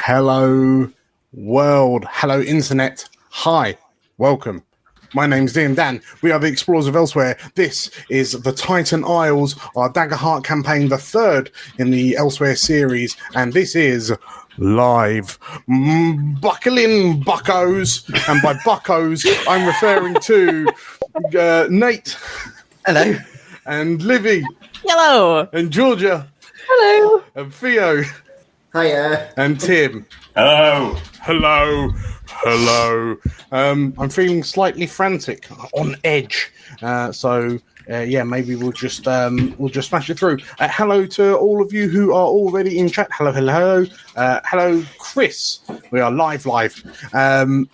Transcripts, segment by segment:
Hello, world. Hello, internet. Hi, welcome. My name's Ian Dan. We are the Explorers of Elsewhere. This is the Titan Isles, our Daggerheart campaign, the third in the Elsewhere series, and this is live. Buckle in, buckos. And by buckos, I'm referring to Nate. Hello. And Livy. Hello. And Georgia. Hello. And Theo. Hiya. And Tim. Hello. Hello. Hello. I'm feeling slightly frantic, on edge. Maybe we'll just smash it through. Hello to all of you who are already in chat. Hello. Hello, Chris. We are live. And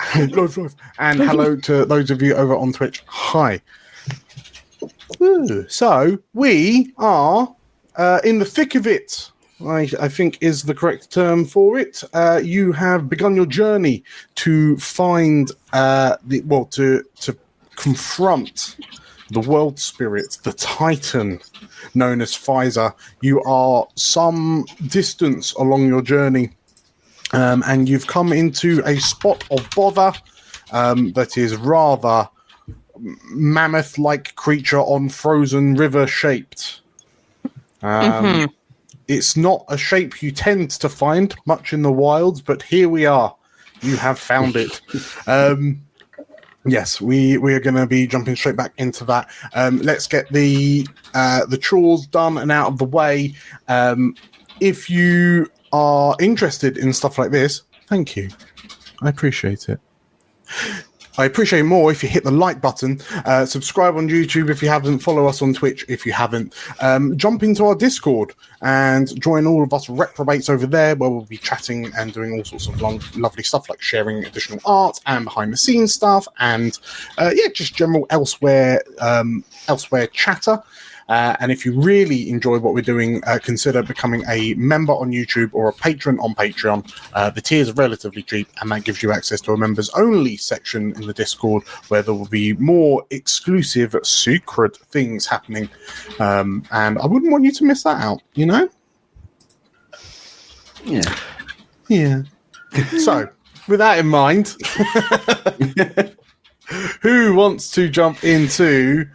hello to those of you over on Twitch. Hi. Ooh, so we are in the thick of it. I think is the correct term for it. You have begun your journey to find to confront the world spirit, the Titan, known as Phaisa. You are some distance along your journey, and you've come into a spot of bother that is rather mammoth-like creature on frozen river shaped. It's not a shape you tend to find much in the wilds, but here we are. You have found it. Yes, we are going to be jumping straight back into that. Let's get the chores done and out of the way. If you are interested in stuff like this, thank you. I appreciate it. I appreciate more if you hit the like button, subscribe on YouTube if you haven't, follow us on Twitch if you haven't, jump into our Discord and join all of us reprobates over there where we'll be chatting and doing all sorts of lovely stuff like sharing additional art and behind the scenes stuff and just general elsewhere chatter. And if you really enjoy what we're doing, consider becoming a member on YouTube or a patron on Patreon. The tiers are relatively cheap, and that gives you access to a members only section in the Discord where there will be more exclusive secret things happening. And I wouldn't want you to miss that out, you know? Yeah. So, with that in mind, who wants to jump into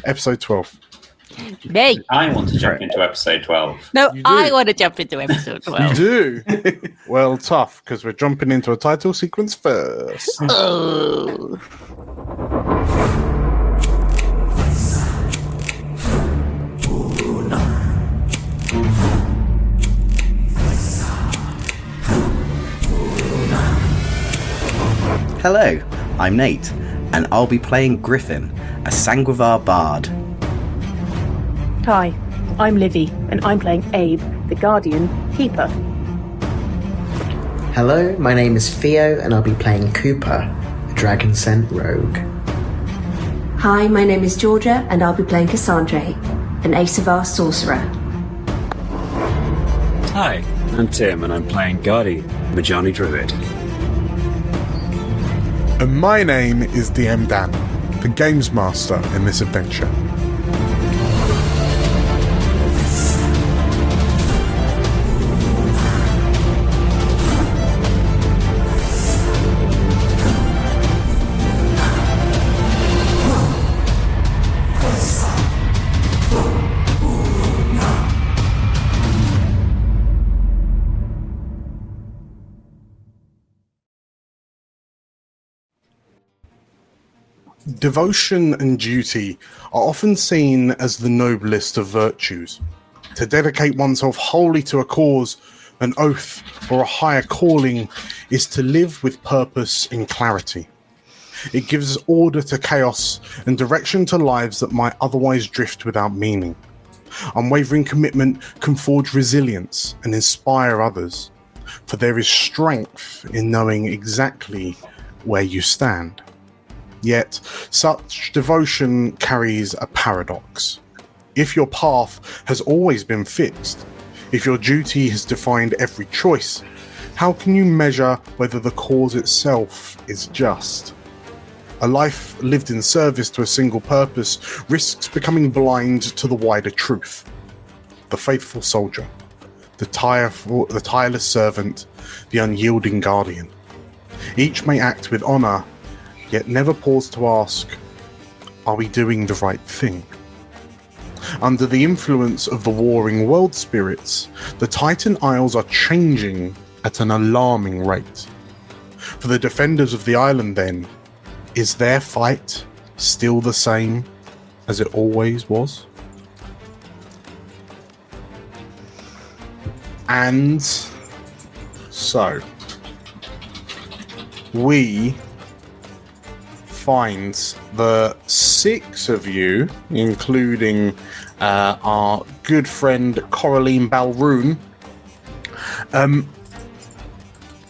episode 12? Me. I want to jump into episode 12. No, I want to jump into episode 12. You do? Well, tough, because we're jumping into a title sequence first. Oh. Hello, I'm Nate, and I'll be playing Griffin, a Sanguivar bard. Hi, I'm Livy, and I'm playing Abe, the Guardian Keeper. Hello, my name is Theo, and I'll be playing Cooper, a Dragon Scent rogue. Hi, my name is Georgia, and I'll be playing Cassandra, an Asavar sorcerer. Hi, I'm Tim, and I'm playing Gardy, Majani Druid. And my name is DM Dan, the Games Master in this adventure. Devotion and duty are often seen as the noblest of virtues. To dedicate oneself wholly to a cause, an oath, or a higher calling is to live with purpose and clarity. It gives order to chaos and direction to lives that might otherwise drift without meaning. Unwavering commitment can forge resilience and inspire others, for there is strength in knowing exactly where you stand. Yet, such devotion carries a paradox. If your path has always been fixed, if your duty has defined every choice, how can you measure whether the cause itself is just? A life lived in service to a single purpose risks becoming blind to the wider truth. The faithful soldier, the tireless servant, the unyielding guardian. Each may act with honour, yet never pause to ask, are we doing the right thing? Under the influence of the warring world spirits, the Titan Isles are changing at an alarming rate. For the defenders of the island, then, is their fight still the same as it always was? And so, we find the 6 of you, including our good friend Coraline Balroon,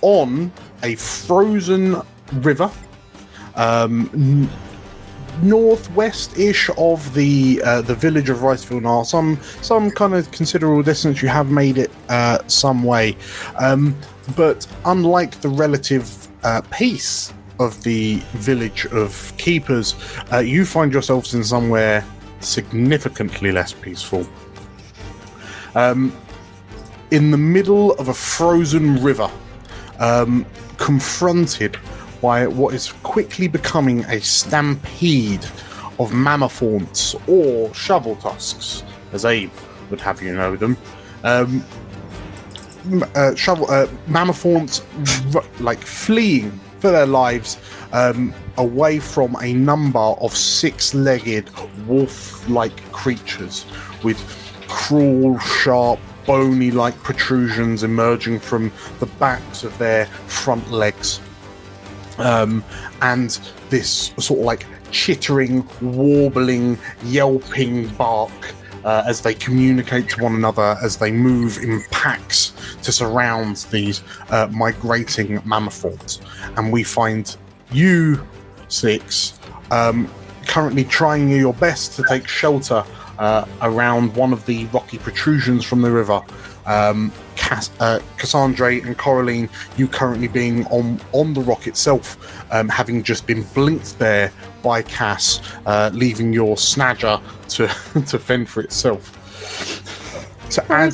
on a frozen river, northwest-ish of the village of Riceville now. Some kind of considerable distance. You have made it some way, but unlike the relative peace of the village of Keepers, you find yourselves in somewhere significantly less peaceful. In the middle of a frozen river, confronted by what is quickly becoming a stampede of mammothorns, or shovel tusks, as Abe would have you know them. Mammothorns like fleeing for their lives away from a number of 6-legged wolf-like creatures with cruel, sharp, bony-like protrusions emerging from the backs of their front legs. And this sort of like chittering, warbling, yelping bark as they communicate to one another as they move in packs to surround these migrating mammothorns. And we find you 6 currently trying your best to take shelter around one of the rocky protrusions from the river. Cassandra and Coraline, you currently being on the rock itself, having just been blinked there by Cass, leaving your snadger to fend for itself. To add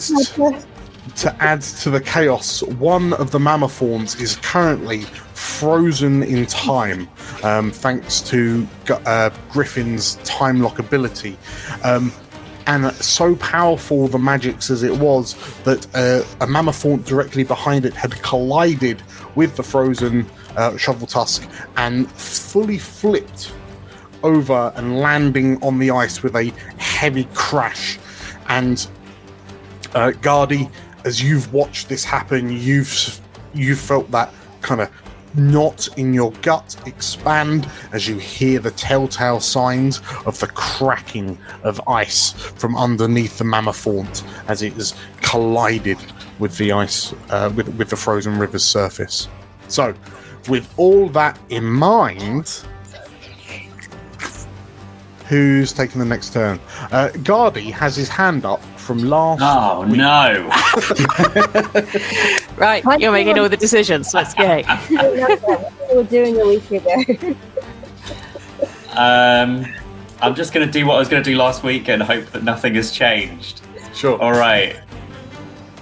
to the chaos, one of the mammothorns is currently frozen in time, thanks to Griffin's time lock ability. And so powerful the magics as it was that a mammothorn directly behind it had collided with the frozen shovel tusk and fully flipped over and landing on the ice with a heavy crash. And Gardy, as you've watched this happen, you've felt that kind of knot in your gut expand as you hear the telltale signs of the cracking of ice from underneath the mammothorn as it has collided with the ice, with the frozen river's surface. So, with all that in mind, who's taking the next turn? Gardy has his hand up from last week. No. Right, you're making all the decisions. Let's go. We were doing a week ago. I'm just going to do what I was going to do last week and hope that nothing has changed. Sure. All right.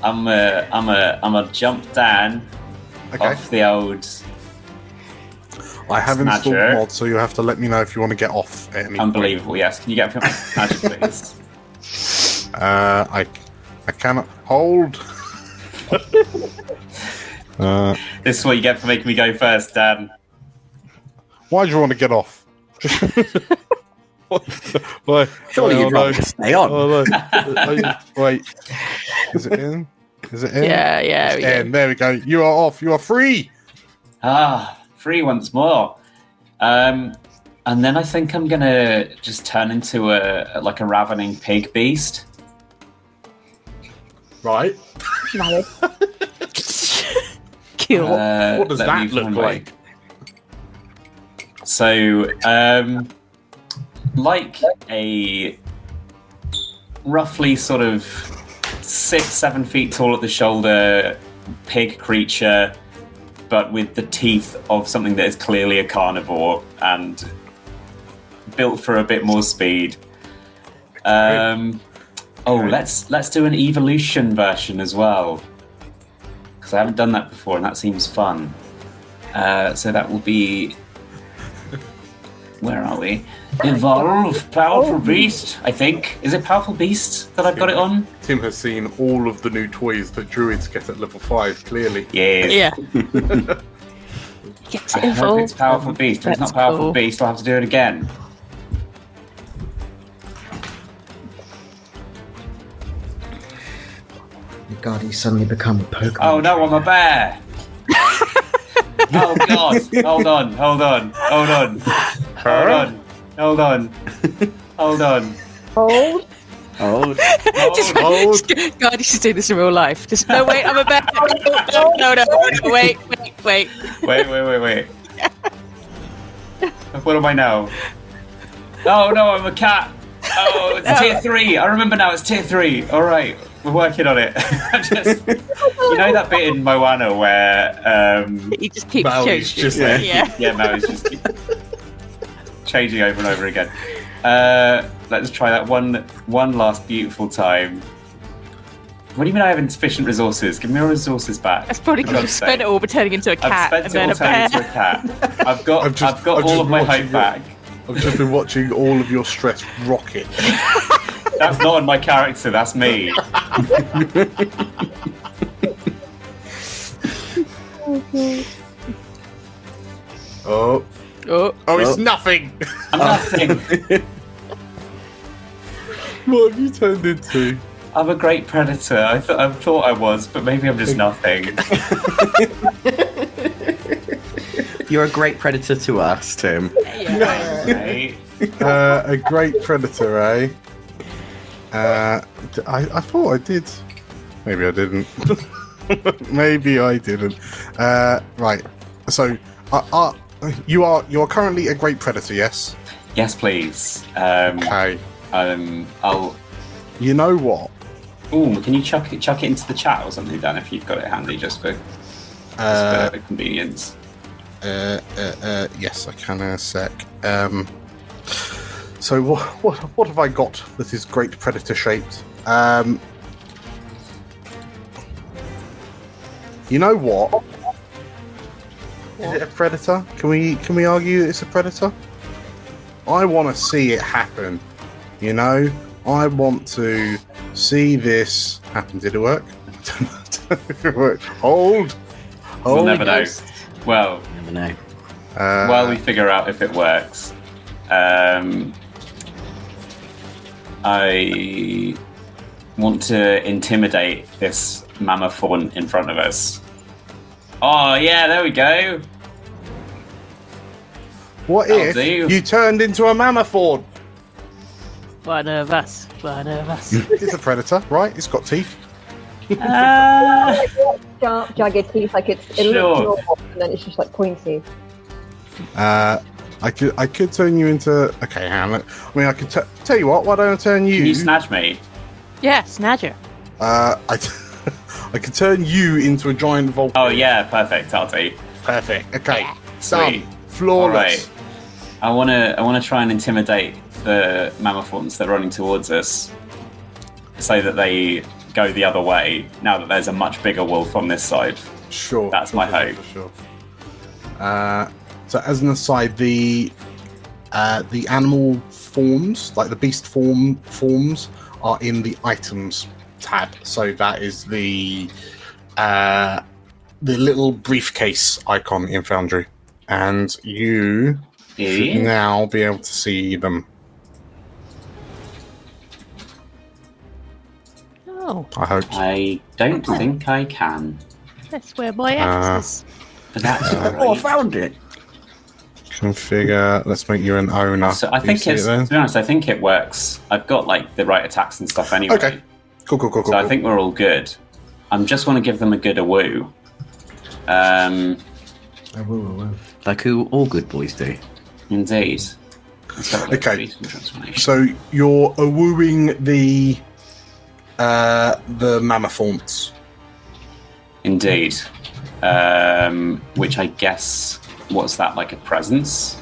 I'm a jump down off the old. I have installed Snatcher. mod, so you have to let me know if you want to get off at any Unbelievable. Yes. Can you get me off magic, please? I cannot hold. This is what you get for making me go first, Dan. Why do you want to get off? Wait, Surely you'd rather stay on. Oh, no. Wait, is it in? Is it in? Yeah. It's in. There we go. You are off. You are free. Free once more. And then I think I'm gonna just turn into a ravening pig beast. Right. Valid. Cool. What does Let that me look find like? So, like a roughly sort of 6-7 feet tall at the shoulder pig creature, but with the teeth of something that is clearly a carnivore and built for a bit more speed. Oh, let's do an evolution version as well, because I haven't done that before, and that seems fun. So that will be. Where are we? Evolve, powerful beast. I think is it powerful beast that I've got it on? Tim has seen all of the new toys that druids get at level 5. Clearly, Yes. Yeah. Get I hope it's powerful beast. If it's not powerful cool. beast, I'll have to do it again. Your Guardy suddenly become a Pokemon. Oh no, I'm a bear. Oh god! Hold on. Hold on. Hold. God, you should do this in real life. Just no, wait, I'm a bear. No, wait. Wait. What am I now? Oh no, I'm a cat. Oh, it's tier 3. I remember now. It's tier 3. All right, we're working on it. You know that bit in Moana where He just keeps Maui's changing. just there. Yeah. Maui's just changing over and over again. Let's try that one last beautiful time. What do you mean I have insufficient resources? Give me your resources back. That's probably because you spent it all pretending into a cat I've and spent then it a all bear. turning into a cat. I've got all of my hope back. I've just been watching all of your stress rocket. That's not on my character, that's me. Oh, it's nothing. I'm nothing. What have you turned into? I'm a great predator. I thought I was, but maybe I'm just nothing. You're a great predator to us, Tim. Right? A great predator, eh? I thought I did. Maybe I didn't. Maybe I didn't. Right. So, you're currently a great predator, yes? Yes, please. Okay. I'll. You know what? Ooh, can you chuck it into the chat or something, Dan? If you've got it handy, just for convenience. Yes, I can in a sec. So what have I got that is great predator shaped? You know what? Is it a predator? Can we argue it's a predator? I want to see it happen. You know, I want to see this happen. Did it work? I don't know if it worked. Hold. We'll never know. Well, Never know. while we figure out if it works, I want to intimidate this mammoth fawn in front of us. Oh yeah, there we go. What That'll if do. you turned into a mammoth? One of us. It's a predator, right? It's got teeth. Sharp, jagged teeth, like it Sure. looks normal, and then it's just like pointy. I could turn you into. Okay, Hamlet. I mean, I could tell you what. Why don't I turn you? Can you snatch me? Yeah, Snadger. I could turn you into a giant Vulpix. Oh yeah, perfect. I'll do. Perfect. Okay, Sweet. done. Flawless. I wanna try and intimidate the mammoth ones that are running towards us, so that they go the other way. Now that there's a much bigger wolf on this side. Sure. That's my hope. Sure. So as an aside, the animal forms, like the beast forms, are in the items tab. So that is the little briefcase icon in Foundry, and you should now be able to see them. Oh, I hope. I don't think I can. that's where my axe is. But that's Oh, I alright. found it. Configure. Let's make you an owner. So I Do you think see it's, it there? to be honest, I think it works. I've got like the right attacks and stuff anyway. Okay. Cool. So I think we're all good. I just want to give them a good woo. Like who all good boys do. Indeed. Let's have a look at Okay. these transformations. So you're wooing the mammothorns. Indeed. Which I guess, what's that, like a presence?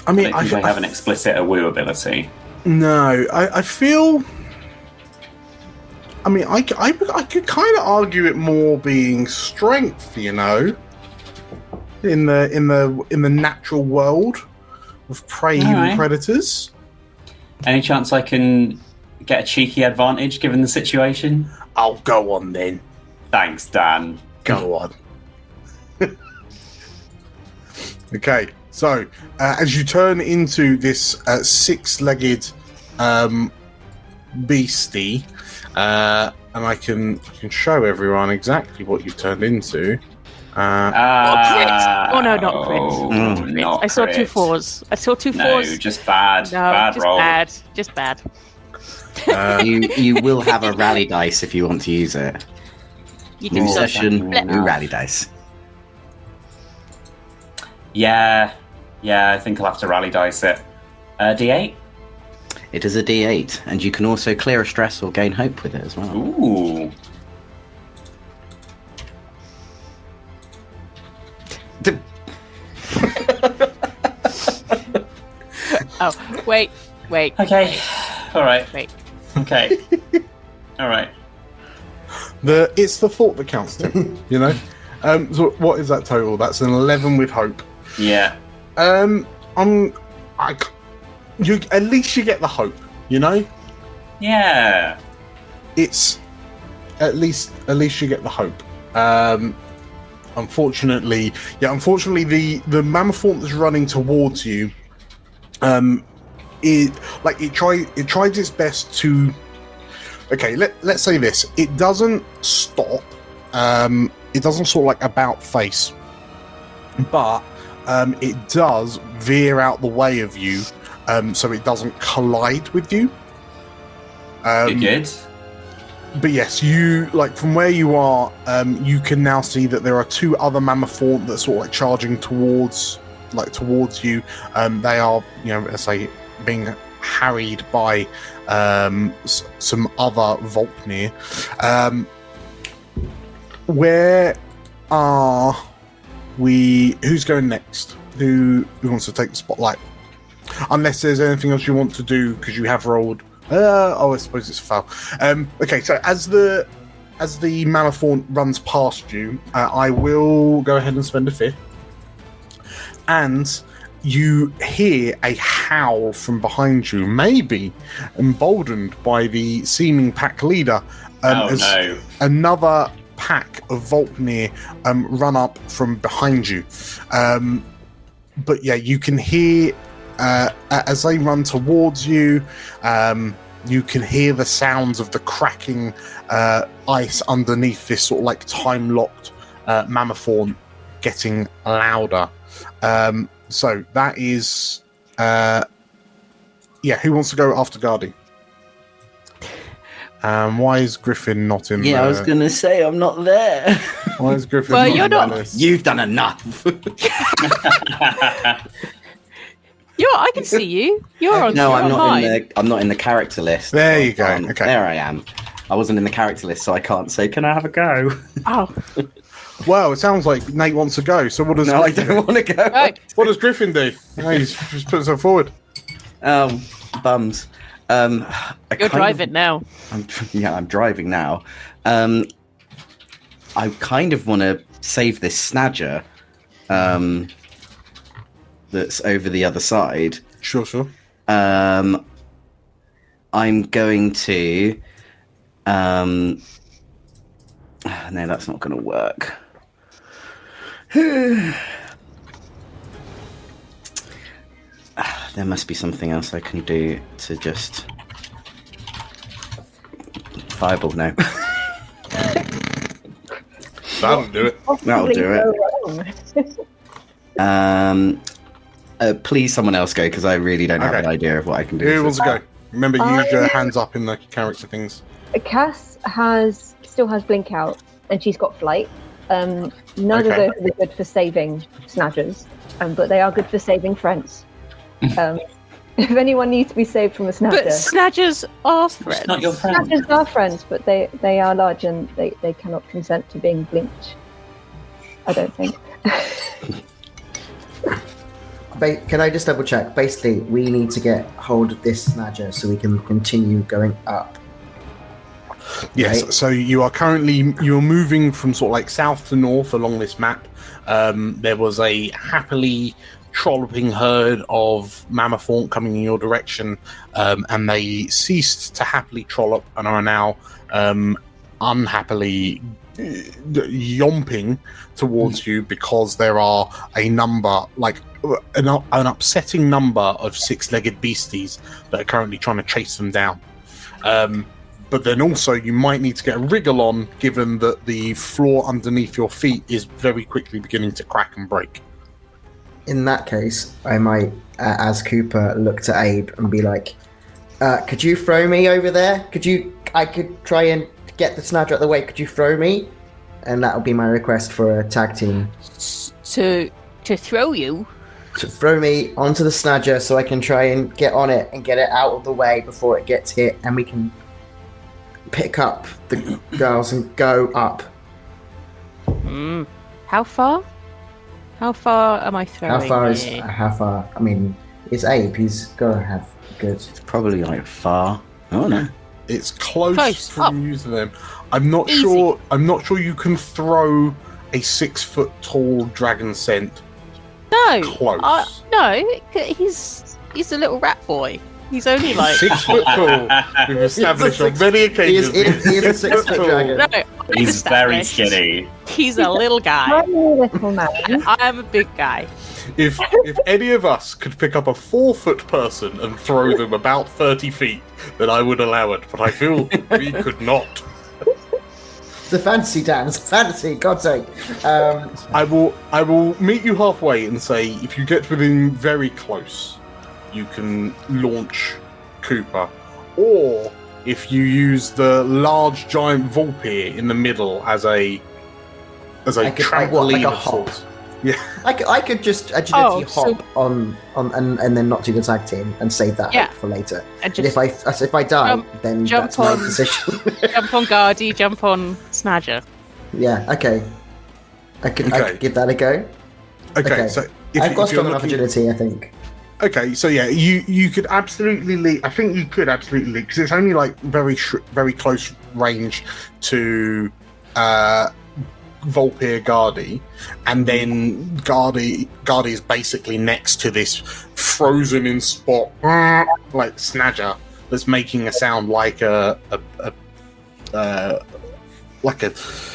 I mean, I don't think I have an explicit woo ability. No, I feel. I mean, I could kind of argue it more being strength, you know, in the natural world of prey and predators. Any chance I can get a cheeky advantage given the situation? I'll go on then. Thanks, Dan. Go on. Okay, so as you turn into this six-legged beastie, and I can show everyone exactly what you've turned into. Oh no, not crit. Not I saw crit. 2 4s. I saw 2 4s. No, just bad. No, bad just roll. bad. Just bad. You will have a rally dice if you want to use it. You New do session, something. new rally dice. Yeah, I think I'll have to rally dice it. D8? It is a D8, and you can also clear a stress or gain hope with it as well. Ooh. Oh, wait. Okay. All right. Wait. Okay. All right. It's the thought that counts, Tim. You know. So what is that total? That's an 11 with hope. Yeah. You at least you get the hope. You know. Yeah. It's at least you get the hope. Unfortunately, the mammoth that's running towards you, it tries its best to. Okay, let's say this. It doesn't stop. It doesn't sort of like about face, but it does veer out the way of you, so it doesn't collide with you. Good. But yes, you from where you are, you can now see that there are 2 other mammoth that sort of like charging towards you. They are, let's say, being harried by some other Volpnir. Where are we? Who's going next? Who wants to take the spotlight? Unless there's anything else you want to do because you have rolled. I suppose it's a foul. Okay, so as the mammoth runs past you, I will go ahead and spend a fifth. And you hear a howl from behind you, maybe emboldened by the seeming pack leader. No. Another pack of Volpnir run up from behind you. But yeah, you can hear as they run towards you. You can hear the sounds of the cracking ice underneath this sort of like time-locked mammoth getting louder. So that is, who wants to go after Guardy? Why is Griffin not in there? Yeah, I was going to say, I'm not there. Why is Griffin Well, not you're in not- this? You've done enough. I can see you. You're on. No, you're I'm on not high. I'm not in the character list. There you go. Okay. Okay. There I am. I wasn't in the character list, so I can't say, can I have a go? Oh, Well, it sounds like Nate wants to go. So what does No, I Griffin don't want to go. right. What does Griffin do? No, he's just put himself forward. Bums. You're driving now. I'm driving now. I kind of want to save this snadger that's over the other side. Sure. I'm going to... no, that's not going to work. There must be something else I can do to just... Fireball, no. That'll do it. That'll do it. Please, someone else go, because I really don't have Okay. an idea of what I can do. Who wants to go? Remember, use your hands up in the character things. Cass still has blink out, and she's got flight. None of Okay. those are good for saving snatchers, but they are good for saving friends. If anyone needs to be saved from a snatcher, But snatchers are It's friends. not your friend. snatchers are friends, but they are large and they cannot consent to being blinked. I don't think. Can I just double check? Basically, we need to get hold of this snadger so we can continue going up. Yes, Right. so you're moving from sort of like south to north along this map. There was a happily trolloping herd of mammothorn coming in your direction, and they ceased to happily trollop and are now unhappily yomping towards you because there are a number, like an upsetting number of six-legged beasties that are currently trying to chase them down. But then also you might need to get a wriggle on, given that the floor underneath your feet is very quickly beginning to crack and break. In that case, I might, as Cooper, look to Abe and be like, could you throw me over there? I could try and get the snadger out of the way. Could you throw me? And that'll be my request for a tag team. To throw you? To throw me onto the snadger so I can try and get on it and get it out of the way before it gets hit, and we can pick up the girls and go up. How far? How far am I throwing? How far? I mean, it's Abe. He's gotta have good. It's probably like far. I don't know. It's close from you to them. I'm not Easy. sure. I'm not sure you can throw a 6-foot tall dragon scent. No. Close. No, he's a little rat boy. He's only like 6 foot tall. We've established on many occasions. He is a 6 foot dragon. No, He's very established. skinny. He's a little guy. Tiny little man. I'm a big guy. If any of us could pick up a 4-foot person and throw them about 30 feet, then I would allow it. But I feel we could not. It's a fantasy, Dan. It's a fantasy. God's sake. I will meet you halfway and say, if you get within very close, you can launch Cooper, or if you use the large giant Vulpir in the middle as a trampoline like a of hop. sorts. Yeah. I could just agility so- hop on and then not do the tag team and save that Yeah. hope for later. And And if I die, then jump that's my on- decision. jump on Guardy, jump on Snadger. Yeah. Okay. I could give that a go. Okay, so I've got if you're strong enough looking- agility, I think. Okay, so yeah, you could absolutely leap. I think you could absolutely leap because it's only like very close range to Vulpir Guardy, and then Guardy is basically next to this frozen in spot like snadger that's making a sound like a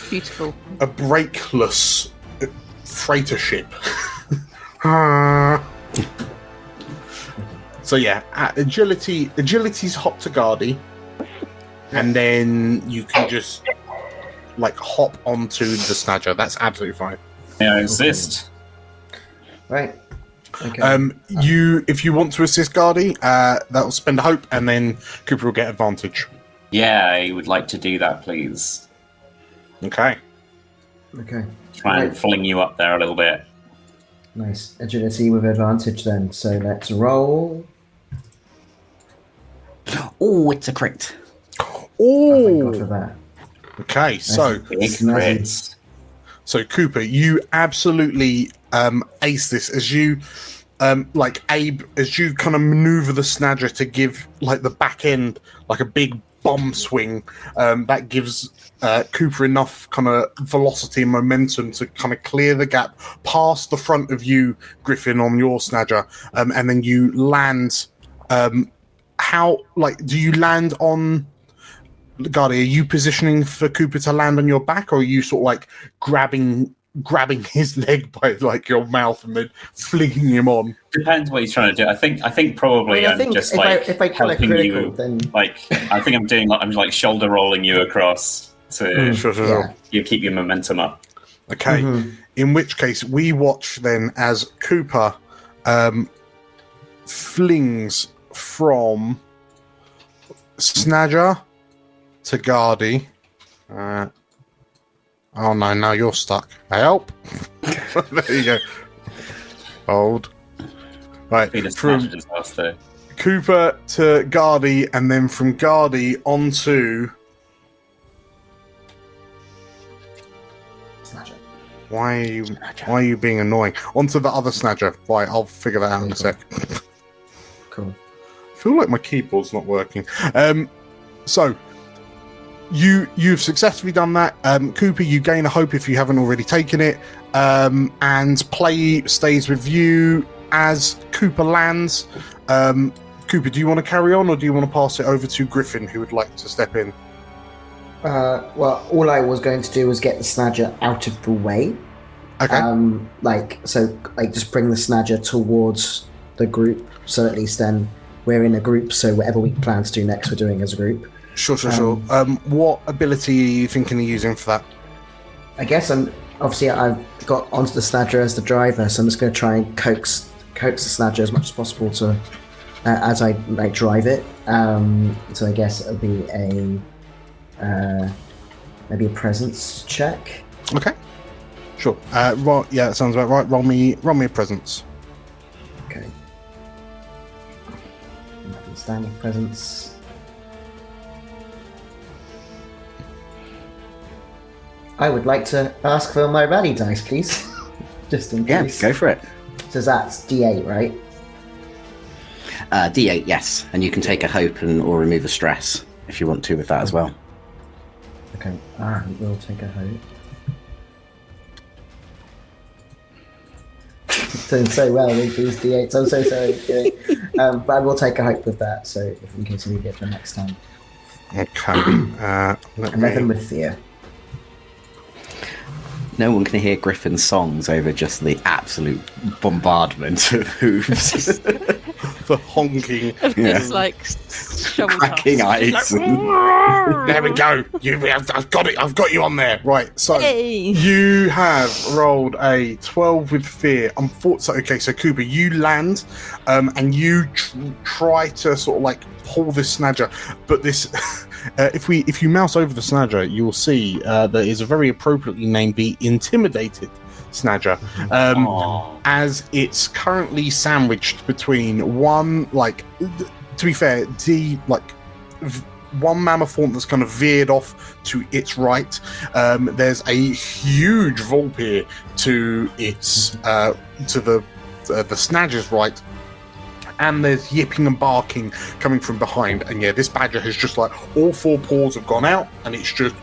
Beautiful. a brakeless freighter ship. So yeah, agility's hop to Guardy, and then you can just like hop onto the snadger. That's absolutely fine. May I assist? Right. Okay. If you want to assist Guardy, that will spend a hope, and then Cooper will get advantage. Yeah, I would like to do that, please. Okay. Okay. Try and Right. fling you up there a little bit. Nice. Agility with advantage then. So let's roll. Oh, it's a crit. Oh, thank God for Oh. that. Okay. So Big Snazzy. crits. So Cooper, you absolutely ace this as you like Abe, as you kind of maneuver the snadger to give like the back end like a big bomb swing. That gives Cooper enough kind of velocity and momentum to kind of clear the gap past the front of you, Griffin, on your snadger, and then you land. How do you land on? Guardy, are you positioning for Cooper to land on your back, or are you sort of like grabbing his leg by like your mouth and then flinging him on? Depends what he's trying to do. I think probably I I'm think just if like I kill a helping critical, you. then Like I think I'm like shoulder rolling you across to Sure. you keep your momentum up. Okay. In which case, we watch then as Cooper flings from snadger to Guardy. Oh no! Now you're stuck. Help! There you go. Hold. Right. Be the From Snatcher disaster. Cooper to Guardy, and then from Guardy onto Snatcher. Why are you being annoying? Onto the other snadger. Right, I'll figure that out in a sec. Cool. I feel like my keyboard's not working. So you've successfully done that. Cooper, you gain a hope if you haven't already taken it. And play stays with you as Cooper lands. Cooper, do you want to carry on, or do you want to pass it over to Griffin, who would like to step in? Well, all I was going to do was get the snadger out of the way. Okay. Just bring the snadger towards the group, so at least then we're in a group, so whatever we plan to do next, we're doing as a group. Sure. What ability are you thinking of using for that? I guess I've got onto the snadger as the driver, so I'm just going to try and coax the snadger as much as possible to as I drive it. So I guess it'll be maybe a presence check. Okay. Sure. Yeah, that sounds about right. Roll me a presence. Okay. Standing presence. I would like to ask for my rally dice, please. Just in case. Yeah, go for it. So that's D8, right? D8, yes. And you can take a hope or remove a stress if you want to with that as well. Okay, I will take a hope. Doing so well with these D8s, I'm so sorry. Okay. But I will take a hope with that, so if in case we get for next time. Okay. 11 with fear. No one can hear Griffin's songs over just the absolute bombardment of hooves. The honking. It's like shovel cracking toss. eyes. There we go. I've got it. I've got you on there. Right. So you have rolled a 12 with fear. So Cooper, you land, and you try to sort of like pull this snadger, but this. If you mouse over the snadger, you will see that is a very appropriately named the Intimidated Snadger, as it's currently sandwiched between one, to be fair, one mammothorn that's kind of veered off to its right. There's a huge vulpir to its to the snadger's right. And there's yipping and barking coming from behind. And yeah, this badger has just all four paws have gone out, and it's just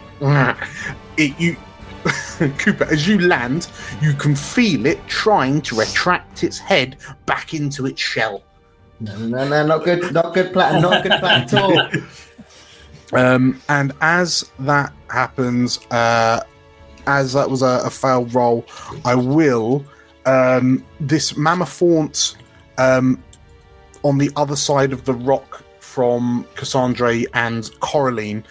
Cooper, as you land, you can feel it trying to retract its head back into its shell. No, not good plan at all. And as that happens, as that was a failed roll, I will this mammothorn on the other side of the rock from Cassandra and Coraline,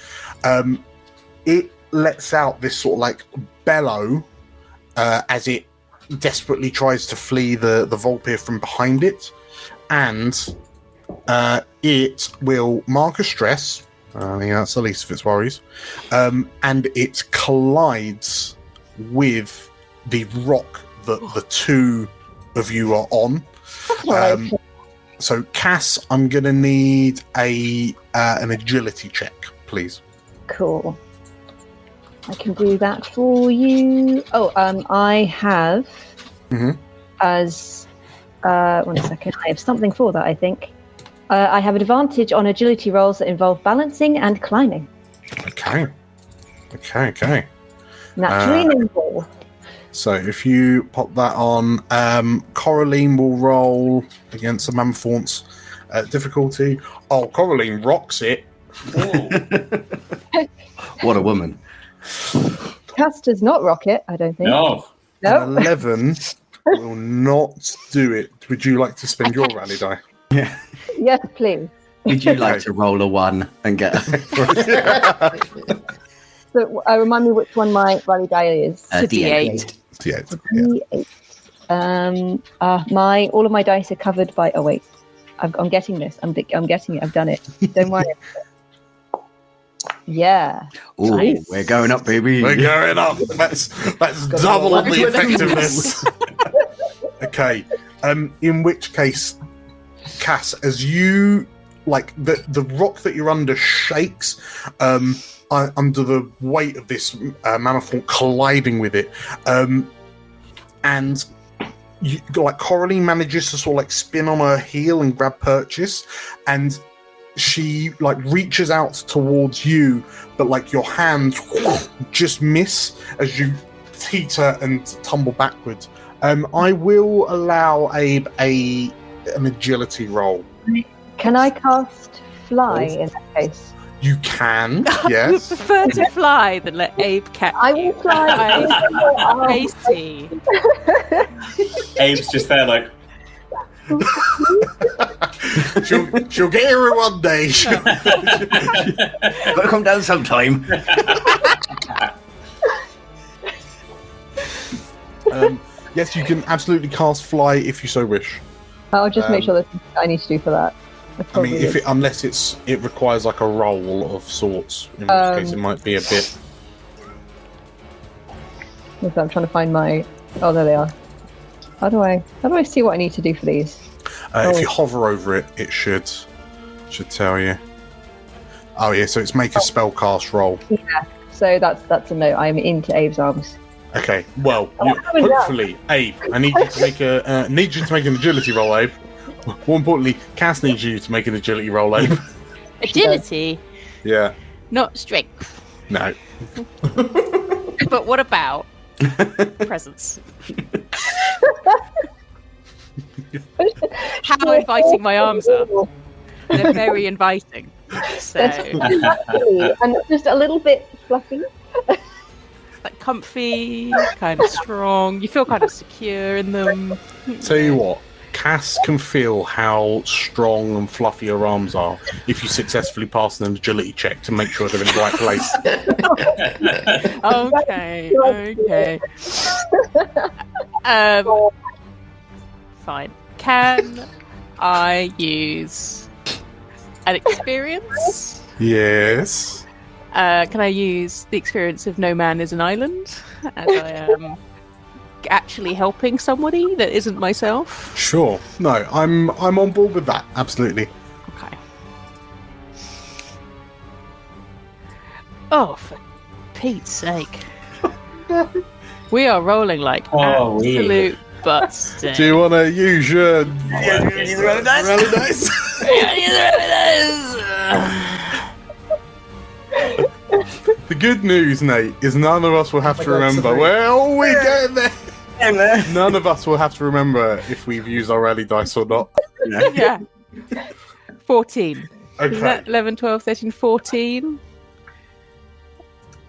it lets out this sort of bellow as it desperately tries to flee the vulpir from behind it, and it will mark a stress. I think that's the least of its worries, and it collides with the rock that the two of you are on. So, Cass, I'm going to need an agility check, please. Cool. I can do that for you. I have as 1 second. I have something for that, I think. I have advantage on agility rolls that involve balancing and climbing. Okay. Naturally nimble. So if you pop that on, Coraline will roll against the mammothorn's difficulty. Oh, Coraline rocks it. What a woman. Cass does not rock it, I don't think. No. An 11 will not do it. Would you like to spend your rally die? Yeah. Yes, please. Would you like to roll a 1 and get So remind me which one my rally die is. It's a D8. D8. D8. All of my dice are covered by. Oh wait, I'm getting this. I'm getting it. I've done it. Don't worry. Yeah. Oh, nice. We're going up, baby. We're going up. That's double the effectiveness. Okay. In which case, Cass, as you the rock that you're under shakes under the weight of this mammothorn colliding with it. and like Coralie manages to sort of like spin on her heel and grab purchase, and she like reaches out towards you, but like your hands just miss as you teeter and tumble backwards. I will allow Abe an agility roll. Can I cast fly in that case? You can, I yes. would prefer to fly than let Abe catch I you. will fly. Hasty. Abe's just there, like, she'll get here one day. Gotta come down sometime. Yes, you can absolutely cast fly if you so wish. I'll just make sure there's something I need to do for that. I mean, unless it requires like a roll of sorts, in which case it might be a bit. I'm trying to find my. Oh, there they are. How do I see what I need to do for these? If you hover over it, it should tell you. Oh yeah, so it's make a spell cast roll. Yeah. So that's a note. I'm into Abe's arms. Okay. Well, hopefully, Abe, I need you to make an agility roll, Abe. More importantly, Cass needs you to make an agility roll, Abe. Agility, Yeah. not strength. No. But what about presence? How inviting my arms are. They're very inviting. So, And just a little bit fluffy. like comfy, kind of strong. You feel kind of secure in them. Tell you what, Cass can feel how strong and fluffy her arms are if you successfully pass an agility check to make sure they're in the right place. Okay. Fine. Can I use an experience? Yes. Can I use the experience of no man is an island, as I am actually helping somebody that isn't myself? Sure. No, I'm on board with that. Absolutely. Okay. Oh, for Pete's sake. We are rolling like absolute butts. Do you want to use your Rally dice? The good news, Nate, is none of us will have to remember. Well, we get there. None of us will have to remember if we've used our rally dice or not. Yeah. 14. Okay. Is that 11, 12, 13, 14?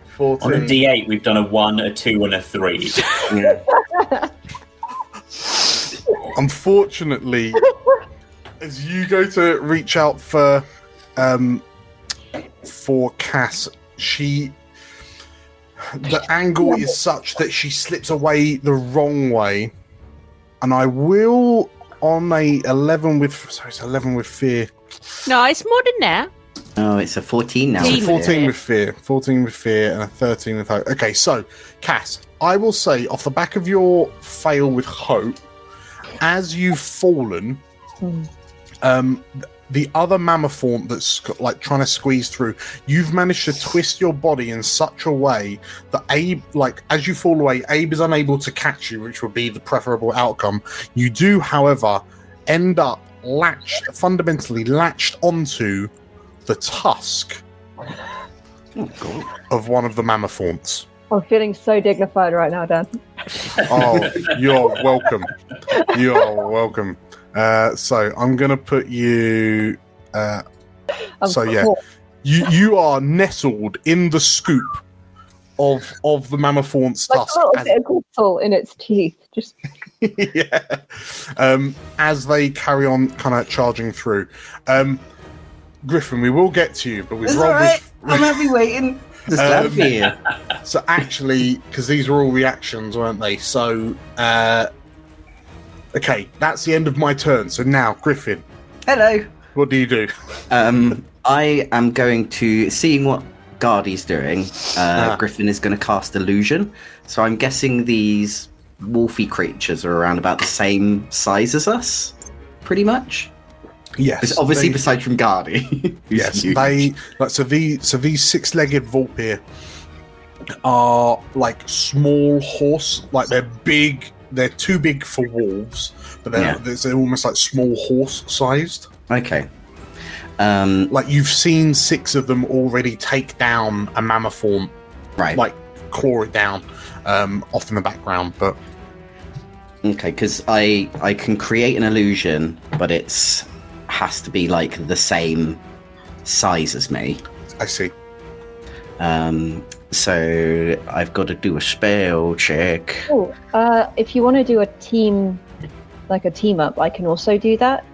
14. On a D8, we've done a 1, a 2, and a 3. Unfortunately, as you go to reach out for Cass, the angle is such that she slips away the wrong way, and I will on a 11 with fear. No, it's more than that. Oh, it's a 14 now. It's a 14 with fear, 14 with fear, and a 13 with hope. Okay, so Cass, I will say off the back of your fail with hope, as you've fallen, the other mammothorn that's like trying to squeeze through, you've managed to twist your body in such a way that Abe, like as you fall away, Abe is unable to catch you, which would be the preferable outcome. You do, however, end up fundamentally latched onto the tusk of one of the mammothorns. I'm feeling so dignified right now, Dan. Oh, you're welcome. You're welcome. So I'm gonna put you. You are nestled in the scoop of the mammothorn's Like tusk. a little bit of gristle in its teeth. Just Yeah. As they carry on, kind of charging through. Griffin, we will get to you, but we've rolled with. I'm happy waiting. Just glad to be here. So actually, because these were all reactions, weren't they? So, okay, that's the end of my turn. So now, Griffin, Hello. what do you do? I am going to, seeing what Guardy's doing, Griffin is going to cast Illusion. So I'm guessing these wolfy creatures are around about the same size as us, pretty much. Yes, Obviously, besides from Guardy. Yes, huge. these six-legged Vulpir are like small horse, like they're big they're too big for wolves, but they're almost like small horse-sized. Okay. Like you've seen 6 of them already take down a mammothorn, right? Like claw it down, off in the background. But okay, because I can create an illusion, but has to be like the same size as me. I see. So I've got to do a spell check. Oh, if you want to do a team up, I can also do that,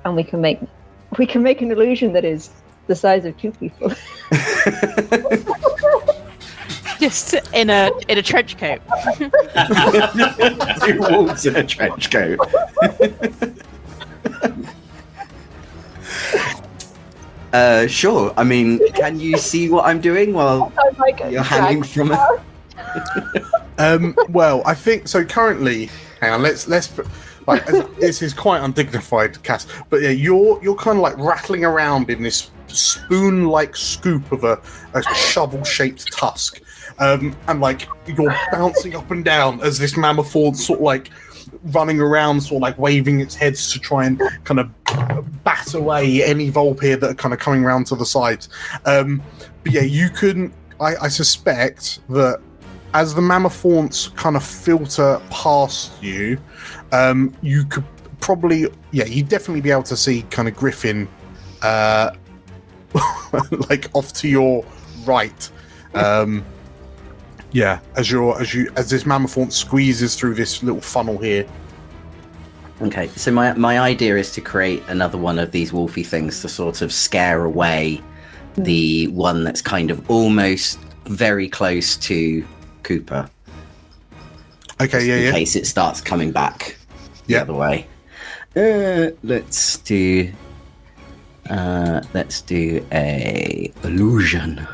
and we can make an illusion that is the size of 2 people. Just in a trench coat. 2 wolves in a trench coat. Sure. I mean, can you see what I'm doing while you're hanging from it? Well, I think so. Currently, hang on. Let's like this is quite undignified, Cass. But yeah, you're kind of like rattling around in this spoon-like scoop of a shovel-shaped tusk, and like you're bouncing up and down as this mammothorn sort of like running around, sort of like waving its heads to try and kind of bat away any Volpir that are kind of coming around to the sides. But yeah, you can. I suspect that as the mammothorns kind of filter past you, you could probably, you'd definitely be able to see kind of Griffin, like off to your right. Yeah, as this mammothorn squeezes through this little funnel here. Okay, so my idea is to create another one of these wolfy things to sort of scare away the one that's kind of almost very close to Cooper. Okay, in case it starts coming back the other way. Let's do a illusion.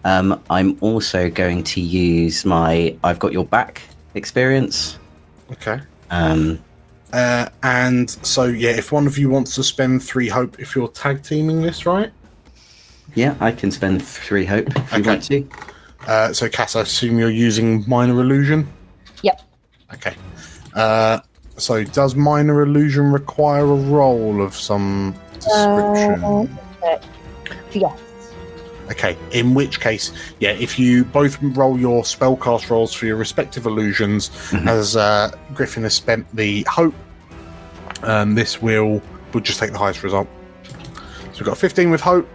I'm also going to use my I've got your back experience. Okay. And so if one of you wants to spend 3 hope if you're tag teaming this, right? Yeah, I can spend 3 hope if you want to. So Cass, I assume you're using minor illusion? Yep. Okay. So does minor illusion require a roll of some description? Yes. Okay, in which case, if you both roll your spellcast rolls for your respective illusions, as Griffin has spent the hope, this will just take the highest result. So we've got a 15 with hope.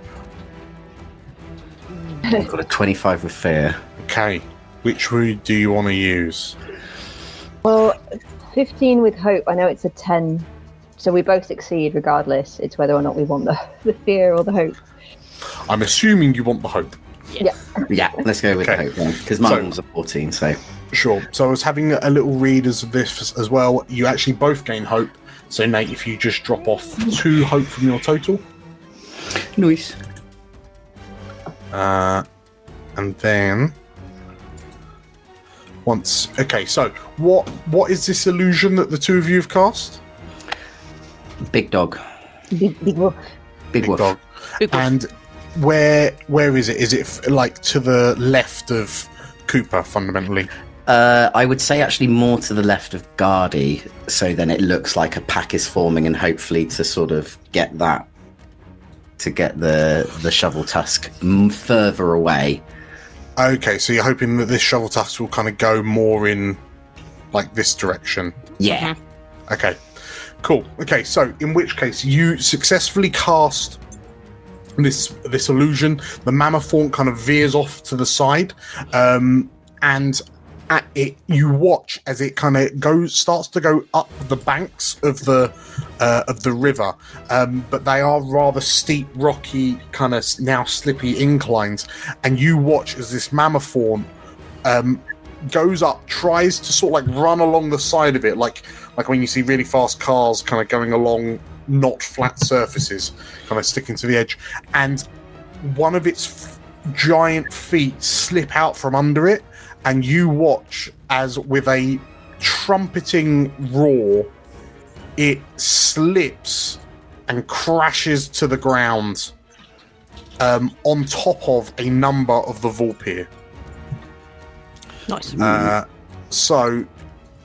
I've got a 25 with fear. Okay, which route do you want to use? Well, 15 with hope, I know it's a 10, so we both succeed regardless. It's whether or not we want the fear or the hope. I'm assuming you want the hope. Yeah. Yeah, let's go with the hope then, because mine was a 14, so... Sure. So I was having a little read of this as well. You actually both gain hope. So Nate, if you just drop off 2 hope from your total. Nice. And then... once... Okay, so what is this illusion that the 2 of you have cast? Big dog. Big wolf. Big wolf. Dog. And where is it? Is it like to the left of Cooper, fundamentally? I would say actually more to the left of Guardy, so then it looks like a pack is forming, and hopefully to sort of get the shovel tusk further away. Okay, so you're hoping that this shovel tusk will kind of go more in like this direction. Yeah. Okay. Cool. Okay, so in which case you successfully cast this illusion. The mammothorn kind of veers off to the side, and at it you watch as it kind of starts to go up the banks of the river, but they are rather steep, rocky, kind of now slippy inclines, and you watch as this mammothorn goes up, tries to sort of like run along the side of it, like when you see really fast cars kind of going along not flat surfaces, kind of sticking to the edge, and one of its giant feet slip out from under it, and you watch as with a trumpeting roar it slips and crashes to the ground on top of a number of the Volpir. Nice. So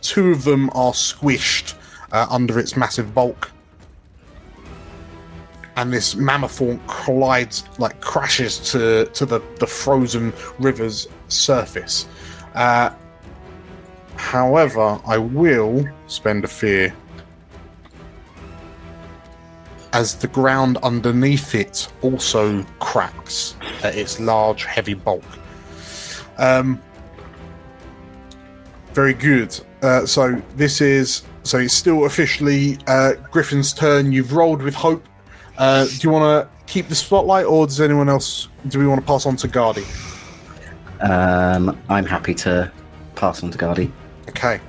two of them are squished under its massive bulk. And this mammothorn crashes to the frozen river's surface. However, I will spend a fear as the ground underneath it also cracks at its large, heavy bulk. Very good. So it's still officially Griffin's turn. You've rolled with hope. Do you want to keep the spotlight, or does anyone else? Do we want to pass on to Guardy? I'm happy to pass on to Guardy. Okay.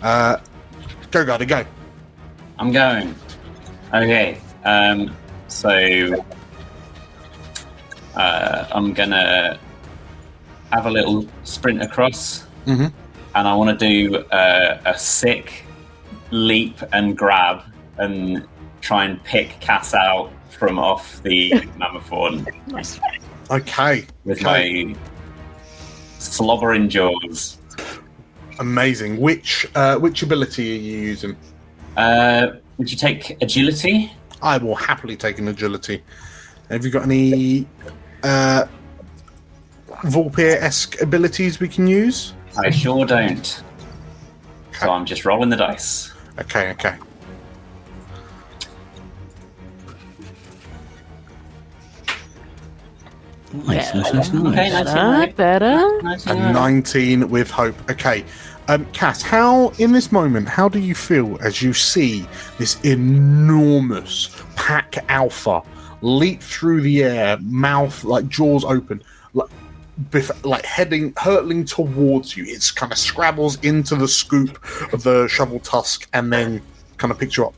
Go, Guardy, go. I'm going. Okay. So I'm gonna have a little sprint across, and I want to do a sick leap and grab and try and pick Cass out from off the mammothorn. Nice. Okay. With my slobbering jaws. Amazing. Which ability are you using? Would you take agility? I will happily take an agility. Have you got any Vulpir-esque abilities we can use? I sure don't. Okay. So I'm just rolling the dice. Okay. Nice. Okay, better. A 19 with hope. Okay. Cass, in this moment, how do you feel as you see this enormous pack alpha leap through the air, mouth, jaws open, hurtling towards you? It's kind of scrabbles into the scoop of the shovel tusk and then kind of picks you up.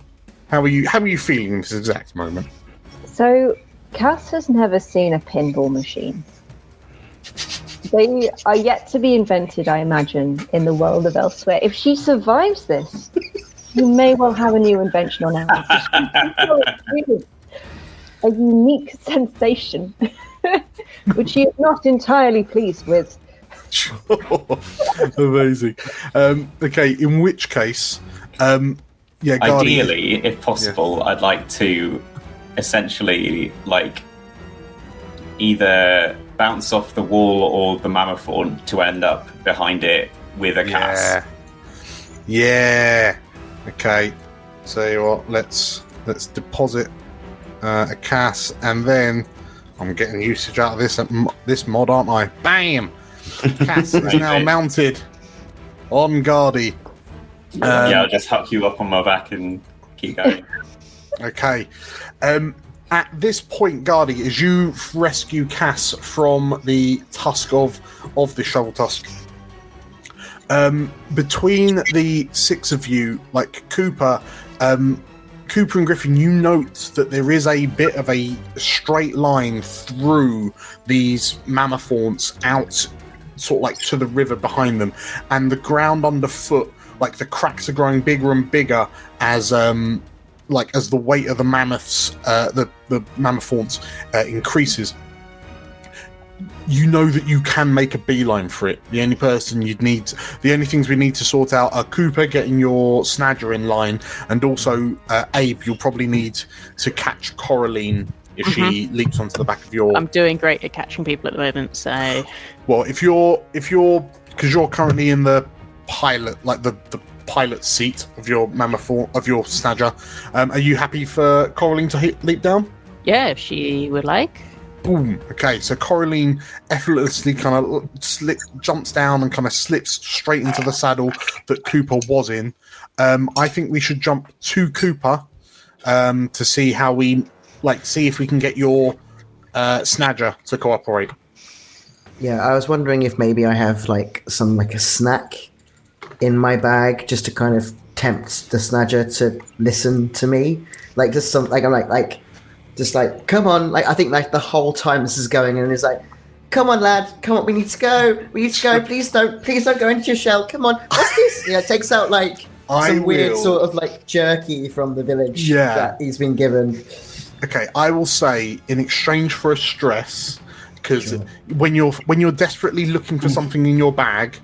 How are you feeling in this exact moment? So, Cass has never seen a pinball machine. They are yet to be invented, I imagine, in the world of Elsewhere. If she survives this, you may well have a new invention on our hands. A unique sensation, which she is not entirely pleased with. Sure. Amazing. Okay, in which case, Guardian. Ideally, if possible, I'd like to essentially, either bounce off the wall or the mammothorn to end up behind it with a Cass. Yeah. Okay. So what? Let's deposit a Cass, and then I'm getting usage out of this mod, aren't I? Bam! Cass is now mounted on Guardy. I'll just huck you up on my back and keep going. Okay. At this point, Guardy, as you rescue Cass from the tusk of the shovel tusk, between the six of you, Cooper and Griffin, you note that there is a bit of a straight line through these mammothorns out, to the river behind them, and the ground underfoot, the cracks are growing bigger and bigger as as the weight of the mammoths, the mammothorns increases. You know that you can make a beeline for it. The only things we need to sort out are Cooper getting your snadger in line, and also Abe, you'll probably need to catch Coraline if she leaps onto the back of your... I'm doing great at catching people at the moment, so... Well, if you're because you're currently in the pilot, the pilot seat of your mammothorn, of your snadger, are you happy for Coraline to leap down? Yeah, if she would like. Boom. Okay, so Coraline effortlessly kind of jumps down and kind of slips straight into the saddle that Cooper was in. I think we should jump to Cooper to see how we see if we can get your snadger to cooperate. Yeah, I was wondering if maybe I have a snack in my bag just to kind of tempt the snadger to listen to me, just some I'm come on, I think the whole time this is going, and it's come on lad, come on, we need to go, please don't go into your shell, come on, what's this? It takes out some weird sort of jerky from the village that he's been given. Okay, I will say, in exchange for a stress, because when you're desperately looking for something in your bag,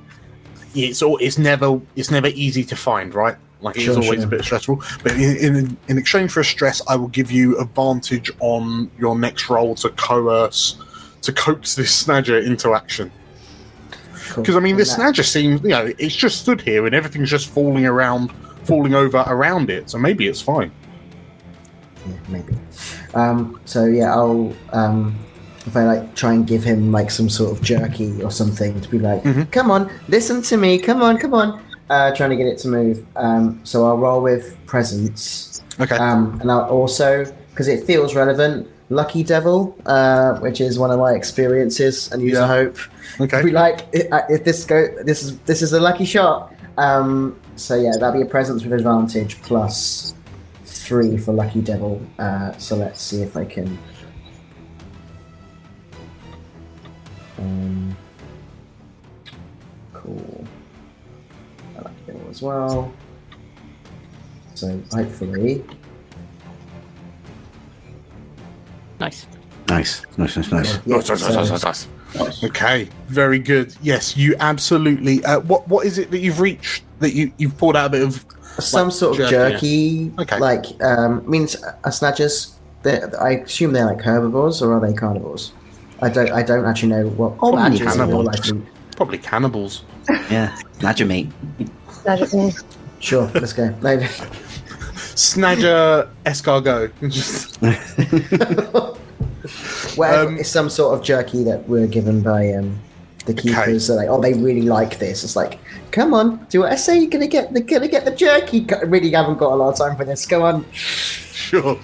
it's never easy to find, right? Like it's always a bit stressful. But in exchange for a stress, I will give you advantage on your next roll to coax this snadger into action. Because I mean, this snadger seems, it's just stood here and everything's just falling over around it. So maybe it's fine. Yeah, maybe. So yeah, I'll if I try and give him some sort of jerky or something to be like, come on, listen to me, come on, trying to get it to move. So I'll roll with presence. Okay. And I'll also, because it feels relevant, Lucky Devil, which is one of my experiences, and use a hope. Okay. Be like, if this is a lucky shot. So yeah, that'll be a presence with advantage plus 3 for Lucky Devil. So let's see if I can. Cool. I Lucky Devil as well. So hopefully. Nice. Nice. Okay, very good. Yes, you absolutely. What is it that you've reached? That you've pulled out a bit of some sort of jerky. Okay. Means snatchers. I assume they're herbivores, or are they carnivores? I don't actually know what. Probably cannibals. Yeah, snadger meat. Sure, let's go. Snadger escargot. Well, it's some sort of jerky that we're given by the keepers. So they really like this. It's like, come on, do what I say. You're gonna get the jerky. Really haven't got a lot of time for this. Come on. Sure.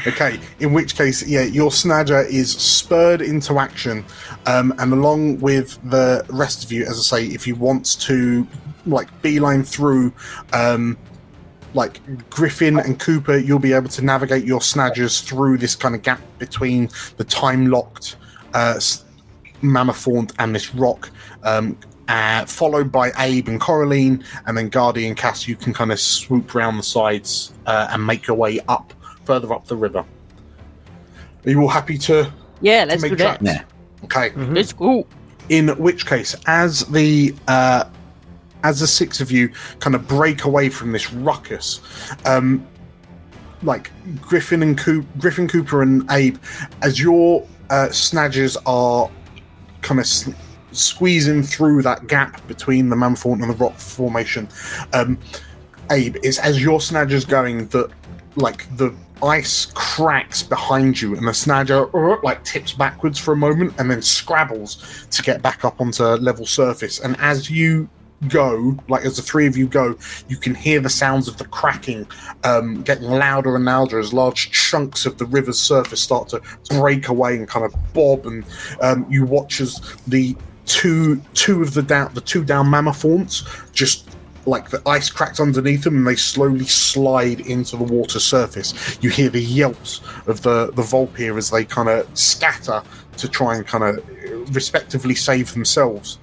Okay. In which case, your snadger is spurred into action, and along with the rest of you, as I say, if you want to beeline through. Griffin and Cooper, you'll be able to navigate your snadgers through this kind of gap between the time-locked Mammothorn and this rock, followed by Abe and Coraline, and then Guardy and Cass, you can kind of swoop round the sides and make your way further up the river. Are you all happy to let's make do that. tracks? Okay. Let's go. In which case, as the 6 of you kind of break away from this ruckus, Griffin, Cooper, and Abe, as your snadgers are kind of squeezing through that gap between the Mammothorn and the rock formation, Abe, it's as your snadger's going that the ice cracks behind you and the snadger tips backwards for a moment and then scrabbles to get back up onto level surface. And as you go, as the 3 of you go, you can hear the sounds of the cracking getting louder and louder as large chunks of the river's surface start to break away and kind of bob, and you watch as the two down Mammothorns just the ice cracks underneath them and they slowly slide into the water surface. You hear the yelps of the Volpir as they kind of scatter to try and kind of respectively save themselves.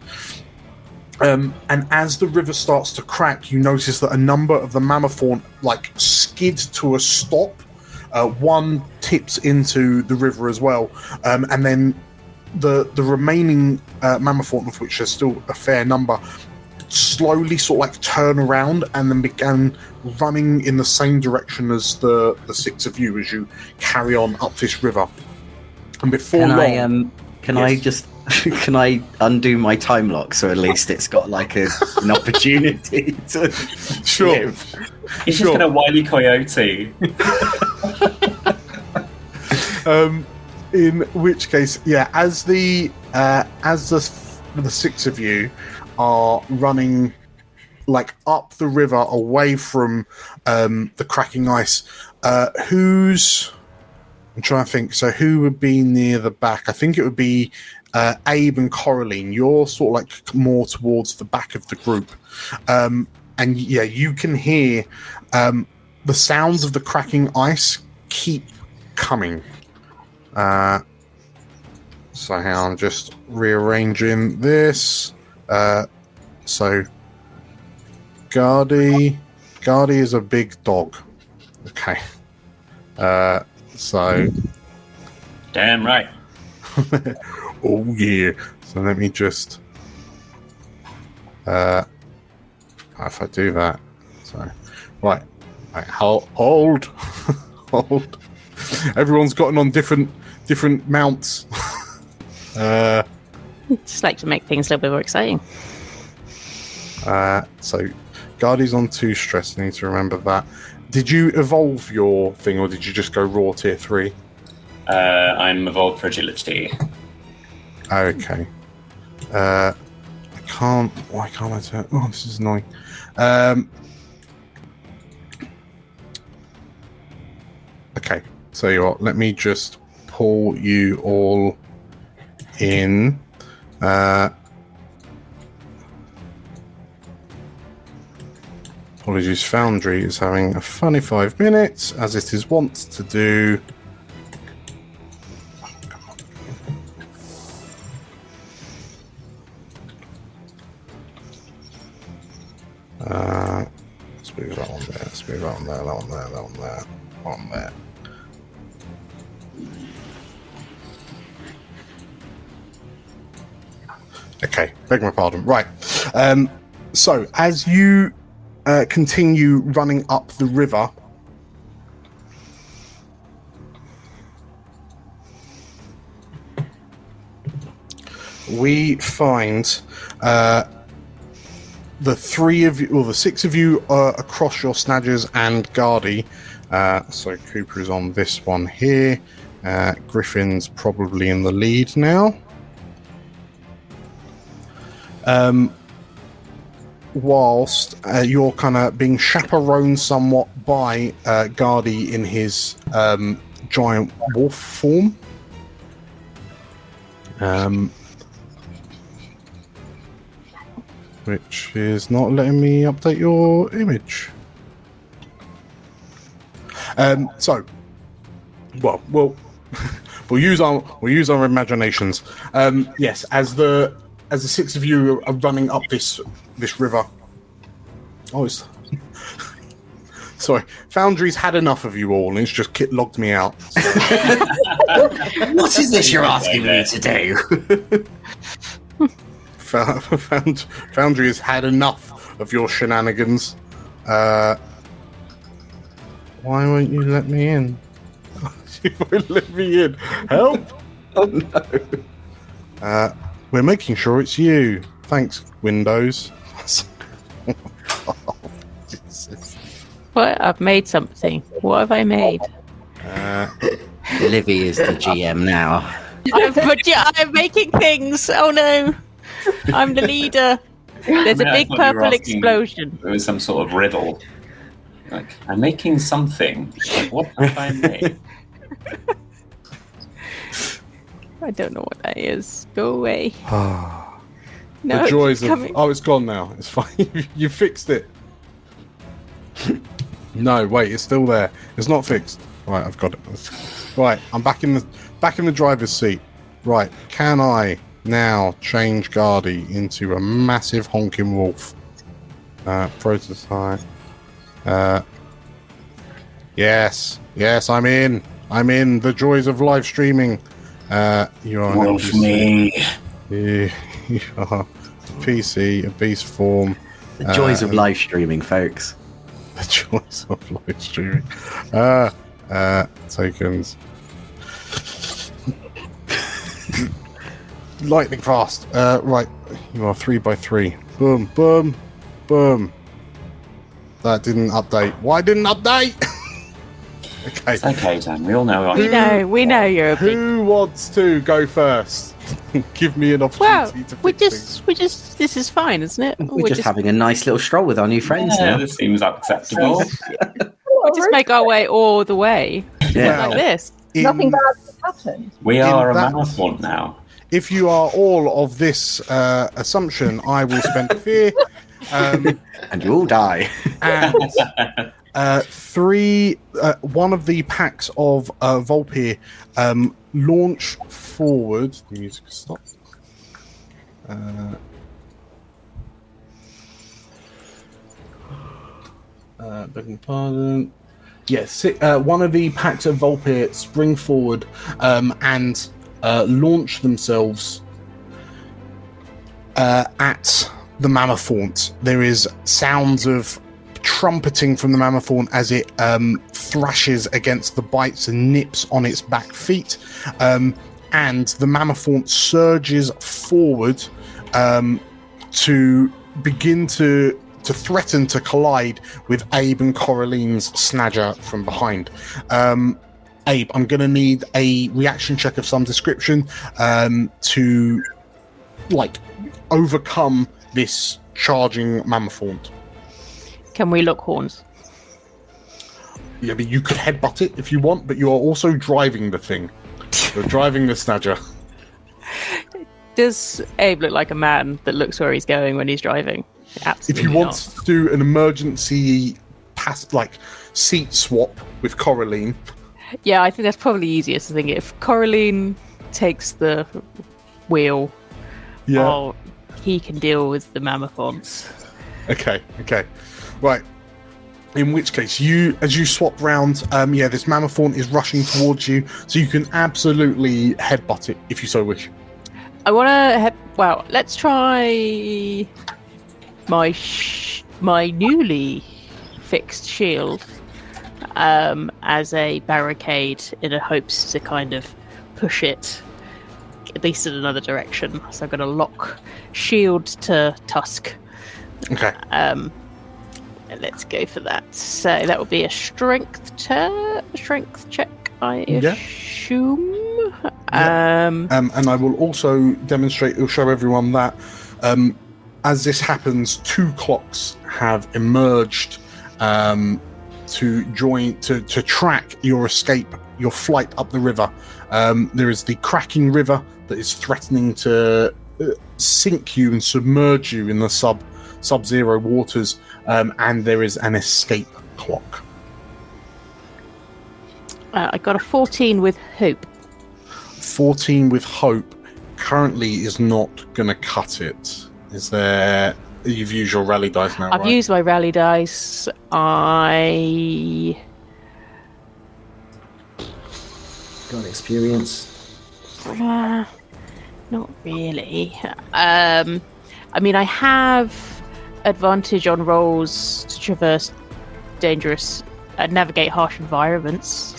And as the river starts to crack, you notice that a number of the Mammothorn skid to a stop. One tips into the river as well, and then the remaining Mammothorn, of which there's still a fair number, slowly turn around and then began running in the same direction as the 6 of you as you carry on up this river. And before Can I undo my time lock so at least it's got an opportunity to... Sure. He's just going to Wile E. Coyote. In which case, as the 6 of you are running up the river away from the cracking ice, I'm trying to think. So who would be near the back? I think it would be Abe and Coraline. You're sort of more towards the back of the group. And you can hear the sounds of the cracking ice keep coming. So hang on, I'm just rearranging this. So Guardy is a big dog. Okay. So damn right. Oh yeah. So let me just if I do that. So, right, hold, hold. Everyone's gotten on different mounts. Just like to make things a little bit more exciting. So, Guardy's on 2 stress. I need to remember that. Did you evolve your thing, or did you just go raw tier 3? I'm evolved for agility. Okay. I can't. Why can't I turn? Oh, this is annoying. Okay. So you what? Let me just pull you all in. Apologies, Foundry is having a funny 5 minutes, as it is wont to do. Let's move that one there, let's move that one there, that one there, that one there, one there. Okay, beg my pardon. Right. So, as you continue running up the river, we find the 3 of you, or the 6 of you, across your snadgers and Guardy. So Cooper is on this one here. Griffin's probably in the lead now. Whilst you're kind of being chaperoned somewhat by Guardy in his giant wolf form. Which is not letting me update your image. So, well, we'll use our imaginations. Yes, as the 6 of you are running up this river. Oh, it's sorry. Foundry's had enough of you all, and it's just logged me out. What is this you're asking me to do? Foundry has had enough of your shenanigans. Why won't you let me in? You won't let me in. Help! Oh no. We're making sure it's you. Thanks, Windows. Oh, Jesus. What? I've made something. What have I made? Livy is the GM now. I'm making things. Oh no. I'm the leader. There's a big purple explosion. There was some sort of riddle. Like, I'm making something. Like, what have I made? I don't know what that is. Go away. No, the joys of... Oh, it's gone now. It's fine. You fixed it. No, wait, it's still there. It's not fixed. Right, I've got it. Right, I'm back in the driver's seat. Right, can I now change Guardy into a massive honking wolf? Prototype. Yes, I'm in. The joys of live streaming. You are Wolf me. You are PC, a beast form. The joys of live streaming, folks. The joys of live streaming. Tokens. Lightning fast. Right, you are 3x3. Boom, boom, boom. That didn't update. Why didn't update? Okay. It's okay, Dan. We all know. We know you're a big... Who wants to go first? Give me an opportunity to fix things. This is fine, isn't it? We're just having a nice little stroll with our new friends now. This seems acceptable. We just make our way all the way. Yeah. Like this. Nothing bad has happened. We are a mouthful now. If you are all of this assumption, I will spend fear. And you all die. And one of the packs of Volpir launch forward. The music stops. Begging pardon. Yes, one of the packs of Volpir spring forward and launch themselves at the mammothorn. There is sounds of trumpeting from the mammothorn as it thrashes against the bites and nips on its back feet, and the mammothorn surges forward to begin to threaten to collide with Abe and Coraline's Snadger from behind. Abe, I'm going to need a reaction check of some description to overcome this charging mammothorn. Can we lock horns? Yeah, but you could headbutt it if you want, but you are also driving the thing. You're driving the Snadger. Does Abe look like a man that looks where he's going when he's driving? Absolutely. If you want to do an emergency seat swap with Coraline. Yeah, I think that's probably easiest. I think if Coraline takes the wheel, he can deal with the mammothons. Okay. Right. In which case, as you swap round, this mammothorn is rushing towards you, so you can absolutely headbutt it if you so wish. I want to well, let's try my newly fixed shield as a barricade in a hopes to kind of push it at least in another direction. So I'm going to lock shield to tusk. Okay. Let's go for that. So that will be a strength check, I assume. And I will also demonstrate, or show everyone that as this happens, 2 clocks have emerged to track your escape, your flight up the river. There is the cracking river that is threatening to sink you and submerge you in the sub-zero waters, and there is an escape clock. I got a 14 with hope. 14 with hope currently is not going to cut it. Is there... You've used your rally dice now, I've used my rally dice. Got experience? Not really. I mean, I have advantage on rolls to traverse dangerous, navigate harsh environments.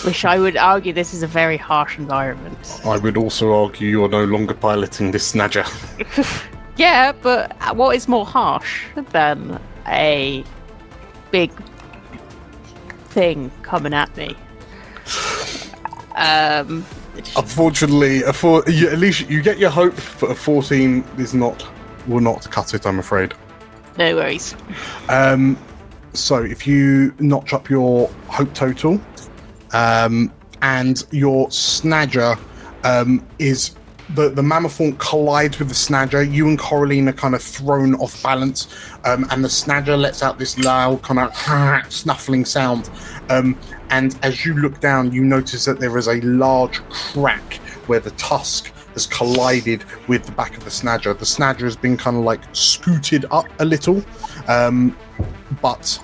Which I would argue this is a very harsh environment. I would also argue you're no longer piloting this Snadger. Yeah, but what is more harsh than a big thing coming at me? Unfortunately, at least you get your hope, but a 14 will not cut it, I'm afraid. No worries. So if you notch up your hope total, and your Snadger is the mammothorn collides with the Snadger. You and Coraline are kind of thrown off balance, and the Snadger lets out this loud kind of snuffling sound. And as you look down, you notice that there is a large crack where the tusk has collided with the back of the Snadger. The Snadger has been kind of scooted up a little, but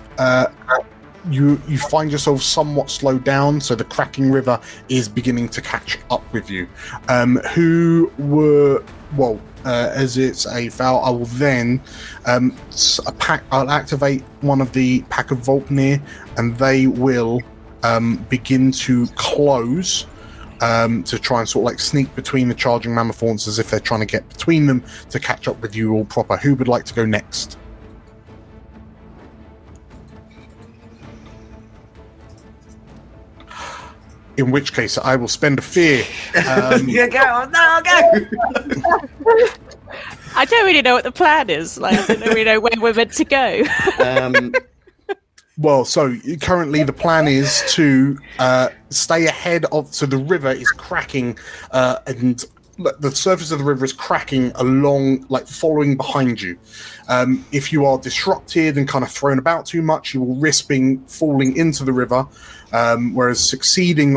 you find yourself somewhat slowed down, so the cracking river is beginning to catch up with you. As it's a foul, I will then I'll activate one of the pack of Volpnir, and they will begin to close to try and sort of sneak between the charging mammothorns as if they're trying to get between them to catch up with you all proper. Who would like to go next? In which case, I will spend a fear. Go! No, go! I don't really know what the plan is. I don't really know where we're meant to go. Well, so currently the plan is to stay ahead of... So the river is cracking, and the surface of the river is cracking along, following behind you. If you are disrupted and kind of thrown about too much, you will risk falling into the river. Whereas succeeding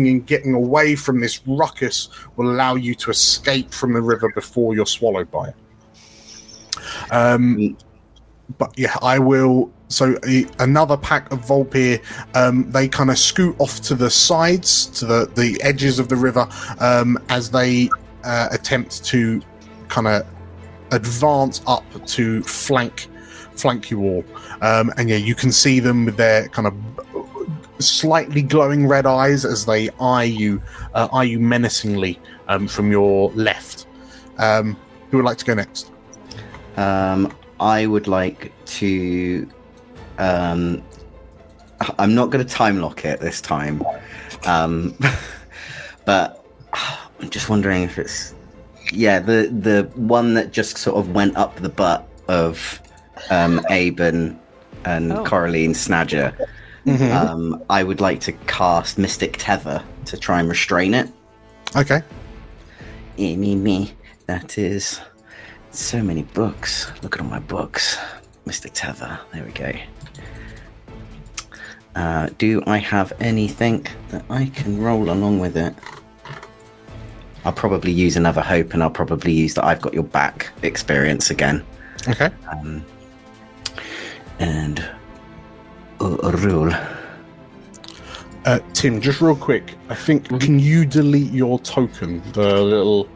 in getting away from this ruckus will allow you to escape from the river before you're swallowed by it. But yeah, I will. So another pack of Volpir, they kind of scoot off to the sides, to the edges of the river, as they attempt to kind of advance up to flank you all. And yeah, you can see them with their kind of slightly glowing red eyes as they eye you menacingly from your left. Who would like to go next? I would like to. I'm not going to time lock it this time, but I'm just wondering if it's the one that just sort of went up the butt of Abe and Coraline Snadger. Mm-hmm. I would like to cast Mystic Tether to try and restrain it. Okay. Me. That is so many books. Look at all my books. Mystic Tether. There we go. Do I have anything that I can roll along with it? I'll probably use another hope, and I'll probably use the I've got your back experience again. Okay. And a rule. Tim, just real quick, I think, can you delete your token, the little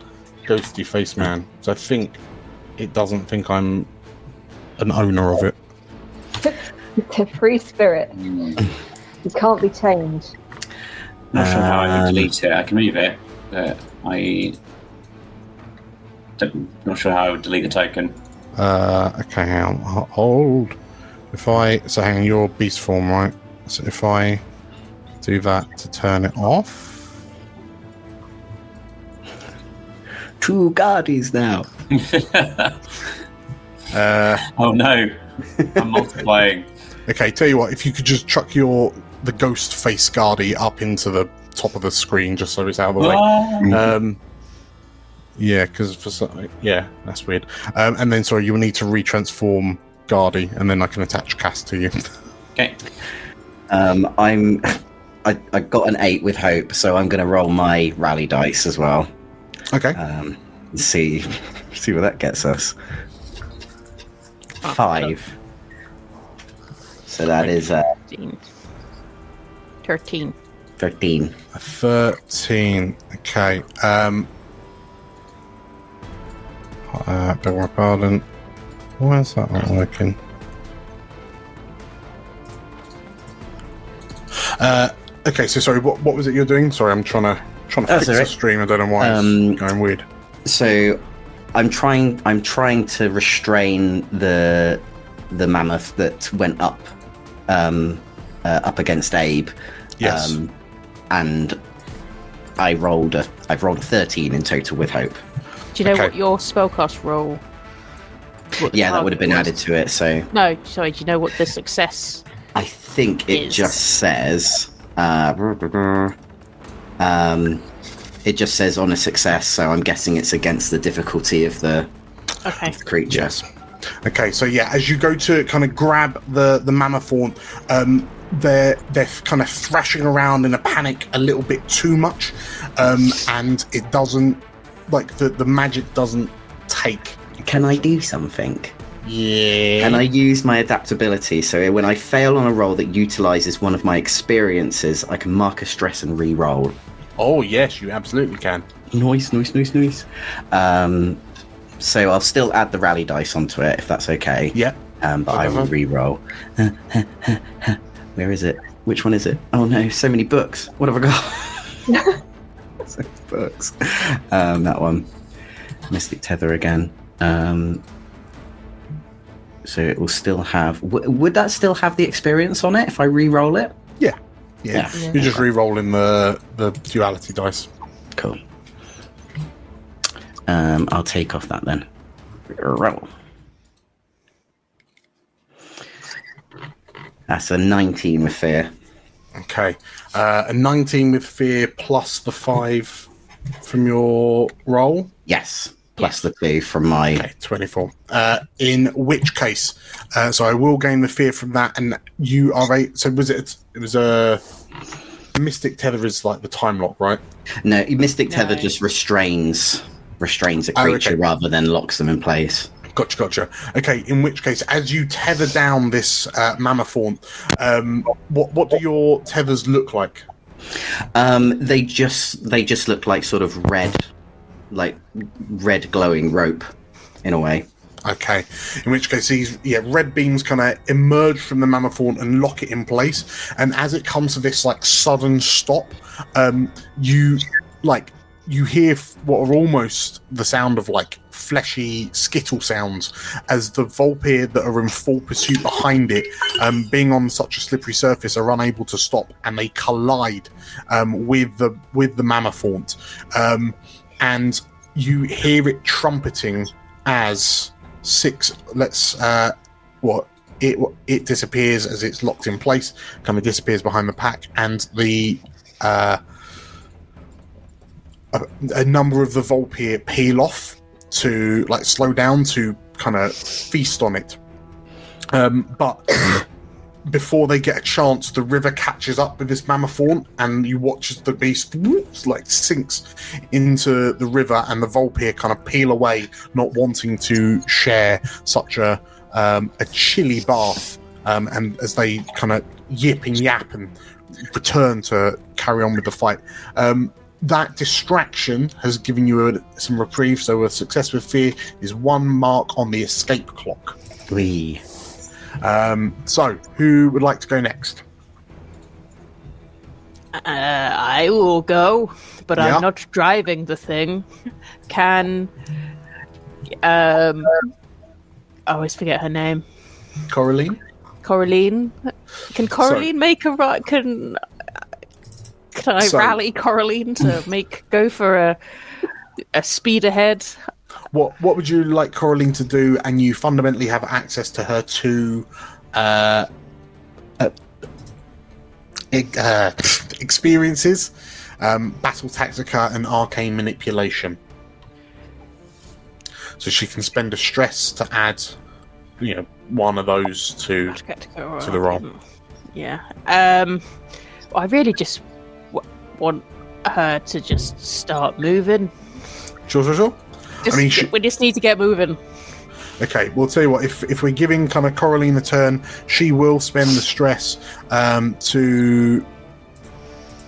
ghosty face man? So I think it doesn't think I'm an owner of it. It's a free spirit. You can't be changed. Not sure how I would delete it. I can move it, but not sure how I would delete the token. Okay, hang on. Hold. So hang on, your beast form, right? So if I do that to turn it off. 2 guardies now. Oh no, I'm multiplying. Okay, tell you what, if you could just chuck the ghost face guardie up into the top of the screen just so it's out of the way. Yeah, because that's weird. And then, sorry, you will need to retransform guardie, and then I can attach cast to you. Okay. I got an 8 with hope, so I'm going to roll my rally dice as well. Okay. See where that gets us. 5. So that is 13. 13. 13. Okay. Beg my pardon. Why is that not working? Okay, so sorry, what was it you're doing? Sorry, I'm trying to fix the stream. I don't know why it's going weird. So I'm trying to restrain the mammoth that went up against Abe. Yes. And I've rolled a 13 in total with hope. Do you know what your spellcast roll? That would have been added to it. So no, sorry. Do you know what the success? I think it just says. It just says on a success, so I'm guessing it's against the difficulty of the creature. Yes. Okay, so yeah, as you go to kind of grab the mammothorn, they're kind of thrashing around in a panic a little bit too much, and it doesn't, like, the magic doesn't take. Can I do something? Yeah. Can I use my adaptability? So when I fail on a roll that utilizes one of my experiences, I can mark a stress and re-roll. Oh yes, you absolutely can. Nice. So I'll still add the rally dice onto it, if that's okay. Yeah. But I will re-roll. Where is it? Which one is it? Oh no, so many books. What have I got? So many books. That one. Mystic Tether again. So it will still have... would that still have the experience on it if I re-roll it? Yeah. You're just re-rolling the duality dice. Cool. I'll take off that then. Roll. That's a 19 with fear. Okay. A 19 with fear plus the 5 from your roll? Yes. Plus the 2 from my... Okay, 24. In which case, so I will gain the fear from that, and you are so it was a... Mystic Tether is like the time lock, right? No, Mystic Tether just restrains a creature rather than locks them in place. Gotcha. Okay, in which case, as you tether down this mammothorn, what do your tethers look like? They just look like sort of red like red glowing rope in a way. Okay, in which case these red beams kind of emerge from the mammothorn and lock it in place, and as it comes to this like sudden stop, you hear what are almost the sound of like fleshy skittle sounds as the Vulpir that are in full pursuit behind it, being on such a slippery surface, are unable to stop, and they collide with the mammothorn, and you hear it trumpeting as it disappears as it's locked in place, kind of disappears behind the pack, and the a number of the Vulpir peel off to like slow down to kind of feast on it, but before they get a chance, the river catches up with this mammothorn, and you watch as the beast sinks into the river, and the Vulpir kind of peel away, not wanting to share such a chilly bath, and as they kind of yip and yap and return to carry on with the fight. That distraction has given you some reprieve, so a success with fear is 1 mark on the escape clock. Wee. So, who would like to go next? I will go, but I'm not driving the thing. Can... I always forget her name. Coraline? Coraline? Can Coraline make a right... Can I rally Coraline to go for a speed ahead? What would you like Coraline to do? And you fundamentally have access to her two experiences: battle tactica and arcane manipulation. So she can spend a stress to add, one of those to the roll. Yeah. I really just want her to just start moving. Sure. We just need to get moving. Okay, we'll tell you what. If we're giving kind of Coraline a turn, she will spend the stress to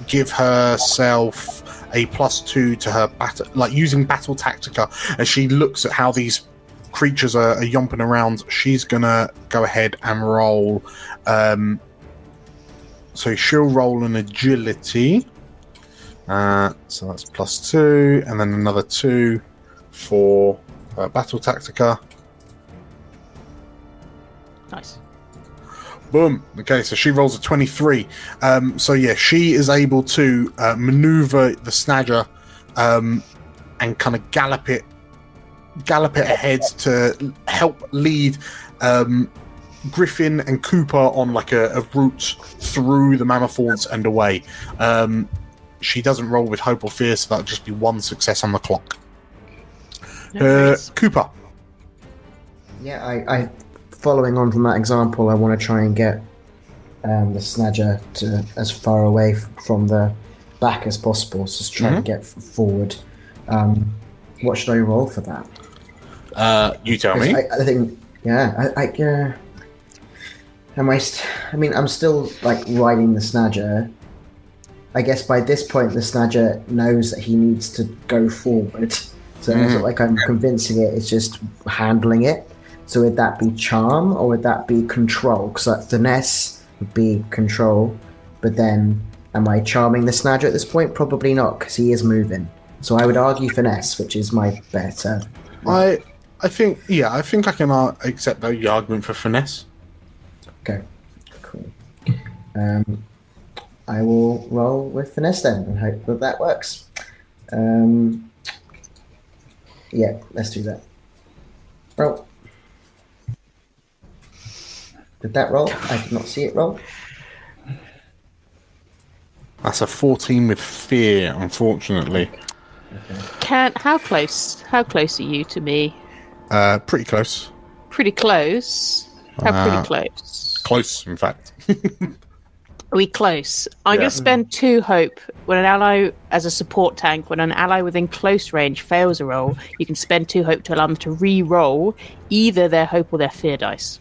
give herself a +2 to her battle, like using battle tactica. As she looks at how these creatures are yomping around, she's gonna go ahead and roll. So she'll roll an agility. So that's +2, and then another 2 for battle tactica. Nice. Boom. Okay, so she rolls a 23. So yeah, she is able to maneuver the snadger and kind of gallop it ahead to help lead Griffin and Cooper on like a route through the mammothorns and away. She doesn't roll with hope or fear, so that'll just be 1 success on the clock. Cooper. Yeah, I following on from that example, I want to try and get the snadger to as far away from the back as possible. So just try to get forward. What should I roll for that? You tell me. I think, I'm still like riding the snadger. I guess by this point the snadger knows that he needs to go forward. So it's not like I'm convincing it, it's just handling it. So would that be charm or would that be control? Because finesse would be control, but then am I charming the snadger at this point? Probably not, because he is moving. So I would argue finesse, which is my better. I think I can accept the argument for finesse. Okay, cool. I will roll with finesse then and hope that works. Yeah, let's do that. Roll. Did that roll? I did not see it roll. That's a 14 with fear, unfortunately. Okay. How close are you to me? Pretty close. Pretty close? How pretty close? Close, in fact. Are we close? I'm going to spend 2 hope. When an ally, as a support tank, when an ally within close range fails a roll, you can spend 2 hope to allow them to re-roll either their hope or their fear dice.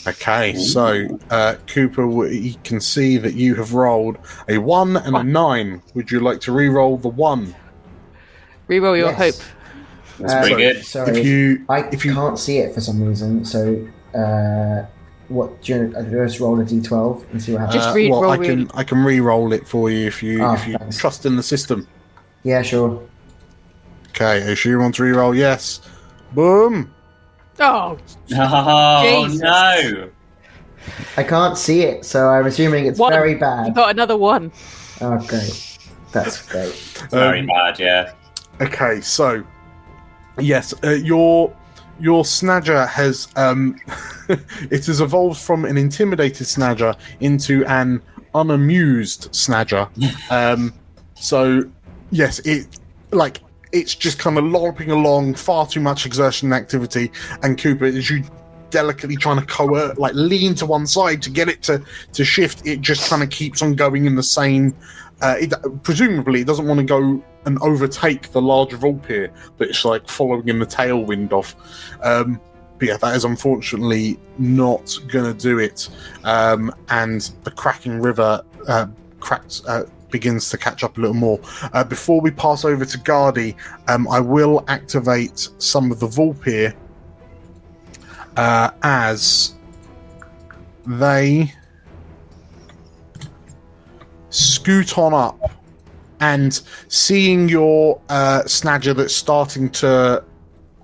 Okay, so Cooper, you can see that you have rolled a 1 and a 9. Would you like to re-roll the 1? Reroll your hope. That's pretty good. Sorry, I can't see it for some reason. So, what? Do you just roll a d12 and see what happens? Just I can re-roll it for you if you Thanks. trust in the system. Yeah, sure. Okay, if you want to re-roll, yes. Boom. Oh Jesus. No! I can't see it, so I'm assuming it's One. very You bad. got another one. Oh, great. That's great. Very bad, yeah. Okay, so yes, your snadger has it has evolved from an intimidated snadger into an unamused snadger. So yes, it's just kind of lolloping along, far too much exertion and activity, and Cooper, as you delicately trying to lean to one side to get it to shift, it just kind of keeps on going in the same. Presumably, it doesn't want to go and overtake the large Vulpir, but it's like following in the tailwind of. But yeah, that is unfortunately not going to do it. And the cracking river begins to catch up a little more. Before we pass over to Guardy, I will activate some of the Vulpir as they scoot on up, and seeing your snadger that's starting to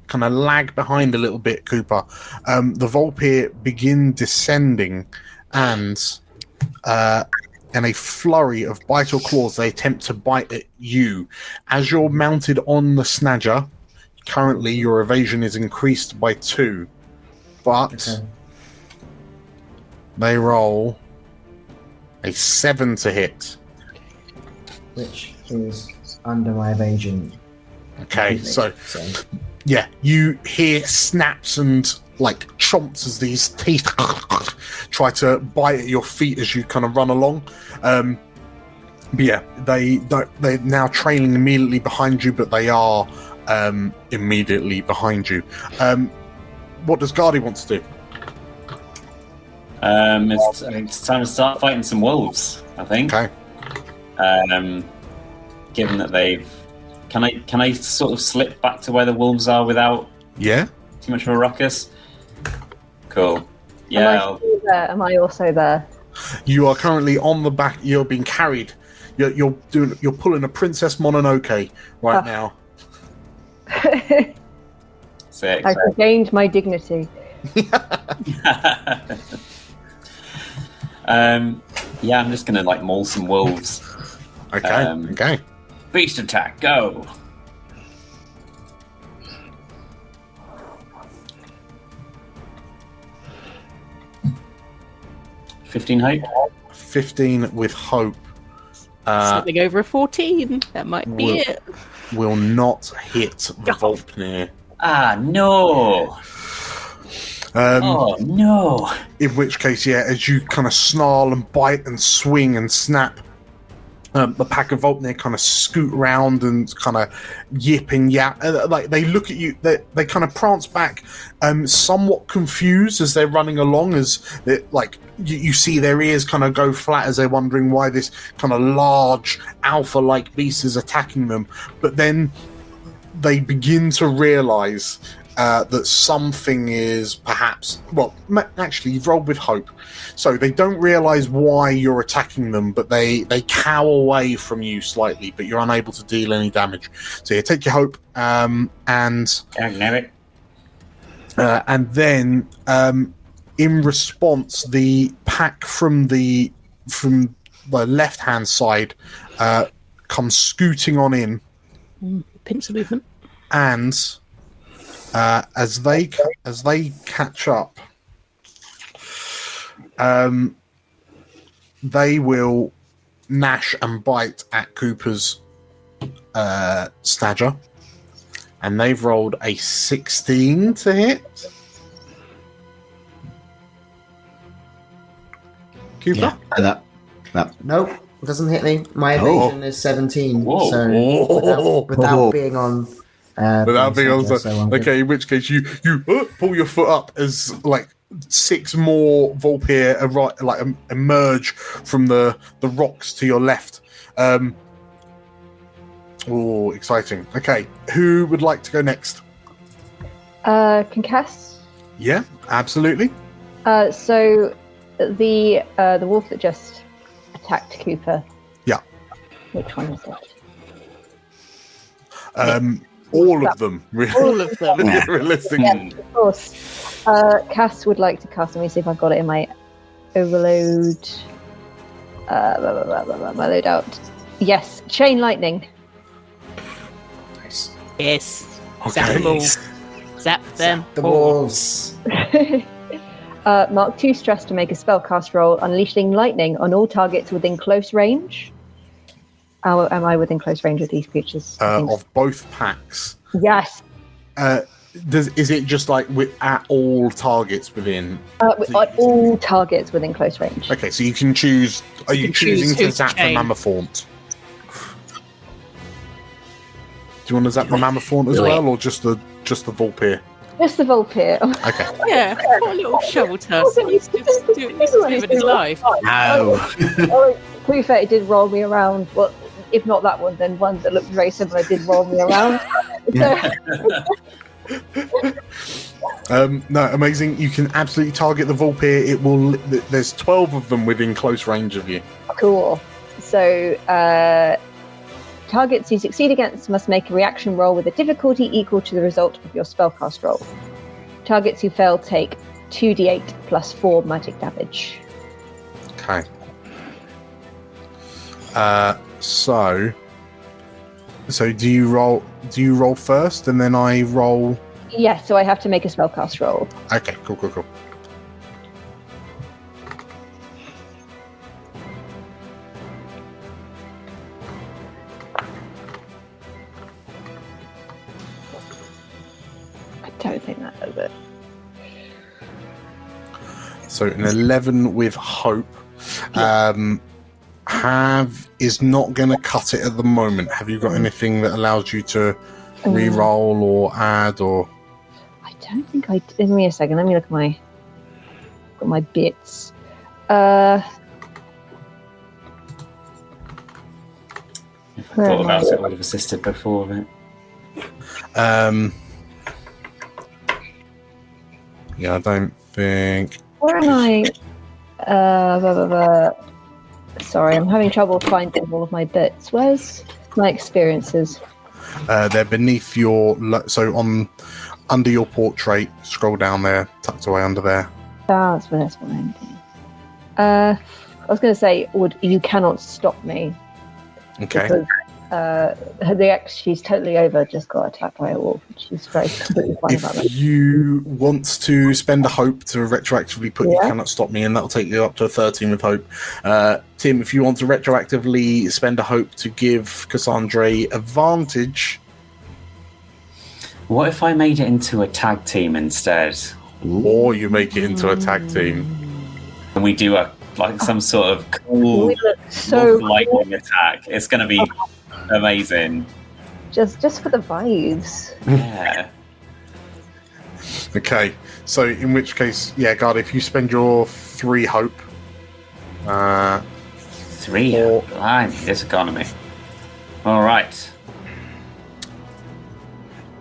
kind of lag behind a little bit, Cooper, the Vulpir begin descending, and in a flurry of bite or claws, they attempt to bite at you. As you're mounted on the snadger, currently your evasion is increased by 2, but they roll a 7 to hit. Which is under my evasion. Okay, so yeah, you hear snaps and chomps as these teeth try to bite at your feet as you kind of run along. But yeah, they're now trailing immediately behind you, but they are immediately behind you. What does Guardy want to do? It's time to start fighting some wolves, I think. Okay. Given that they've... Can I sort of slip back to where the wolves are without too much of a ruckus? Cool. Yeah. Am I also there? You are currently on the back. You're being carried. You're pulling a Princess Mononoke right now. Sick. I've regained my dignity. I'm just gonna maul some wolves. Okay. Beast attack, go. $15 hope. 15 with hope. Something over a 14. That might be it. Will not hit the Vulpnir. Ah, no. Oh, no. In which case, as you kind of snarl and bite and swing and snap, the pack of Vulpnir kind of scoot around and kind of yip and yap. They look at you, they kind of prance back, somewhat confused as they're running along, as you see their ears kind of go flat as they're wondering why this kind of large alpha-like beast is attacking them. But then they begin to realize that something is perhaps... Well, actually, you've rolled with hope. So they don't realize why you're attacking them, but they cower away from you slightly, but you're unable to deal any damage. So you take your hope, and then in response, the pack from the left-hand side comes scooting on in. Pincer movement. And as they catch up, they will gnash and bite at Cooper's snadger, and they've rolled a 16 to hit. Cooper? Yeah, that. Nope, it doesn't hit me. My evasion is 17. Whoa. So without being on. Okay, in which case you pull your foot up as 6 more Vulpir emerge from the rocks to your left. Oh, exciting. Okay, who would like to go next? Can Cass? Yeah, absolutely. So the wolf that just attacked Cooper. Yeah. Which one is it? All of them. All of them. Realistically. Yeah, of course. Cass would like to cast. Let me see if I've got it in my overload. My loadout. Yes, chain lightning. Nice. Yes. Okay. Zap them all. Zap them. The all. wolves. Mark 2 stress to make a spellcast roll, unleashing lightning on all targets within close range. Am I within close range of these creatures? Of both packs. Yes. Is it just like at all targets within? On all targets within close range. Okay, so you can choose. Are you choosing to who's zap the chain. Mammothaunt? Do you want to zap the Mammothaunt as well, or just the Vulpir? Just the Vulpir. Okay. Yeah, poor little shovel tusk. He's just living his life. No. Oh, to be fair, it did roll me around. Well, if not that one, then one that looked very similar did roll me around. No, amazing. You can absolutely target the Vulpir. It will. There's 12 of them within close range of you. Cool. So, targets you succeed against must make a reaction roll with a difficulty equal to the result of your spellcast roll. Targets who fail take 2d8 plus 4 magic damage. Okay. So do you roll? Do you roll first, and then I roll? Yeah, so I have to make a spellcast roll. Okay, cool. I don't think that does it. So an 11 with hope. Is not going to cut it at the moment. Have you got anything that allows you to re-roll or add or? I don't think I. Give me a second. Let me look at my bits. If I thought about it, I would have assisted before. But... Yeah, I don't think. Where am I? Sorry, I'm having trouble finding all of my bits. Where's my experiences? They're beneath your. Under your portrait. Scroll down there, tucked away under there. That's what I'm doing. I was going to say, you cannot stop me. Okay. Because the ex, she's totally over, just got attacked by a wolf. She's very completely fine about that. If you want to spend a hope to retroactively put you cannot stop me, and that'll take you up to a 13 with hope. Tim, if you want to retroactively spend a hope to give Cassandra advantage. What if I made it into a tag team instead? Or you make it into a tag team. And we do some sort of cool lightning attack. It's going to be amazing. Just for the vibes. Yeah. Okay, so in which case, Guard, if you spend your 3 hope. 3 hope? Blimey, this economy. Alright.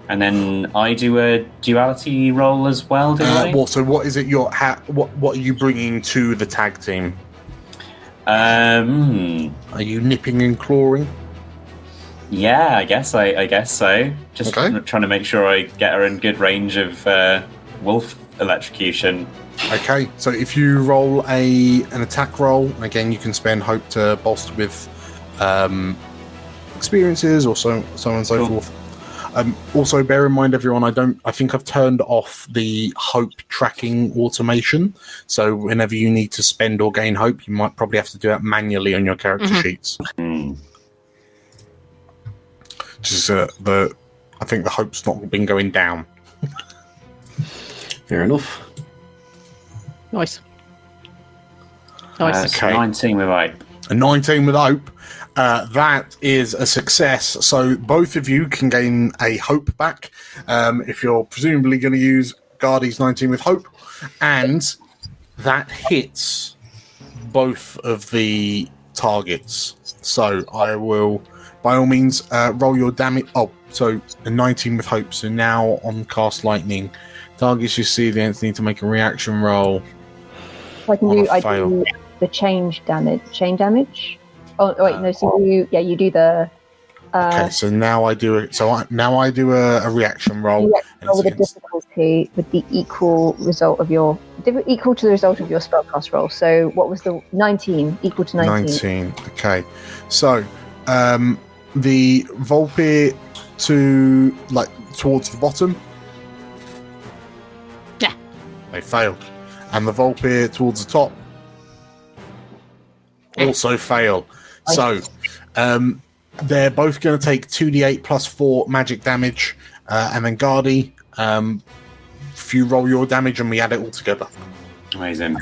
And then I do a duality roll as well, do I? So what is it? What are you bringing to the tag team? Are you nipping and clawing? Yeah, I guess so. Just trying to make sure I get her in good range of wolf electrocution. Okay, so if you roll an attack roll, again you can spend hope to bolster with experiences or so on and so forth. Also, bear in mind, everyone, I think I've turned off the hope tracking automation. So whenever you need to spend or gain hope, you might probably have to do that manually on your character sheets. Just I think the hope's not been going down. Fair enough. Nice. Okay. 19 with hope. A 19 with hope. That is a success. So both of you can gain a hope back if you're presumably going to use Guardy's 19 with hope. And that hits both of the targets. So I will by all means, roll your damage. Oh, so a 19 with hope. So now on cast lightning, targets you see the entity need to make a reaction roll. So I do the chain damage. Oh wait, no. So you do the. Okay, so now I do it. A reaction roll. Roll with the difficulty with the equal to the result of your spellcast roll. So what was the 19? Equal to 19. 19. Okay, so the Volpir towards the bottom. Yeah. They failed, and the Volpir towards the top also fail. So, they're both going to take 2d8 plus 4 magic damage, and then Guardy, if you roll your damage and we add it all together. Amazing.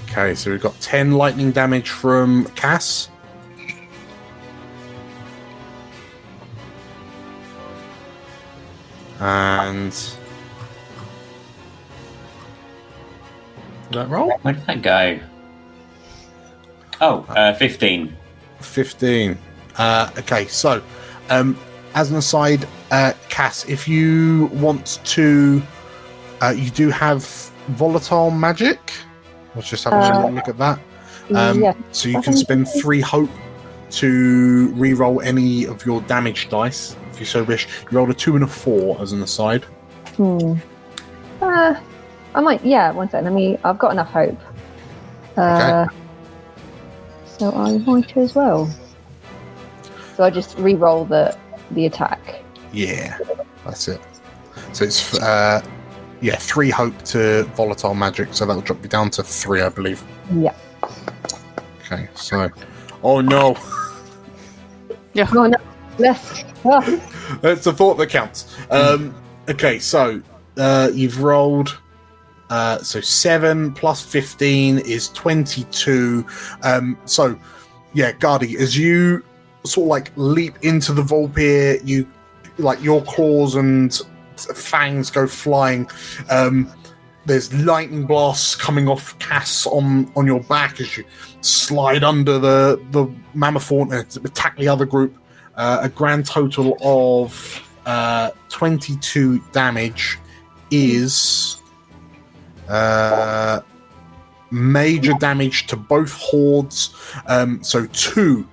Okay, so we've got 10 lightning damage from Cass. And that roll? Where did that go? Oh, 15. 15. Okay, so as an aside, Cass, if you want to, you do have volatile magic. Let's just have a look at that. So you can spend 3 hope to re-roll any of your damage dice, if you so wish. You rolled a 2 and a 4 as an aside. I might. Yeah, one second. I've got enough hope. Okay. So I might as well. So I just re-roll the attack. Yeah, that's it. So it's 3 hope to volatile magic, so that will drop you down to 3, I believe. Yeah. Okay, so oh no. Yeah. Oh no. Yes. Oh. That's a thought that counts. Okay, so you've rolled so 7 plus 15 is 22. So yeah, Guardy, as you sort of leap into the Volpir, you your claws and fangs go flying. There's lightning blasts coming off Cass on your back as you slide under the Mammothorn and attack the other group. A grand total of 22 damage is major damage to both hordes. So 2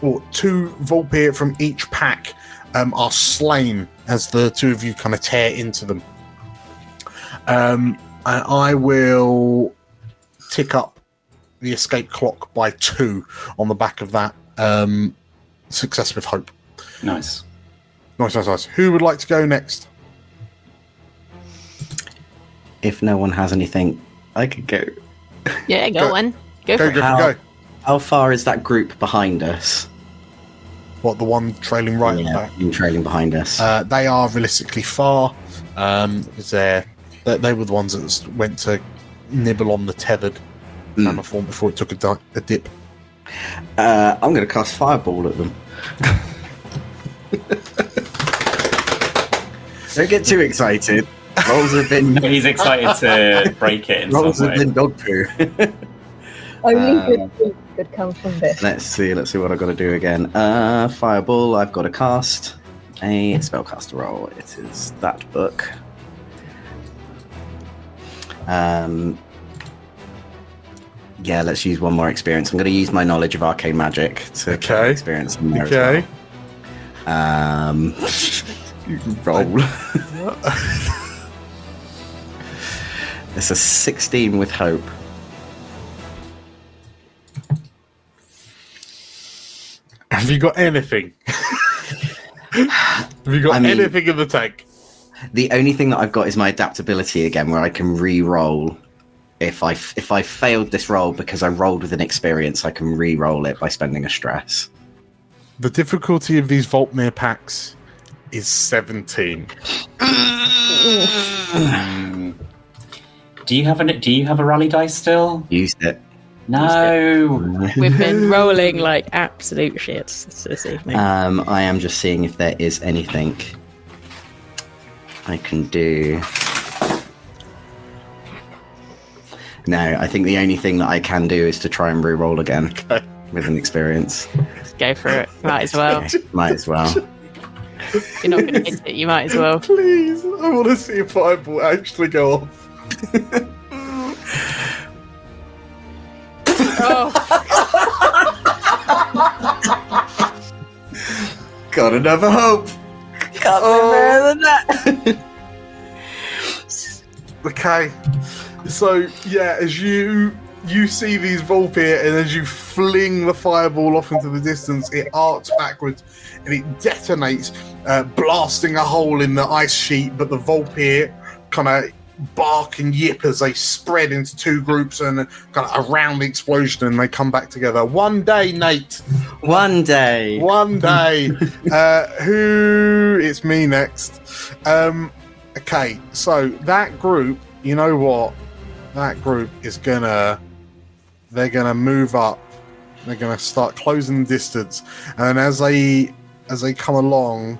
Volpir from each pack are slain as the 2 of you kind of tear into them. And I will tick up the escape clock by 2 on the back of that success with hope. Nice. Who would like to go next? If no one has anything, I could go. Yeah, go on. Go for it. Go. How far is that group behind us? What, the one trailing right? Yeah, trailing behind us. They are realistically far. They were the ones that went to nibble on the tethered Mammothorn before it took a dip. I'm going to cast Fireball at them. Don't get too excited. Rolls have been... He's excited to break it in Rolls some have way. been dog poo. Only good things could come from this. Let's see what I've got to do again. Fireball, I've got to cast a spellcaster roll. It is that book. Yeah, let's use one more experience. I'm going to use my knowledge of arcane magic to get experience in there as well. Roll. It's a 16 with hope. Have you got anything? Have you got anything in the tank? The only thing that I've got is my adaptability again, where I can re-roll. If I failed this roll because I rolled with an experience, I can re-roll it by spending a stress. The difficulty of these Voltmere packs is 17. Do you have a rally dice still? Used it. No. We've been rolling like absolute shit this evening. I am just seeing if there is anything I can do. No, I think the only thing that I can do is to try and re-roll again with an experience. Just go for it. Might as well. Okay, might as well. If you're not going to hit it, you might as well. Please, I want to see a fireball actually go off. Oh, Got another hope. can't be better than that. Okay, so yeah, as you see these Volpir, and as you fling the fireball off into the distance, it arcs backwards and it detonates, blasting a hole in the ice sheet. But the Volpir kind of bark and yip as they spread into two groups and kind of around the explosion, and they come back together. One day, Nate. One day. Who? It's me next. Okay, so that group, you know what? That group is they're gonna move up. They're gonna start closing the distance, and as they come along,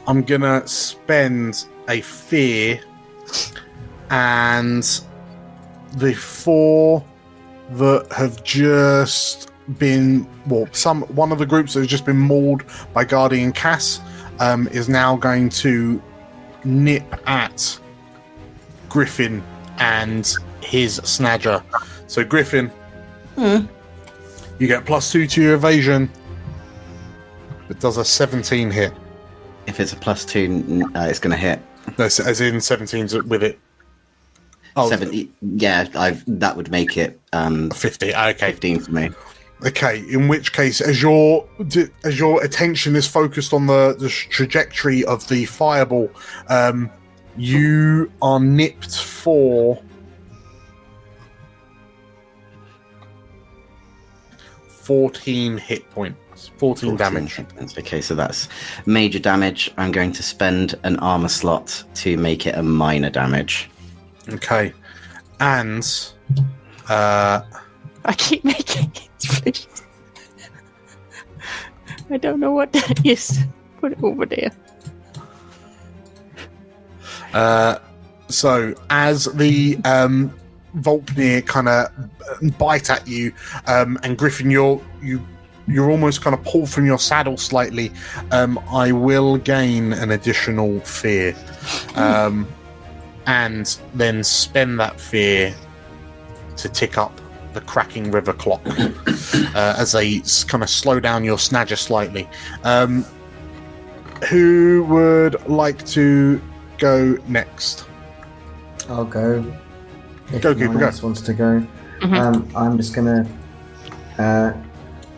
I'm gonna spend a fear, and the four that have just been one of the groups that has just been mauled by Guardian Cass is now going to nip at Griffin and his Snadger. So Griffin, you get +2 to your evasion. It does a 17 hit. If it's a +2, it's going to hit. No, as in 17's with it. Oh, 70. Yeah, that would make it 50. Okay, 15 for me. Okay, in which case, as your attention is focused on the trajectory of the fireball, you are nipped for 14 hit points, 14 damage. Okay, so that's major damage. I'm going to spend an armor slot to make it a minor damage. Okay, and I keep making it, please. I don't know what that is. Put it over there. So as the Volpnir kind of bite at you, and Griffin, you're almost kind of pulled from your saddle slightly. I will gain an additional fear, and then spend that fear to tick up the cracking river clock as they kind of slow down your Snadger slightly. Who would like to go next? I'll go. If Go, no Cooper, one go. else wants to go. Mhm. I'm just gonna,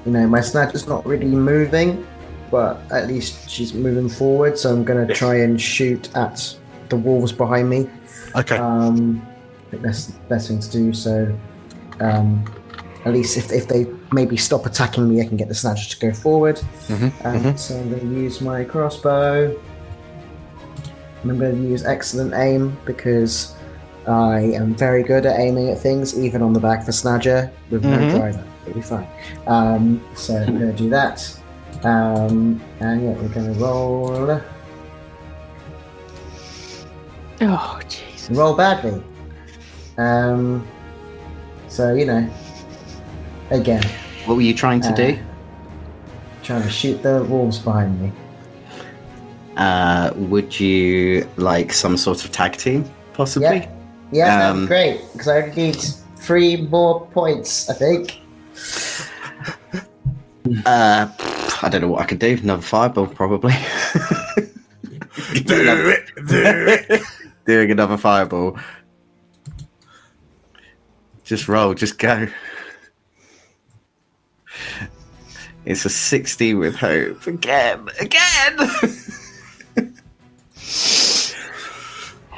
my Snatcher's not really moving, but at least she's moving forward. So I'm gonna try and shoot at the wolves behind me. Okay. I think that's the best thing to do. So, at least if they maybe stop attacking me, I can get the Snatcher to go forward. So I'm going to use my crossbow. And I'm going to use excellent aim because I am very good at aiming at things, even on the back of a Snadger with no driver. It'll be fine. So I'm going to do that. And yeah, we're going to roll. Oh, Jesus. Roll badly. So, again. What were you trying to do? Trying to shoot the wolves behind me. Would you like some sort of tag team, possibly? Yeah, that'd be great, because I only need 3 more points, I think. I don't know what I could do. Another fireball, probably. Do it. Doing another fireball. Just roll, just go. It's a 60 with hope. Again!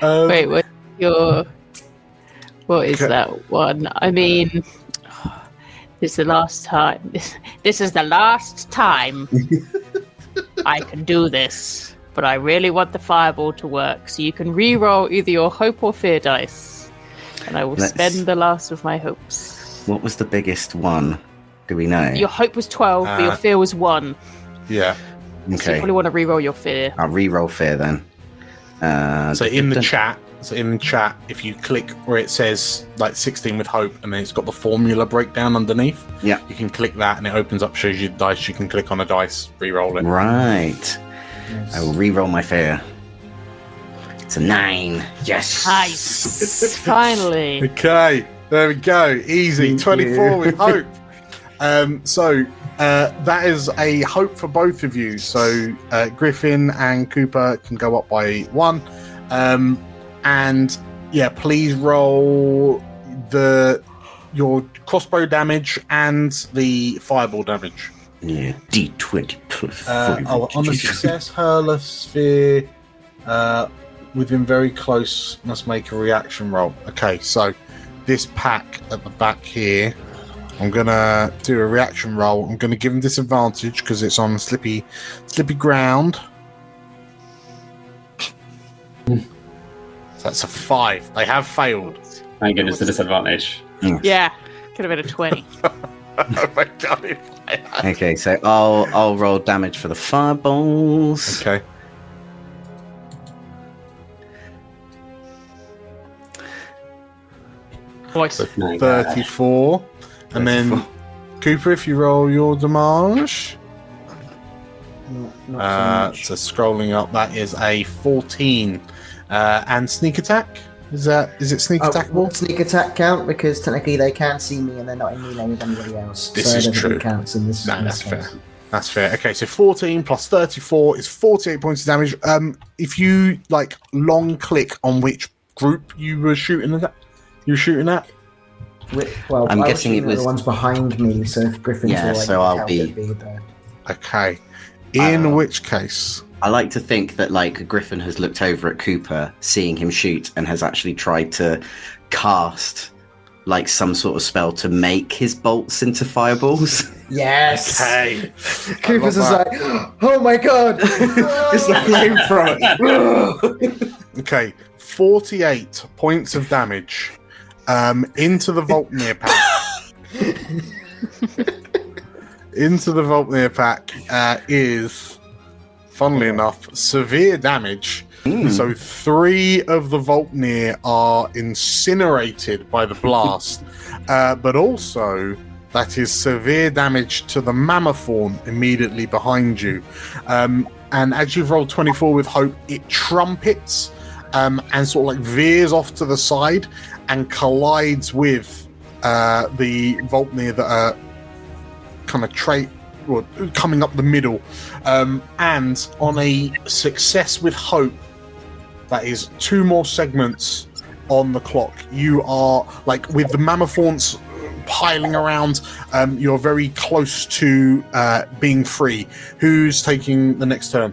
Wait, what is that one? I mean, this is the last time. This is the last time I can do this. But I really want the fireball to work, so you can re-roll either your hope or fear dice, and I will spend the last of my hopes. What was the biggest one? Do we know? Your hope was 12, but your fear was 1. Yeah. So you Okay. probably want to re-roll your fear. I'll re-roll fear then. So in the chat, if you click where it says like 16 with hope, and then it's got the formula breakdown underneath. Yeah. You can click that, and it opens up, shows you the dice. You can click on a dice, re-roll it. Right. I will re-roll my fear. It's a 9. Yes. Nice. Finally. Okay, there we go. Easy. Thank 24 you. with hope. That is a hope for both of you. So Griffin and Cooper can go up by 1. And yeah, please roll your crossbow damage and the fireball damage. Yeah. D20 plus. On a success, hurler sphere within very close must make a reaction roll. Okay, so this pack at the back here, I'm gonna do a reaction roll. I'm gonna give him disadvantage because it's on slippy ground. So that's a 5. They have failed. Thank goodness, the disadvantage. Yeah, could have been a 20. Oh my God. Okay, so I'll roll damage for the fireballs. Okay. Voice. So 34. And then Cooper, if you roll your damage. Not So scrolling up, that is a 14. And sneak attack? Is it sneak attackable? Will sneak attack count? Because technically they can see me and they're not in melee with anybody else. This so is I don't think true. it counts in this. No, in that's this case. fair. That's fair. Okay, so 14 plus 34 is 48 points of damage. If you like long click on which group you were shooting at, Well, I'm I guessing was it was- the ones behind me. So if Griffin's Yeah, all so I'll count, be- it'd the... Okay. In which case, I like to think that like Griffin has looked over at Cooper, seeing him shoot, and has actually tried to cast like some sort of spell to make his bolts into fireballs. Yes. hey, Cooper's just like, oh my god! It's the flamethrower. okay, 48 points of damage into the Voltmir pack. Into the Voltmir pack is, funnily enough, severe damage. So 3 of the Voltmir are incinerated by the blast, but also that is severe damage to the Mammothorn immediately behind you. And as you've rolled 24 with hope, it trumpets and sort of like veers off to the side and collides with the Voltmir that are kind of coming up the middle. And on a success with hope, that is 2 more segments on the clock. You are like with the Mammothorns piling around, you're very close to being free. Who's taking the next turn?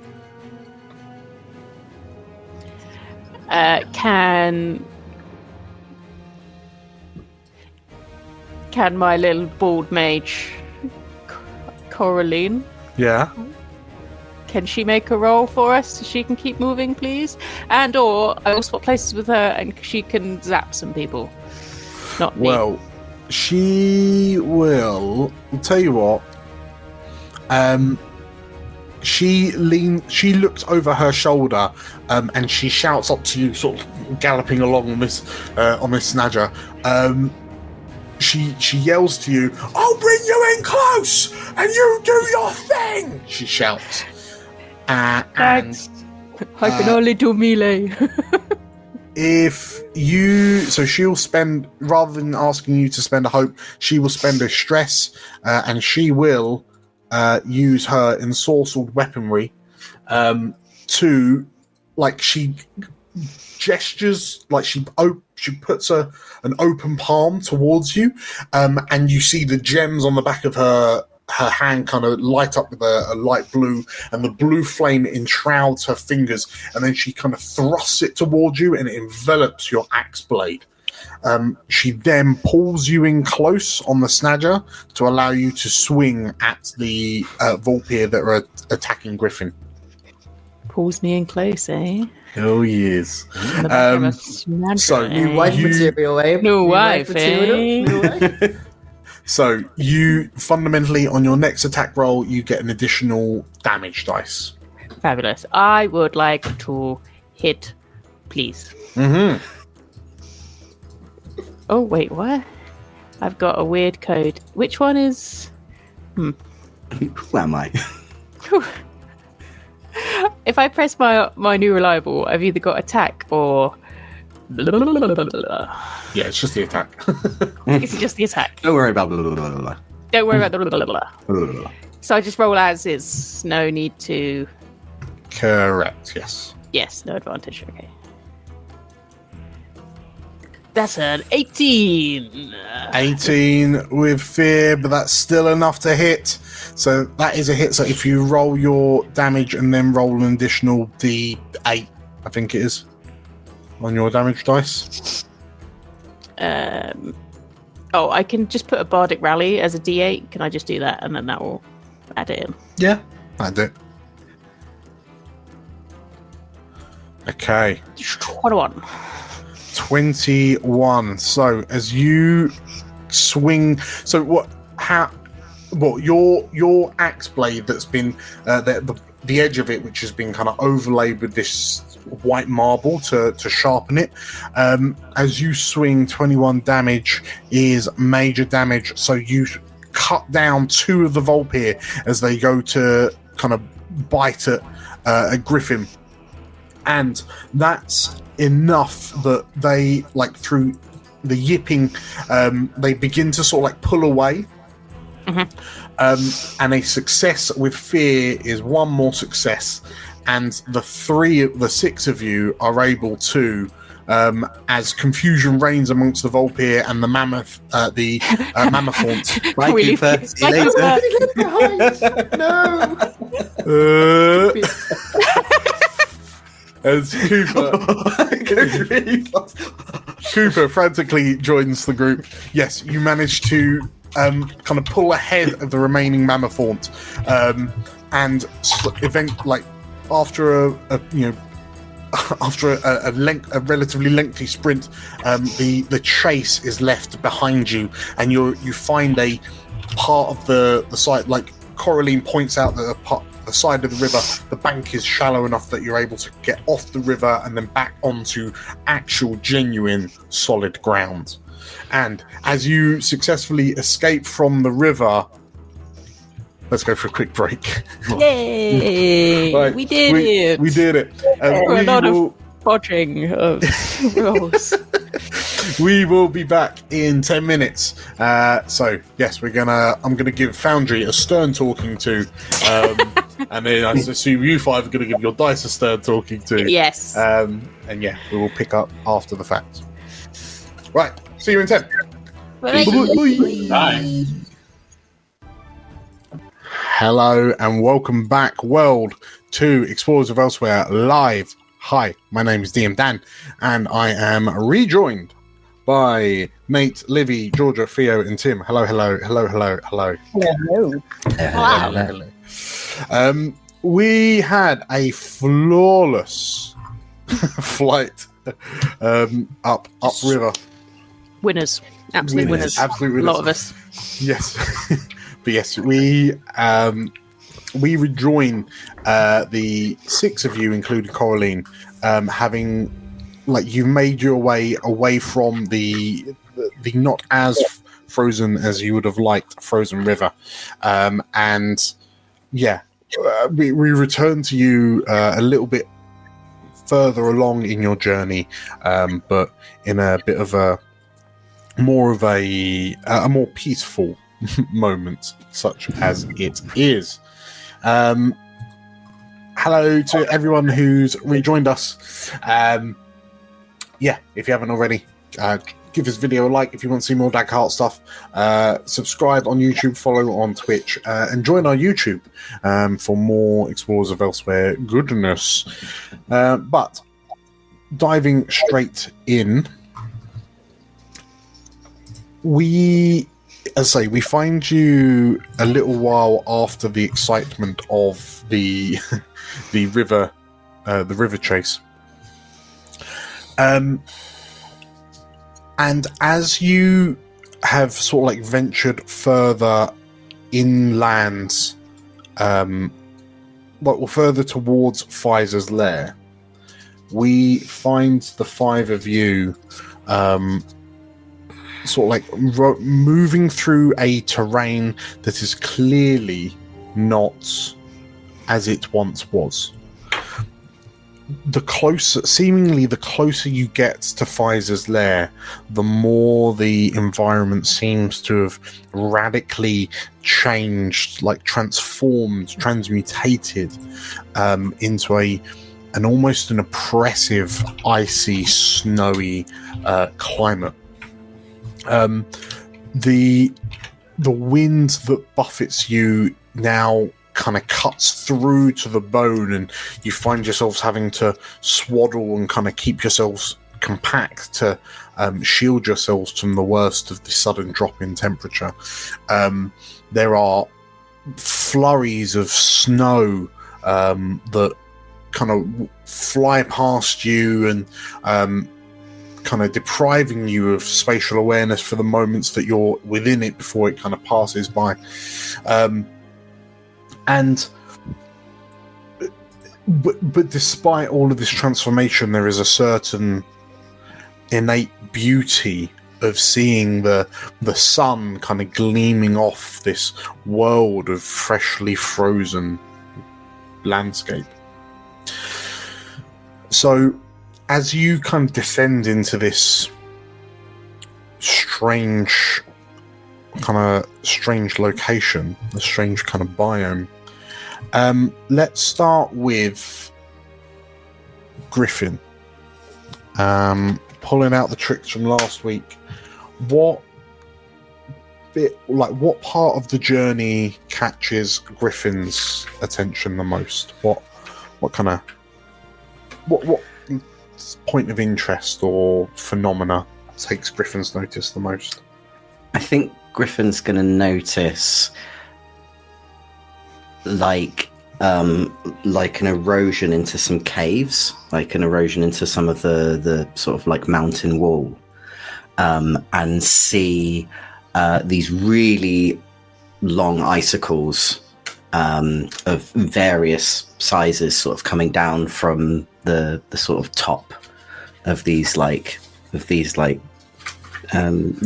Can my little bald mage, Coraline, Yeah. can she make a roll for us so she can keep moving, please? And or I will swap places with her and she can zap some people. Not me. Well, she will. I'll tell you what. She looks over her shoulder, and she shouts up to you, sort of galloping along on this snadger. She yells to you, "I'll bring you in close, and you do your thing!" She shouts. Thanks. I can only do melee. She'll spend, rather than asking you to spend a hope, she will spend a stress, and she will use her ensorcelled weaponry to, like, she gestures, like she puts an open palm towards you, and you see the gems on the back of her hand kind of light up with a light blue, and the blue flame enshrouds her fingers, and then she kind of thrusts it towards you and it envelops your axe blade. She then pulls you in close on the snadger to allow you to swing at the Volpir that are attacking Griffin. Pulls me in close, eh? Oh yes. So New wife material, Abe. New New wife, material. eh? New wife. So you fundamentally, on your next attack roll, you get an additional damage dice. Fabulous. I would like to hit, please. Mm-hmm. Oh, wait, what? I've got a weird code. Which one is... Who am I? If I press my new reliable, I've either got attack or... Yeah, it's just the attack. It's just the attack. Don't worry about blah, blah, blah, blah. Don't worry about the blah, blah, blah. Blah, blah, blah. So I just roll as is. No need to... Correct, yes. Yes, no advantage. Okay. That's an 18. 18 with fear, but that's still enough to hit. So that is a hit. So if you roll your damage and then roll an additional D8, I think it is, on your damage dice. Oh, I can just put a bardic rally as a D8. Can I just do that, and then that will add it in? Yeah, I do. Okay. 21. So as you swing, so your axe blade that's been the edge of it, which has been kind of overlaid with this white marble to sharpen it. As you swing, 21 damage is major damage. So you cut down 2 of the Vulpir as they go to kind of bite at Griffin. And that's enough that they, like, through the yipping, they begin to sort of like pull away. Mm-hmm. And a success with fear is one more success, and the 6 of you are able to, as confusion reigns amongst the Vulpir and the mammoth, mammothorns. Bye, Cooper. See you later. As Cooper frantically joins the group. Yes, you manage to kind of pull ahead of the remaining mammothorns, and after a relatively lengthy sprint, the chase is left behind you, and you find a part of the side. Like Coraline points out that the side of the river, the bank is shallow enough that you're able to get off the river and then back onto actual, genuine, solid ground. And as you successfully escape from the river, let's go for a quick break. Yay! Right, We did it! We did it. For a lot of bodging of rolls. We will be back in 10 minutes. So yes, I'm gonna give Foundry a stern talking to, and then I assume you 5 are gonna give your dice a stern talking to. Yes. And yeah, we will pick up after the fact. Right. See you in 10. Bye. Bye. Hello and welcome back, world, to Explorers of Elsewhere Live. Hi, my name is DM Dan, and I am rejoined by Nate, Livy, Georgia, Theo, and Tim. Hello. We had a flawless flight up river. Winners. Absolute winners. Absolute winners. A lot of us. Yes. But yes, we rejoin the 6 of you, including Coraline, having, like, you made your way away from the not as frozen as you would have liked frozen river, and yeah, we return to you a little bit further along in your journey, but in a bit of a more peaceful moment, such as it is. Hello to everyone who's rejoined us. Yeah, if you haven't already, give this video a like if you want to see more Daggerheart stuff. Subscribe on YouTube, follow on Twitch, and join our YouTube for more Explorers of Elsewhere goodness. But diving straight in, we find you a little while after the excitement of the river chase. And as you have sort of like ventured further inland, further towards Phaisa's lair, we find the five of you sort of like moving through a terrain that is clearly not as it once was. Seemingly the closer you get to Phaisa's lair, the more the environment seems to have radically changed, like transformed, transmutated into an almost an oppressive, icy, snowy climate. The wind that buffets you now kind of cuts through to the bone, and you find yourselves having to swaddle and kind of keep yourselves compact to shield yourselves from the worst of the sudden drop in temperature. There are flurries of snow that kind of fly past you and kind of depriving you of spatial awareness for the moments that you're within it before it kind of passes by. But despite all of this transformation, there is a certain innate beauty of seeing the sun kind of gleaming off this world of freshly frozen landscape. So as you kind of descend into this strange location, a strange kind of biome, let's start with Griffin. Pulling out the tricks from last week, what part of the journey catches Griffin's attention the most? What point of interest or phenomena takes Griffin's notice the most? I think Griffin's going to notice like an erosion into some caves, like an erosion into some of the sort of like mountain wall, and see these really long icicles of various sizes sort of coming down from the sort of top of these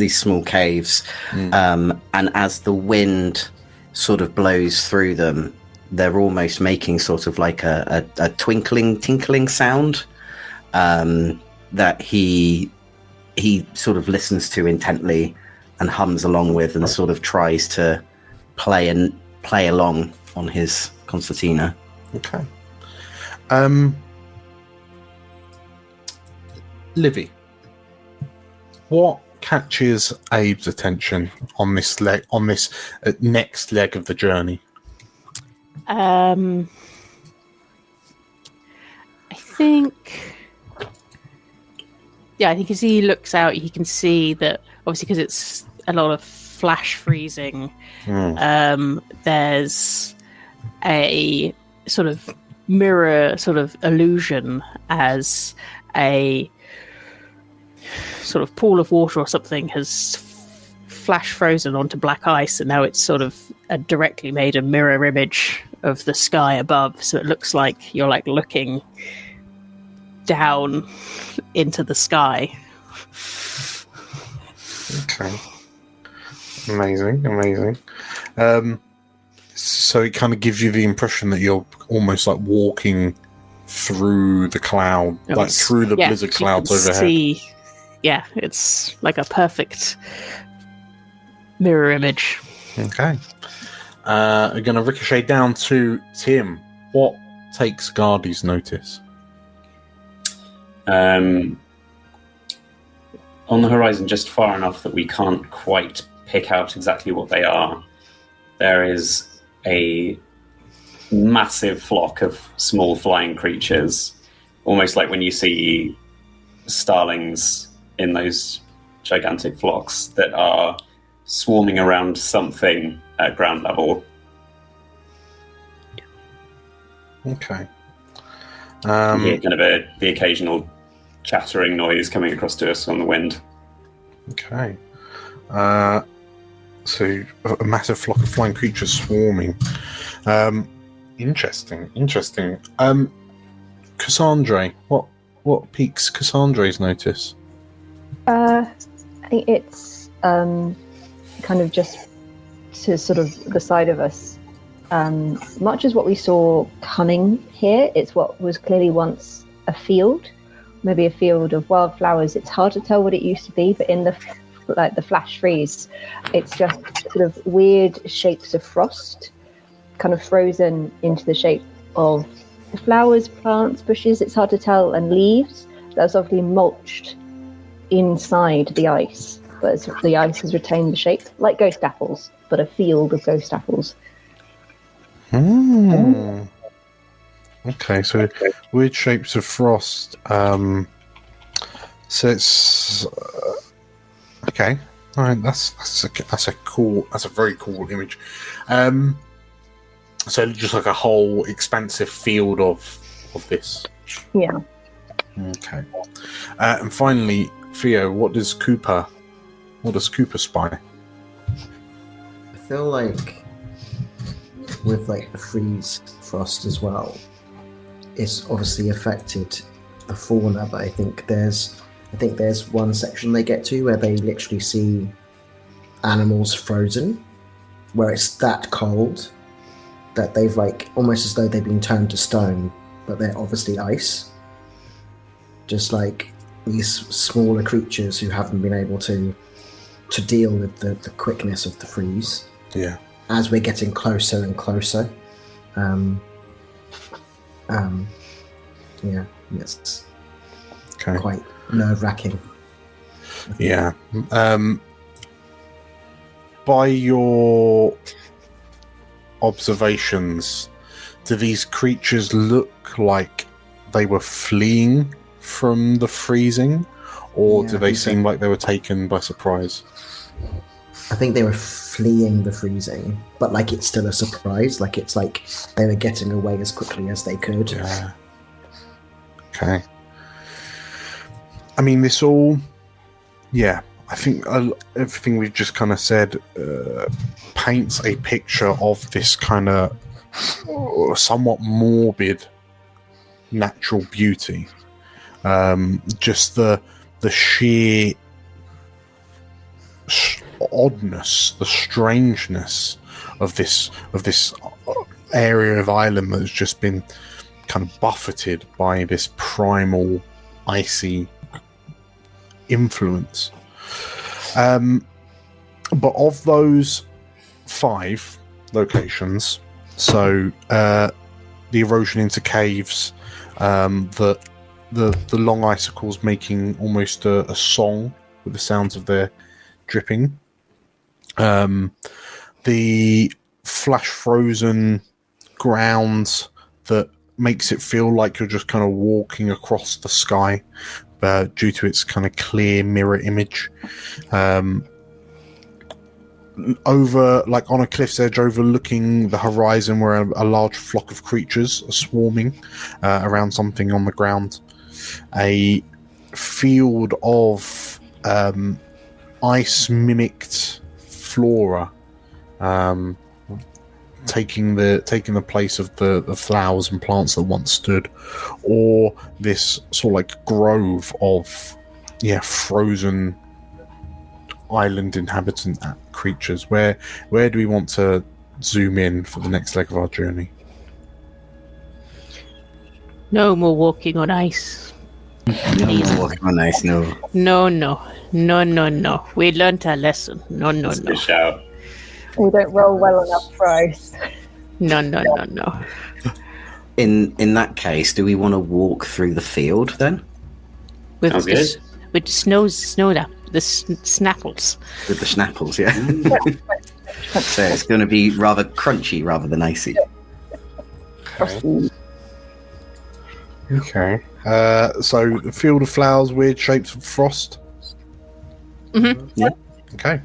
small caves. And as the wind sort of blows through them, they're almost making sort of like a tinkling sound that he sort of listens to intently and hums along with, and sort of tries to play along on his concertina. Okay. Livy, what catches Abe's attention on this next leg of the journey? I think as he looks out, he can see that obviously because it's a lot of flash freezing. There's a sort of mirror sort of illusion as a sort of pool of water or something has flash frozen onto black ice, and now it's sort of directly made a mirror image of the sky above, so it looks like you're like looking down into the sky. Okay. Amazing. So it kind of gives you the impression that you're almost like walking through the cloud, like through the blizzard clouds overhead. It's like a perfect mirror image. Okay. We're going to ricochet down to Tim. What takes Gardy's notice? On the horizon, just far enough that we can't quite pick out exactly what they are, there is a massive flock of small flying creatures, almost like when you see starlings in those gigantic flocks that are swarming around something at ground level. Okay. You hear kind of the occasional chattering noise coming across to us on the wind. Okay. So a massive flock of flying creatures swarming. Interesting. Cassandra, what piques Cassandra's notice? I think it's kind of just to sort of the side of us. Much as what we saw coming here, it's what was clearly once a field, maybe a field of wildflowers. It's hard to tell what it used to be, but in the flash freeze, it's just sort of weird shapes of frost, kind of frozen into the shape of flowers, plants, bushes. It's hard to tell, and leaves that's obviously mulched inside the ice, but the ice has retained the shape, like ghost apples, but a field of ghost apples. Okay, so weird shapes of frost. So it's okay. All right, that's a very cool image. So just like a whole expansive field of this. Yeah. Okay. And finally, Theo, what does Cooper spy? I feel like with like the freeze frost as well, it's obviously affected the fauna, but I think there's one section they get to where they literally see animals frozen, where it's that cold that they've like almost as though they've been turned to stone, but they're obviously ice. Just like these smaller creatures who haven't been able to deal with the quickness of the freeze. Yeah. As we're getting closer and closer. Yeah, it's quite nerve-wracking. Yeah. By your observations, do these creatures look like they were fleeing from the freezing, or do they seem like they were taken by surprise? I think they were fleeing the freezing, but like it's still a surprise. Like it's like they were getting away as quickly as they could. Yeah. Okay. I mean, this all... Yeah, I think everything we've just kind of said paints a picture of this kind of somewhat morbid natural beauty. Just the sheer oddness, the strangeness of this area of island that's just been kind of buffeted by this primal icy influence. But of those 5 locations, so the erosion into caves, the long icicles making almost a song with the sounds of their dripping, the flash frozen ground that makes it feel like you're just kind of walking across the sky due to its kind of clear mirror image, over like on a cliff's edge overlooking the horizon where a large flock of creatures are swarming around something on the ground, a field of ice mimicked flora taking the place of the flowers and plants that once stood, or this sort of like grove of frozen island inhabitant creatures. Where do we want to zoom in for the next leg of our journey? No more walking on ice. No more walking on ice, no. No. We learnt our lesson. No. Good shout. We don't roll well enough for ice. No. In that case, do we want to walk through the field then? With the snapples. With the snapples, yeah. So it's going to be rather crunchy rather than icy. Okay. So the field of flowers, weird shapes of frost. Mm-hmm. Yeah. Okay.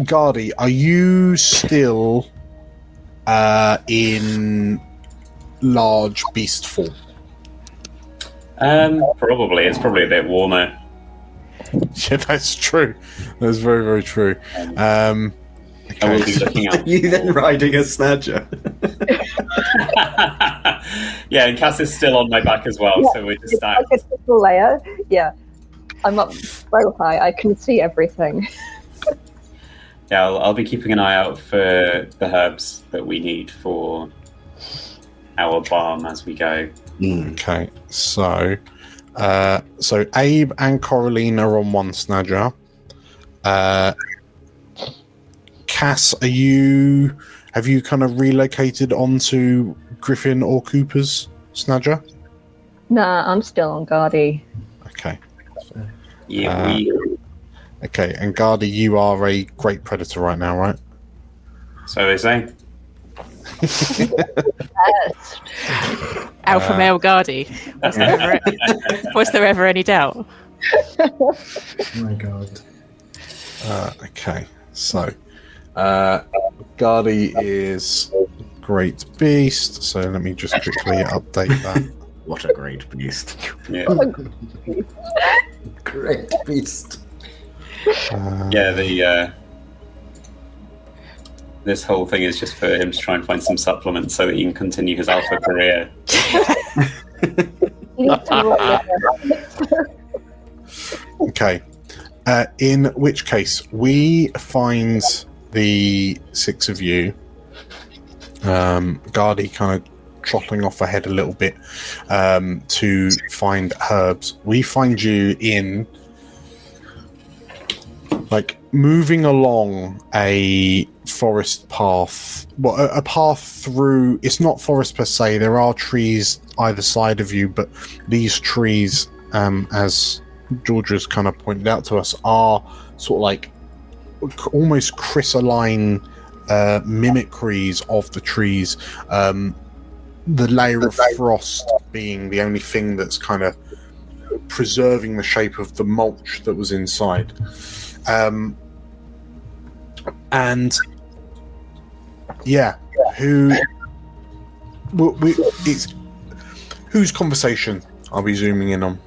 Gardy, are you still in large beast form? Probably. It's probably a bit warmer. Yeah, that's true. That's very, very true. I will be looking out. You then riding a snatcher. Yeah, and Cass is still on my back as well, so we're just It's like a triple layer. Yeah. I'm up so high, I can see everything. Yeah, I'll be keeping an eye out for the herbs that we need for our balm as we go. Okay, so Abe and Coraline are on one snadger. Cass, have you kind of relocated onto Griffin or Cooper's snadger? Nah, I'm still on Guardy. Okay. Yeah, Okay, and Guardy, you are a great predator right now, right? So they say. Alpha male Guardy. Was there ever any doubt? Oh my god. Okay, so Guardy is great beast. So let me just quickly update that. What a great beast. Yeah. Great beast. This whole thing is just for him to try and find some supplements so that he can continue his alpha career. Okay. In which case, we find the six of you, Guardy kind of trotting off ahead a little bit to find herbs. We find you in, like, moving along a forest path. Well, a path through. It's not forest per se. There are trees either side of you, but these trees, as Georgia's kind of pointed out to us, are sort of like almost crystalline mimicries of the trees. The layer of frost being the only thing that's kind of preserving the shape of the mulch that was inside. And yeah, whose conversation are we zooming in on?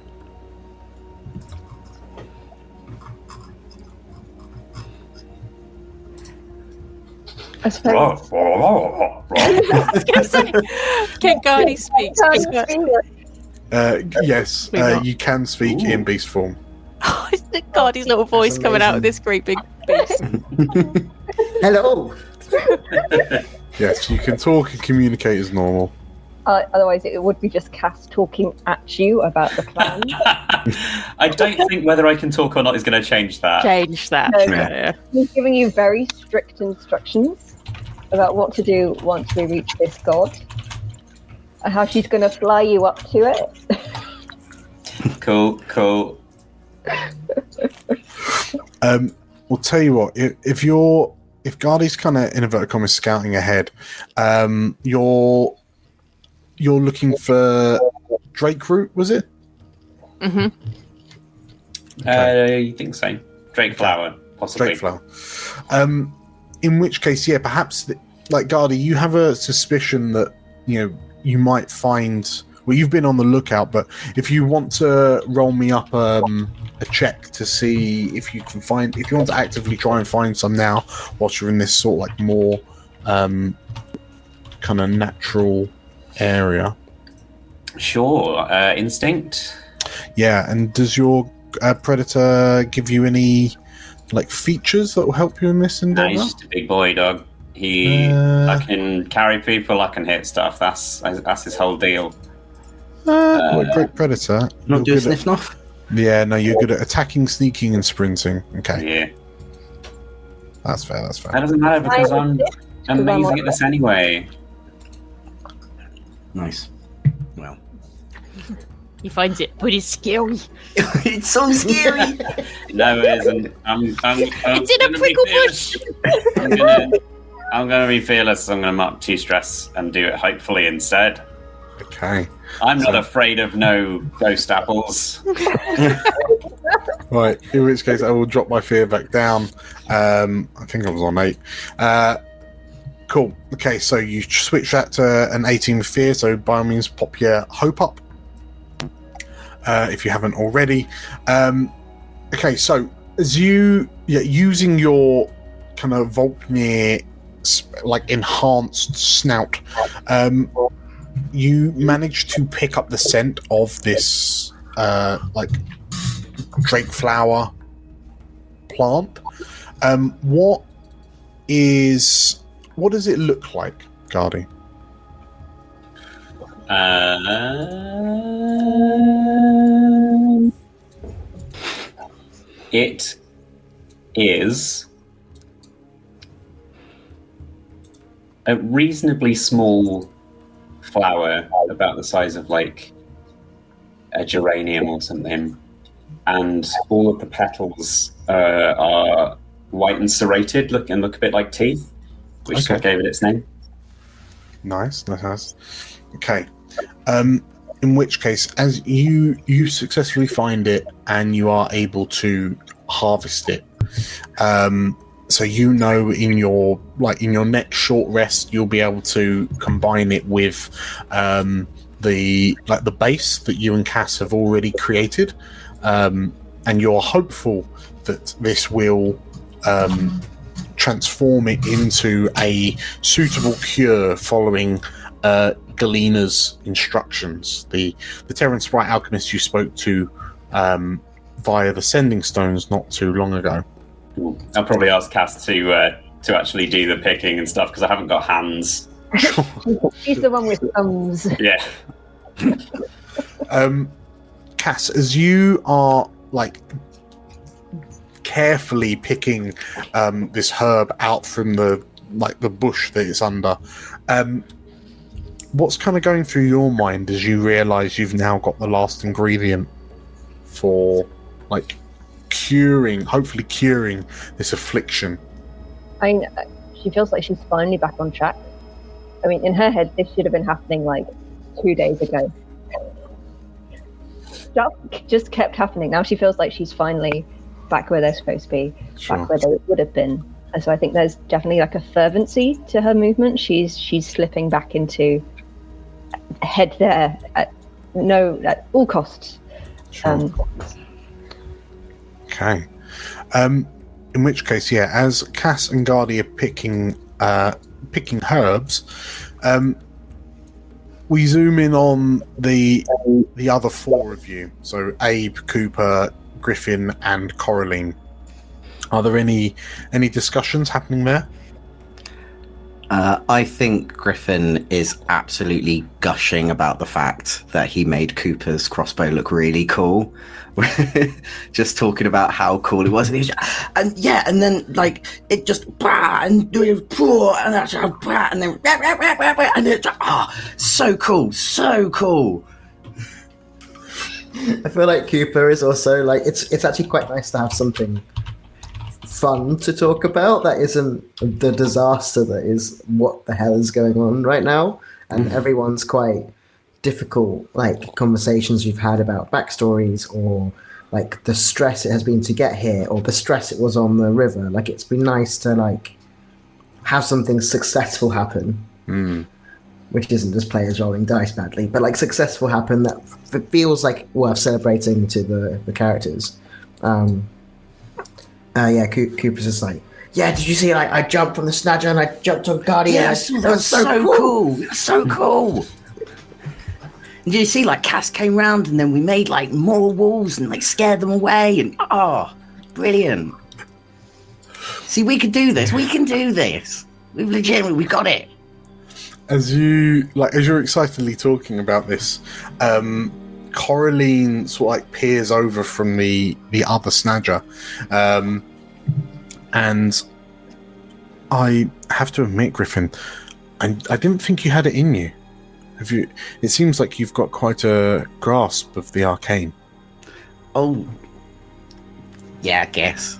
I suppose. Can Guardy speak? Yes, you can speak in beast form. Guardy's little voice coming out of this great big beast. Hello. Yes, you can talk and communicate as normal. Otherwise, it would be just Cass talking at you about the plan. I don't think whether I can talk or not is going to change that. Change that. No, Yeah. He's giving you very strict instructions about what to do once we reach this god, and how she's going to fly you up to it. Cool. We'll tell you what. If Guardy's kind of inverted commas scouting ahead, you're looking for Drake root, was it? Mm-hmm. You think so? Drake flower, possibly. Drake flower. In which case, yeah, perhaps, like Guardy, you have a suspicion that you might find. Well, you've been on the lookout, but if you want to roll me up a check to see if you can find, if you want to actively try and find some now, whilst you're in this sort of like more kind of natural area. Sure. Instinct. Yeah, and does your predator give you any like features that will help you in this endeavor? He's just a big boy, dog. I can carry people. I can hit stuff. That's his whole deal. Great predator. Not do a sniff off. Yeah, no, you're good at attacking, sneaking, and sprinting. Okay. Yeah. That's fair. That doesn't matter because I'm amazing at this anyway. Nice. Well, He finds it pretty scary. it's so scary. No, it isn't. It's in a prickle bush. I'm gonna be fearless. I'm gonna mark 2 stress and do it hopefully instead. Okay. I'm not afraid of no ghost apples. Right, in which case I will drop my fear back down. I think I was on 8. Cool. Okay, so you switch that to an 18 with fear, so by all means pop your hope up. If you haven't already. Okay, so as you using your kind of Volknir like enhanced snout, you manage to pick up the scent of this like drake flower plant. What does it look like, Gardy? It is a reasonably small flower, about the size of like a geranium or something, and all of the petals are white and serrated, look a bit like teeth, which is what gave it its name. Nice. Okay. In which case, as you successfully find it and you are able to harvest it, so in your next short rest you'll be able to combine it with the base that you and Cass have already created, and you're hopeful that this will transform it into a suitable cure following Galena's instructions. The Terran Sprite alchemist you spoke to via the Sending Stones not too long ago. I'll probably ask Cass to actually do the picking and stuff because I haven't got hands. He's the one with thumbs. Yeah. Cass, as you are like carefully picking this herb out from the bush that it's under, what's kind of going through your mind as you realise you've now got the last ingredient for hopefully curing this affliction? I mean, she feels like she's finally back on track. I mean, in her head, this should have been happening 2 days ago. Stuff just kept happening. Now she feels like she's finally back where they're supposed to be, back where they would have been. And so I think there's definitely a fervency to her movement. She's slipping back into head there at all costs. Sure. Okay. In which case, as Cass and Gardy are picking herbs, we zoom in on the other four of you. So Abe, Cooper, Griffin, and Coraline. Are there any discussions happening there? I think Griffin is absolutely gushing about the fact that he made Cooper's crossbow look really cool. Just talking about how cool it was, and and then it just and that's and then and it's so cool. I feel like Cooper is also it's actually quite nice to have something fun to talk about that isn't the disaster that is what the hell is going on right now, and everyone's quite difficult conversations you've had about backstories or the stress it has been to get here or the stress it was on the river. It's been nice to have something successful happen, which isn't just players rolling dice badly, but successful happen that feels worth celebrating to the characters. Cooper's just did you see I jumped from the Snadger and I jumped on Guardian? Yes, that was so cool. So cool. Did you see Cass came round and then we made more walls and scared them away and brilliant. See, we can do this. We've got it. As you're excitedly talking about this, Coraline sort of peers over from the other Snadger, and I have to admit, Griffin, I didn't think you had it in you. Have you? It seems like you've got quite a grasp of the arcane. Oh, yeah, I guess.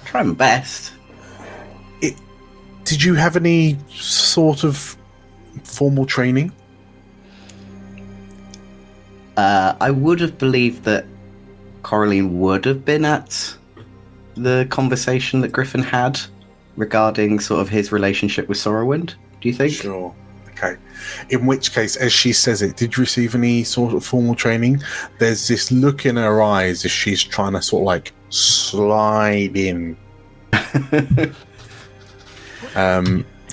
Try my best. Did you have any sort of formal training? I would have believed that Coraline would have been at the conversation that Griffin had regarding sort of his relationship with Sorrowwind. Do you think? Sure. Okay. In which case, as she says it, did you receive any sort of formal training? There's this look in her eyes as she's trying to sort of like slide in.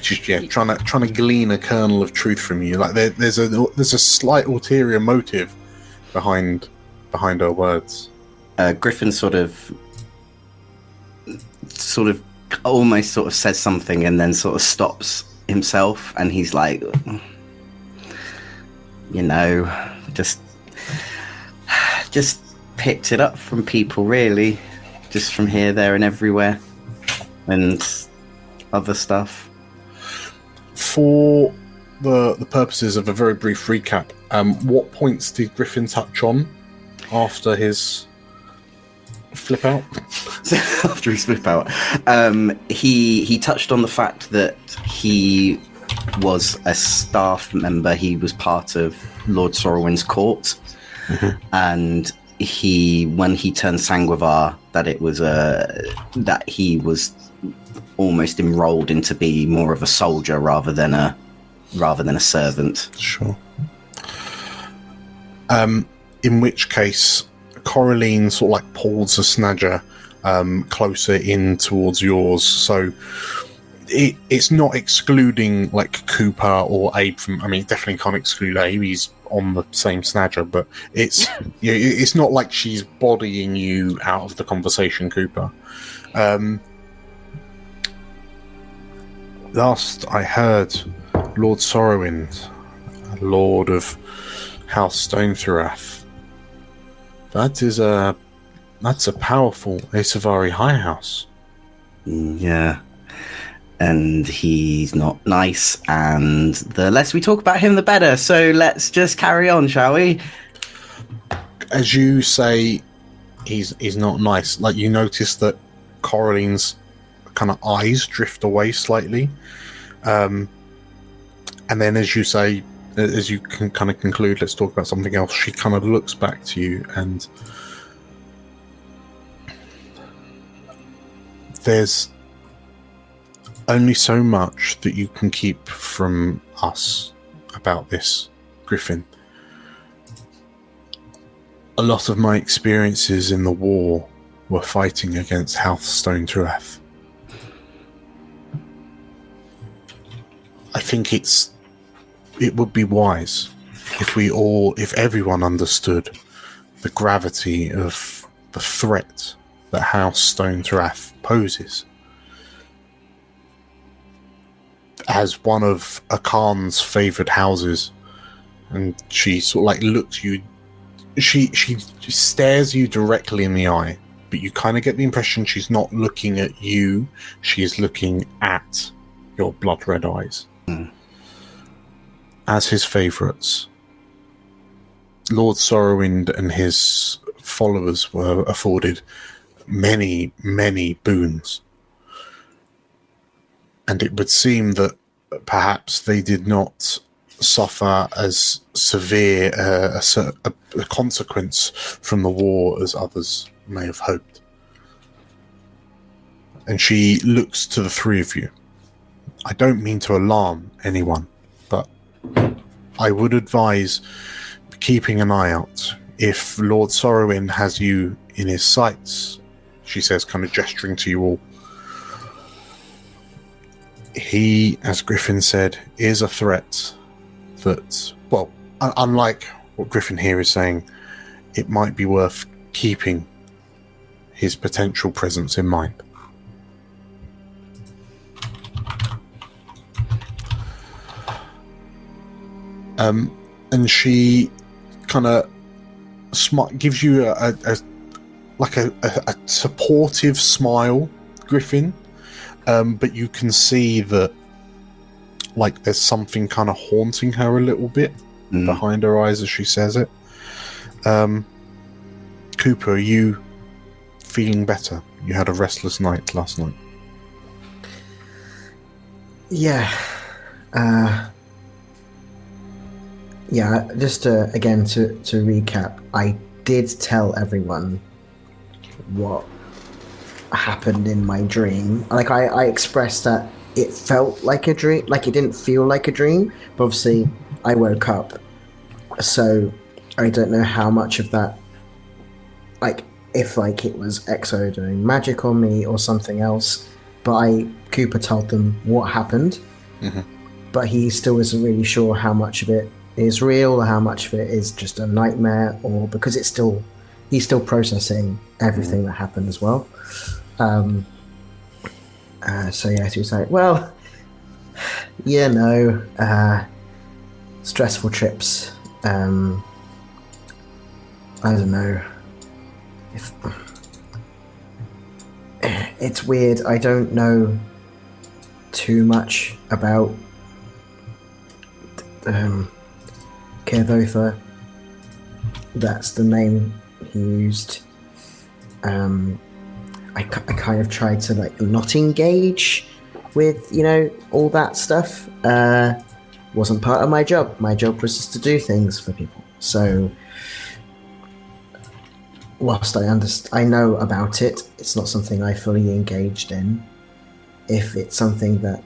She's trying to glean a kernel of truth from you. Like there's a slight ulterior motive behind her words. Griffin sort of almost sort of says something and then sort of stops himself, and he's like, just picked it up from people, really, just from here, there, and everywhere, and other stuff. For the purposes of a very brief recap, what points did Griffin touch on after his flip out? After his flip out, he touched on the fact that he was a staff member. He was part of Lord Sorrowwind's court, and when he turned Sanguivar, that it was that he was almost enrolled into be more of a soldier rather than a servant. Sure. In which case, Coraline sort of like pulls the snadger closer in towards yours, so it's not excluding like Cooper or Abe from. I mean, it definitely can't exclude Abe. He's on the same snadger, but it's it's not like she's bodying you out of the conversation, Cooper. Last I heard, Lord Sorrowwind, Lord of House Stonethrath. That's a powerful Asavari High House. Yeah. And he's not nice, and the less we talk about him, the better. So let's just carry on, shall we? As you say, he's not nice. Like, you notice that Coraline's kind of eyes drift away slightly. And then as you say, as you can kind of conclude, let's talk about something else, she kind of looks back to you, and there's only so much that you can keep from us about this, Griffin. A lot of my experiences in the war were fighting against House Stonethrath. I think it would be wise if everyone understood the gravity of the threat that House Stonethrath poses. As one of Akan's favoured houses, and she sort of like looks you. She stares you directly in the eye, but you kind of get the impression she's not looking at you. She is looking at your blood red eyes. As his favourites, Lord Sorrowwind and his followers were afforded many, many boons. And it would seem that perhaps they did not suffer as severe a consequence from the war as others may have hoped. And she looks to the three of you. I don't mean to alarm anyone, but I would advise keeping an eye out. If Lord Sorrowwind has you in his sights, she says, kind of gesturing to you all, he, as Griffin said, is a threat that, well, unlike what Griffin here is saying, it might be worth keeping his potential presence in mind. And she kind of gives you a supportive smile, Griffin. But you can see that, like, there's something kind of haunting her a little bit behind her eyes as she says it. Cooper, are you feeling better? You had a restless night last night. Yeah. Just to recap, I did tell everyone what happened in my dream. Like, I expressed that it felt like a dream. Like it didn't feel like a dream. But obviously, I woke up, so I don't know how much of that, like if like it was Exo doing magic on me or something else. But Cooper told them what happened, but he still isn't really sure how much of it is real or how much of it is just a nightmare, or because he's still processing everything that happened as well. So yeah, he was like, well, stressful trips. I don't know. It's weird. I don't know too much about Kervotha. That's the name he used. I kind of tried to like not engage with all that stuff. Wasn't part of my job. My job was just to do things for people. So whilst I know about it, it's not something I fully engaged in. If it's something that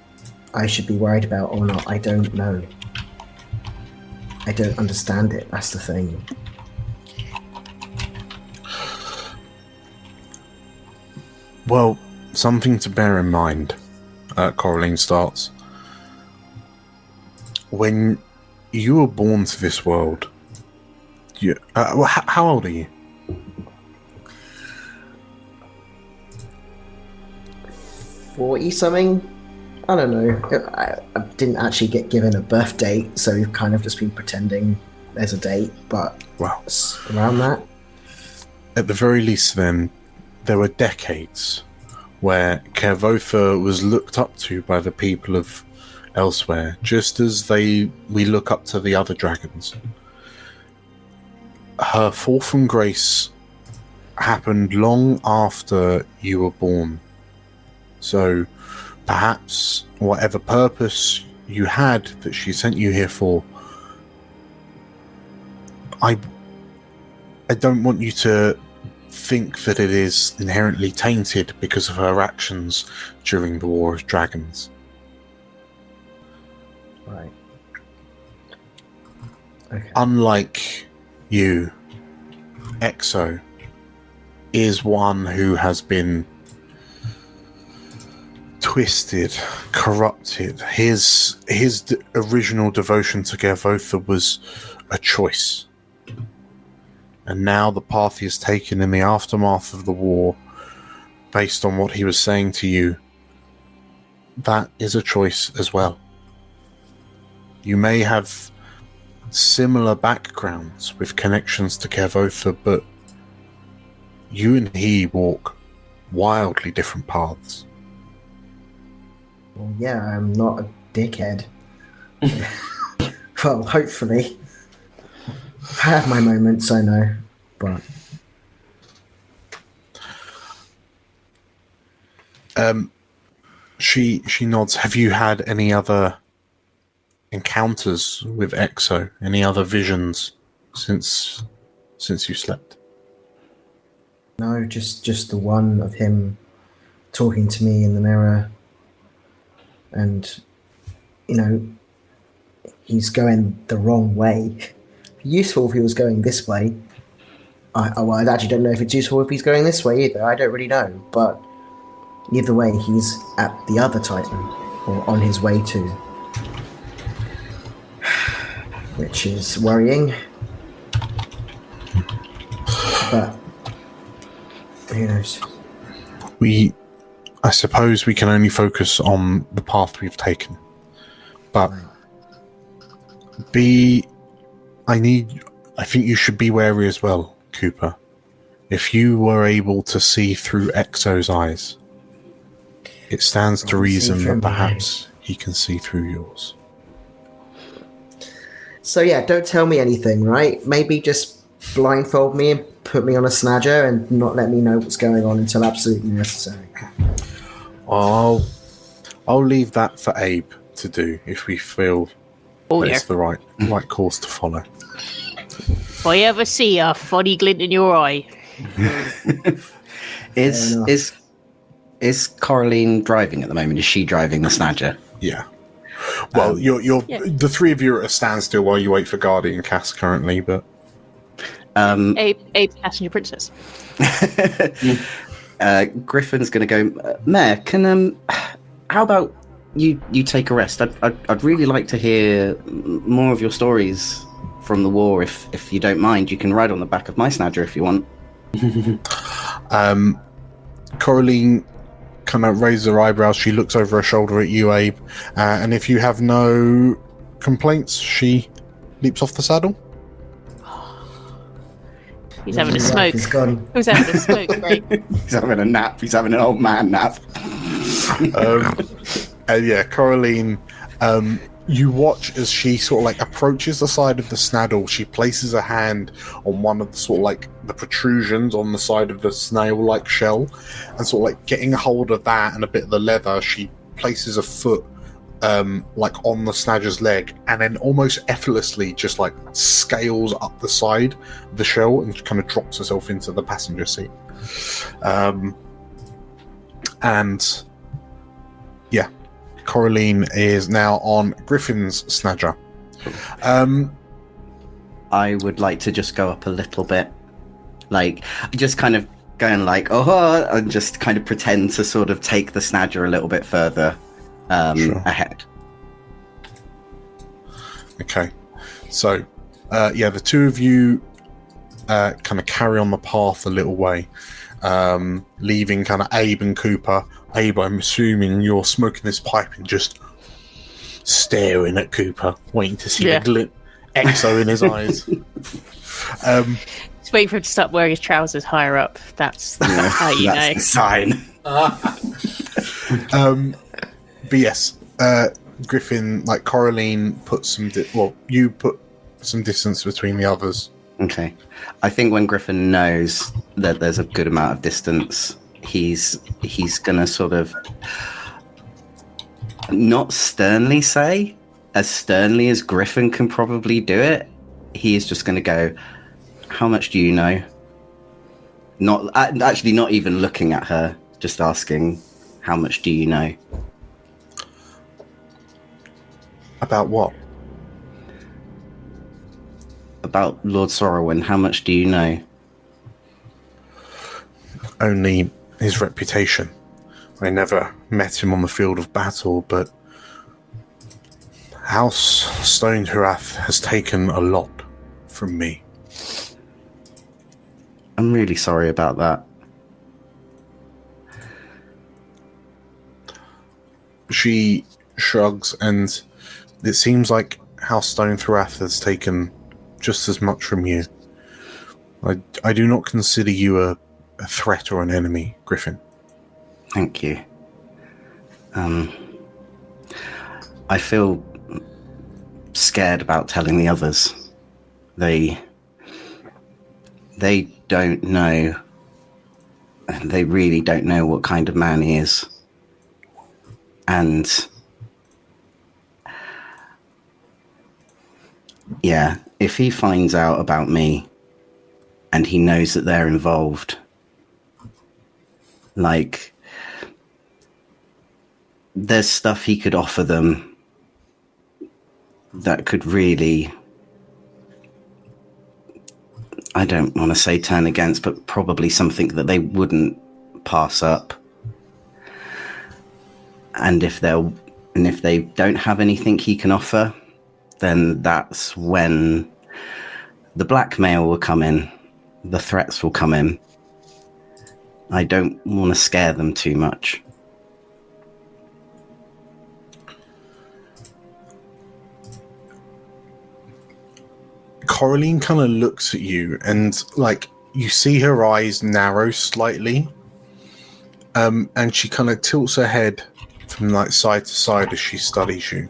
I should be worried about or not, I don't know. I don't understand it. That's the thing. Well, something to bear in mind, Coraline starts. When you were born to this world, how old are you? 40-something? I don't know. I didn't actually get given a birth date, so we've kind of just been pretending there's a date, but it's around that. At the very least, then, there were decades where Kervotha was looked up to by the people of elsewhere, just as we look up to the other dragons. Her fall from grace happened long after you were born. So perhaps whatever purpose you had that she sent you here for, I don't want you to think that it is inherently tainted because of her actions during the War of Dragons. Right. Okay. Unlike you, Exo is one who has been twisted, corrupted. His original devotion to Kervotha was a choice. And now the path he has taken in the aftermath of the war, based on what he was saying to you, that is a choice as well. You may have similar backgrounds with connections to Kervotha, but you and he walk wildly different paths. Well, yeah, I'm not a dickhead. Well, hopefully. I have my moments, I know, but... She nods. Have you had any other encounters with Exo? Any other visions since you slept? No, just the one of him talking to me in the mirror. And, he's going the wrong way. Useful if he was going this way. I actually don't know if it's useful if he's going this way either. I don't really know. But either way, he's at the other Titan, or on his way to. Which is worrying. But who knows? I suppose we can only focus on the path we've taken. But I think you should be wary as well, Cooper. If you were able to see through Exo's eyes, it stands to reason that perhaps he can see through yours. So yeah, don't tell me anything, right? Maybe just blindfold me and put me on a snadger and not let me know what's going on until absolutely necessary. I'll leave that for Abe to do if we feel it's the right course to follow. If I ever see a funny glint in your eye. Is Is Coraline driving at the moment? Is she driving the Snadger? Yeah. Well, the three of you are at a standstill while you wait for Guardian Cass currently, but Abe passenger princess. Griffin's going to go. Mayor, can how about you take a rest? I'd really like to hear more of your stories from the war, if you don't mind. You can ride on the back of my Snadger if you want. Coraline kind of raises her eyebrows. She looks over her shoulder at you, Abe, and if you have no complaints, she leaps off the saddle. He's having a smoke. He's gone. Who's having a smoke? Great. He's having a nap. He's having an old man nap. Yeah, Coraline, you watch as she sort of like approaches the side of the snaddle. She places her hand on one of the sort of like the protrusions on the side of the snail-like shell, and sort of like getting a hold of that and a bit of the leather, she places a foot like on the Snadger's leg, and then almost effortlessly just like scales up the side of the shell and kind of drops herself into the passenger seat. And yeah, Coraline is now on Griffin's Snadger. I would like to just go up a little bit, like just kind of going like and just kind of pretend to sort of take the Snadger a little bit further ahead. Okay, so the two of you kind of carry on the path a little way, leaving kind of Abe and Cooper. Abe, I'm assuming you're smoking this pipe and just staring at Cooper, waiting to see the exo in his eyes. Just wait for him to start wearing his trousers higher up. That's how you know. The sign. But yes, Griffin, like Coraline, put some. You put some distance between the others. Okay, I think when Griffin knows that there's a good amount of distance, he's gonna sort of not sternly say, as sternly as Griffin can probably do it. He is just gonna go, "How much do you know?" Not actually, not even looking at her, just asking, "How much do you know?" About what? About Lord Sorrowin. How much do you know? Only his reputation. I never met him on the field of battle, but House Stonehurath has taken a lot from me. I'm really sorry about that. She shrugs, and it seems like House Stonehurath has taken just as much from you. I do not consider you a threat or an enemy, Griffin. Thank you. I feel scared about telling the others. They don't know. They really don't know what kind of man he is. And yeah, if he finds out about me and he knows that they're involved, like, there's stuff he could offer them that could really, I don't want to say turn against, but probably something that they wouldn't pass up. And if they don't have anything he can offer, then that's when the blackmail will come in, the threats will come in. I don't want to scare them too much. Coraline kind of looks at you, and like you see her eyes narrow slightly, and she kind of tilts her head from like side to side as she studies you.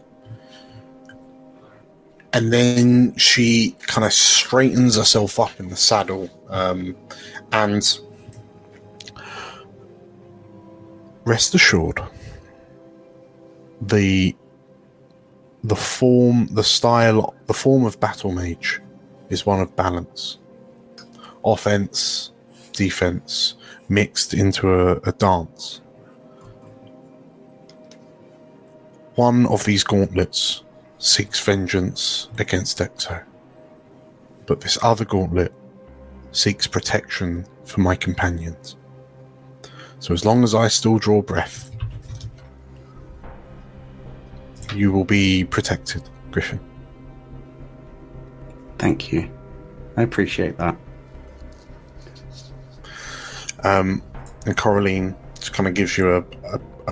And then she kind of straightens herself up in the saddle, and rest assured, the form of battle mage is one of balance, offense, defense, mixed into a dance. One of these gauntlets seeks vengeance against Exo, but this other gauntlet seeks protection for my companions. So as long as I still draw breath, you will be protected, Griffin. Thank you. I appreciate that. And Coraline just kind of gives you a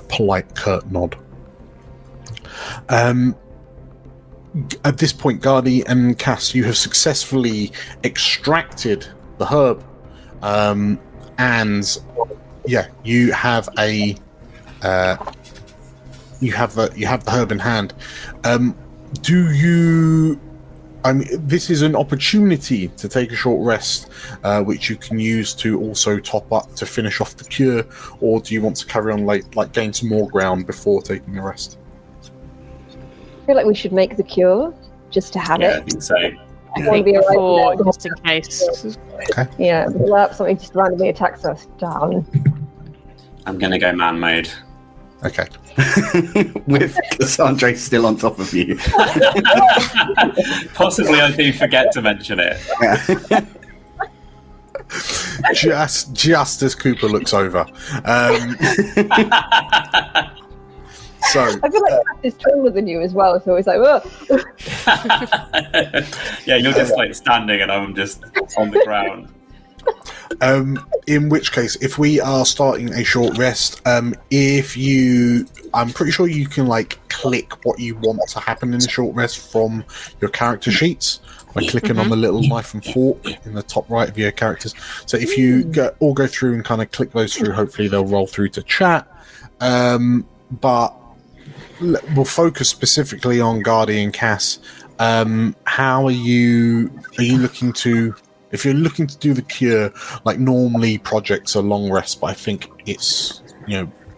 polite, curt nod. At this point, Gardy and Cass, you have successfully extracted the herb, and you have the herb in hand. This is an opportunity to take a short rest, which you can use to also top up to finish off the cure, or do you want to carry on, like gain some more ground before taking a rest? I feel like we should make the cure just to have it. I think so. I think before, just in case. Okay. Yeah, something just randomly attacks us down. I'm going to go man mode. Okay. With Cassandra still on top of you. Possibly I do forget to mention it. just as Cooper looks over. So I feel like Cass is taller than you as well, so it's like, oh. Yeah, you're just like standing and I'm just on the ground. In which case, if we are starting a short rest, I'm pretty sure you can like click what you want to happen in the short rest from your character sheets by clicking on the little knife and fork in the top right of your characters. So if you all go through and kind of click those through, hopefully they'll roll through to chat. But we'll focus specifically on Guardian Cass. How are you looking to? If you're looking to do the cure, like normally projects are long rest, but I think it's,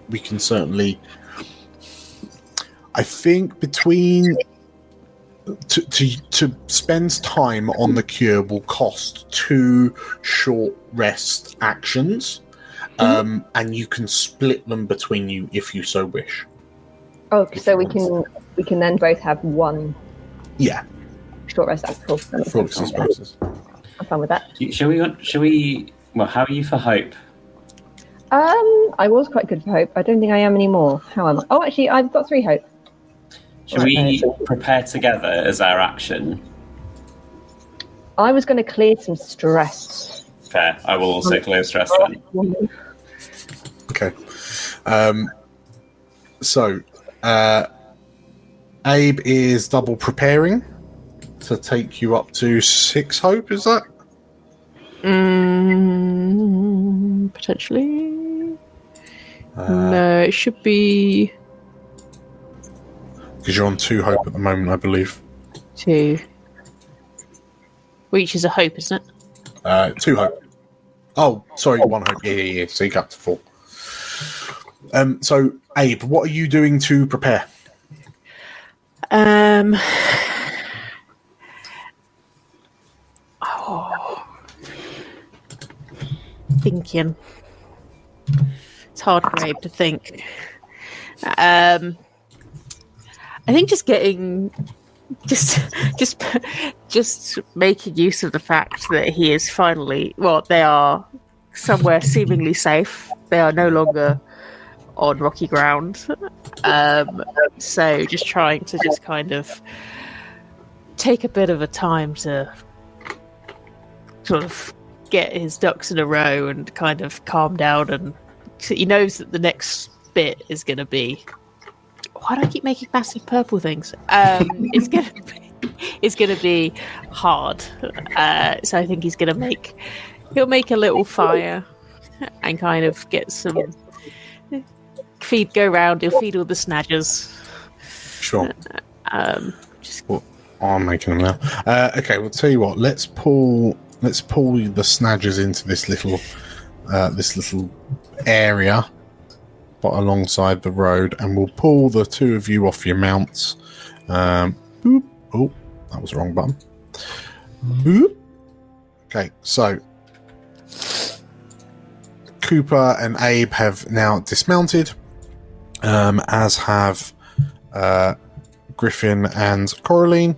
we can certainly. I think between to spend time on the cure will cost 2 short rest actions, and you can split them between you if you so wish. Oh, so we can then both have one. Yeah. Short rest. That's cool. For all purposes. I'm fine with that. Shall we? Well, how are you for hope? I was quite good for hope. I don't think I am anymore. How am I? Oh, actually, I've got 3 hope. Shall we prepare together as our action? I was going to clear some stress. Fair. I will also clear stress then. Okay. So, Abe is double preparing to take you up to 6 hope, is that? Potentially. No, it should be... Because you're on 2 hope at the moment, I believe. 2. Which is a hope, isn't it? 2 hope. Oh, sorry, 1 hope. Yeah. So you got to 4. So, Abe, what are you doing to prepare? Thinking. It's hard for Abe to think. I think just making use of the fact that he is finally, they are somewhere seemingly safe. They are no longer on rocky ground. So just trying to just kind of take a bit of a time to sort of get his ducks in a row and kind of calm down, and he knows that the next bit is going to be, why do I keep making massive purple things? It's going to be hard. So I think he'll make a little fire and kind of get some go round. He'll feed all the snadgers. Sure. I'm making them now. Okay, we'll tell you what. Let's pull the snadgers into this little area, but alongside the road, and we'll pull the 2 of you off your mounts. Boop. Oh, that was the wrong button. Boop. Okay, so Cooper and Abe have now dismounted, as have Griffin and Coraline.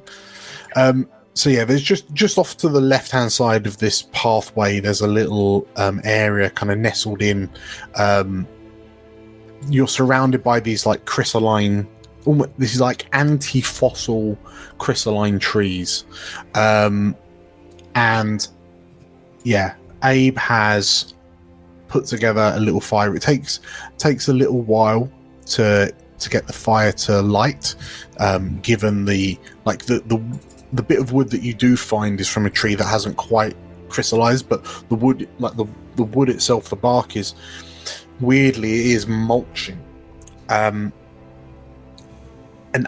So yeah, there's just off to the left-hand side of this pathway, there's a little area kind of nestled in. You're surrounded by these like crystalline, this is like anti-fossil crystalline trees. And yeah, Abe has put together a little fire. It takes a little while to get the fire to light, given the bit of wood that you do find is from a tree that hasn't quite crystallized, but the wood, like the wood itself, the bark is weirdly, it is mulching. And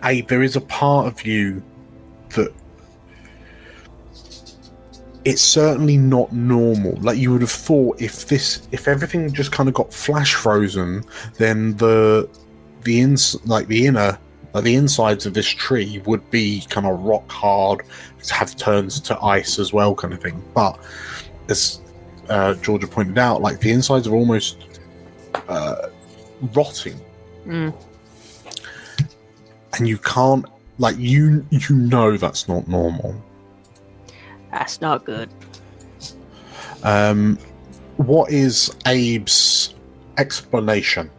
Abe, there is a part of you that it's certainly not normal. Like you would have thought, if everything just kind of got flash frozen, then the insides of this tree would be kind of rock hard, have turns to ice as well, kind of thing. But as Georgia pointed out, like the insides are almost rotting, and you can't, like you know that's not normal. That's not good. What is Abe's explanation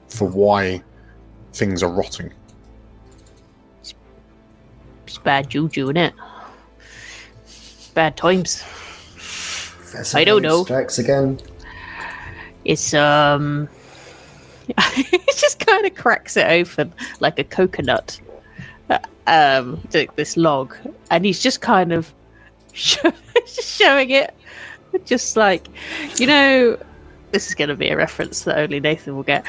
for why things are rotting? It's bad juju, innit? Bad times. Professor I don't know. Strikes again. It's it just kind of cracks it open like a coconut. This log, and he's just kind of showing it, just like, you know, this is going to be a reference that only Nathan will get.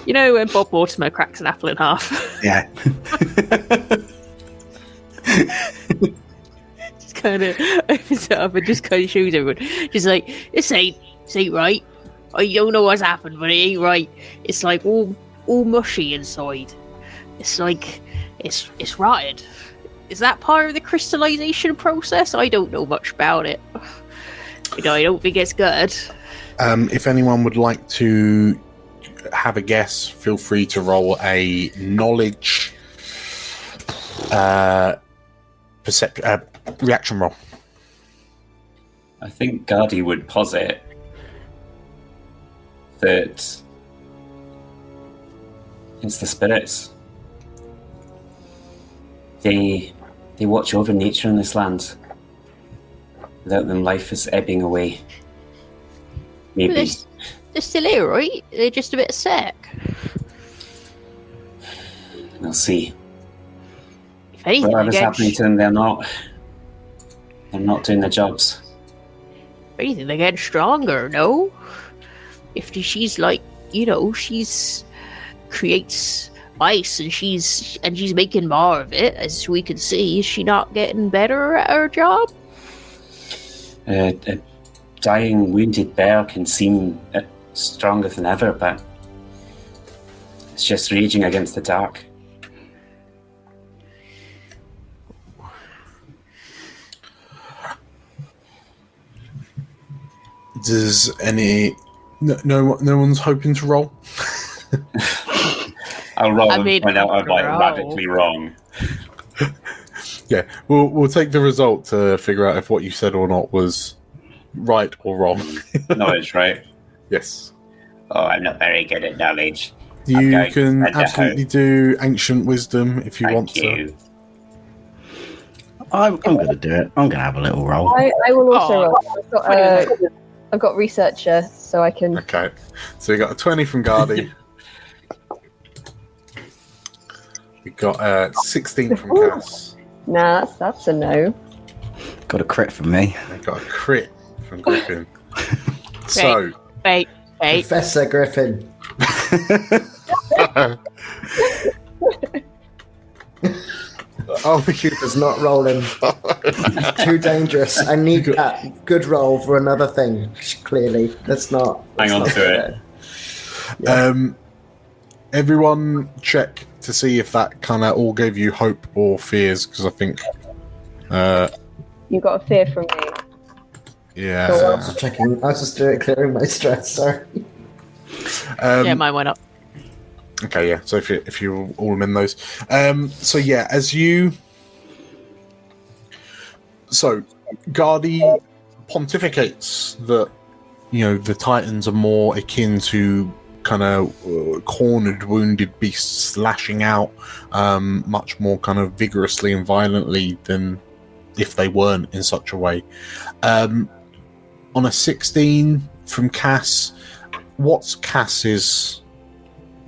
You know when Bob Mortimer cracks an apple in half? Yeah. Just kind of opens it up and just kind of shows everyone. Just like, this ain't right. I don't know what's happened, but it ain't right. It's like all mushy inside. It's like it's rotted. Is that part of the crystallization process? I don't know much about it. You know, I don't think it's good. If anyone would like to have a guess, feel free to roll a knowledge reaction roll. I think Gardy would posit that it's the spirits. They watch over nature in this land. Without them, life is ebbing away. Maybe. They're still here, right? They're just a bit sick. We'll see. If anything, Whatever's happening to them, they're not doing their jobs. If anything, they're getting stronger, no? If she's like, you know, she's creates ice and she's making more of it, as we can see, is she not getting better at her job? A dying, wounded bear can seem stronger than ever, but it's just raging against the dark. Does no one's hoping to roll? I'll roll and find out I'm like radically wrong. Yeah, we'll take the result to figure out if what you said or not was right or wrong. Knowledge, right? Yes. Oh, I'm not very good at knowledge. You can absolutely do ancient wisdom if you want to. I'm going to do it. I'm going to have a little roll. I will also roll. I've got researcher, so I can. Okay, so you got a 20 from Gardy. We got a 16 from Cass. Nah, that's a no. Got a crit from me. We got a crit from Griffin. So, wait. Professor Griffin. Oh, the keeper's not rolling. Too dangerous. I need that good roll for another thing. Clearly, let's not. Hang on to it. Yeah. Everyone, check to see if that kind of all gave you hope or fears, because I think. You got a fear from me. Yeah. So I was just checking. I was just clearing my stress. Sorry. Yeah, mine went up. Okay, yeah. So if you all in those, so yeah, Gardy pontificates that the Titans are more akin to kind of cornered, wounded beasts lashing out much more kind of vigorously and violently than if they weren't in such a way. On a 16 from Cass, what's Cass's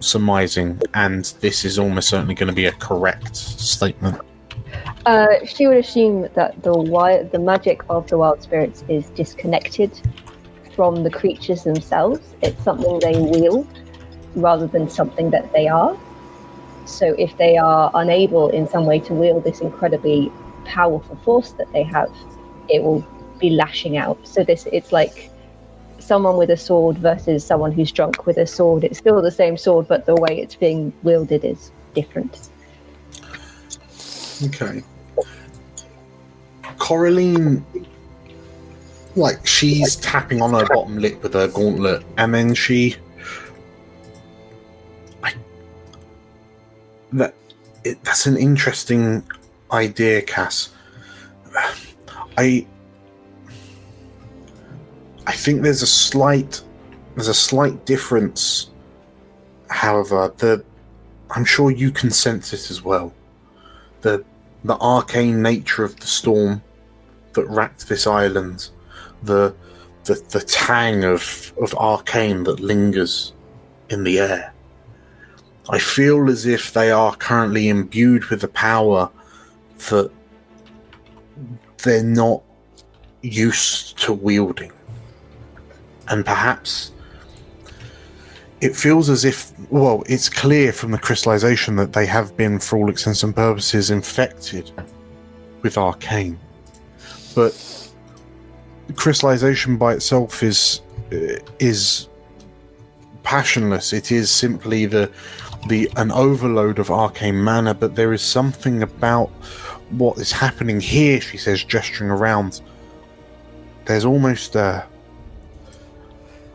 surmising? And this is almost certainly going to be a correct statement. She would assume that the magic of the wild spirits is disconnected from the creatures themselves. It's something they wield rather than something that they are. So if they are unable in some way to wield this incredibly powerful force that they have, it will be lashing out. So it's like someone with a sword versus someone who's drunk with a sword. It's still the same sword, but the way it's being wielded is different. Okay. Coraline, she's tapping on her bottom lip with her gauntlet, and then that's an interesting idea, Cass. I think there's a slight difference. However, I'm sure you can sense it as well. The arcane nature of the storm that racked this island, the tang of arcane that lingers in the air. I feel as if they are currently imbued with a power that they're not used to wielding. And perhaps it feels as if, it's clear from the crystallization that they have been, for all intents and purposes, infected with arcane. But crystallization by itself is passionless. It is simply an overload of arcane mana, but there is something about what is happening here, she says, gesturing around. There's almost a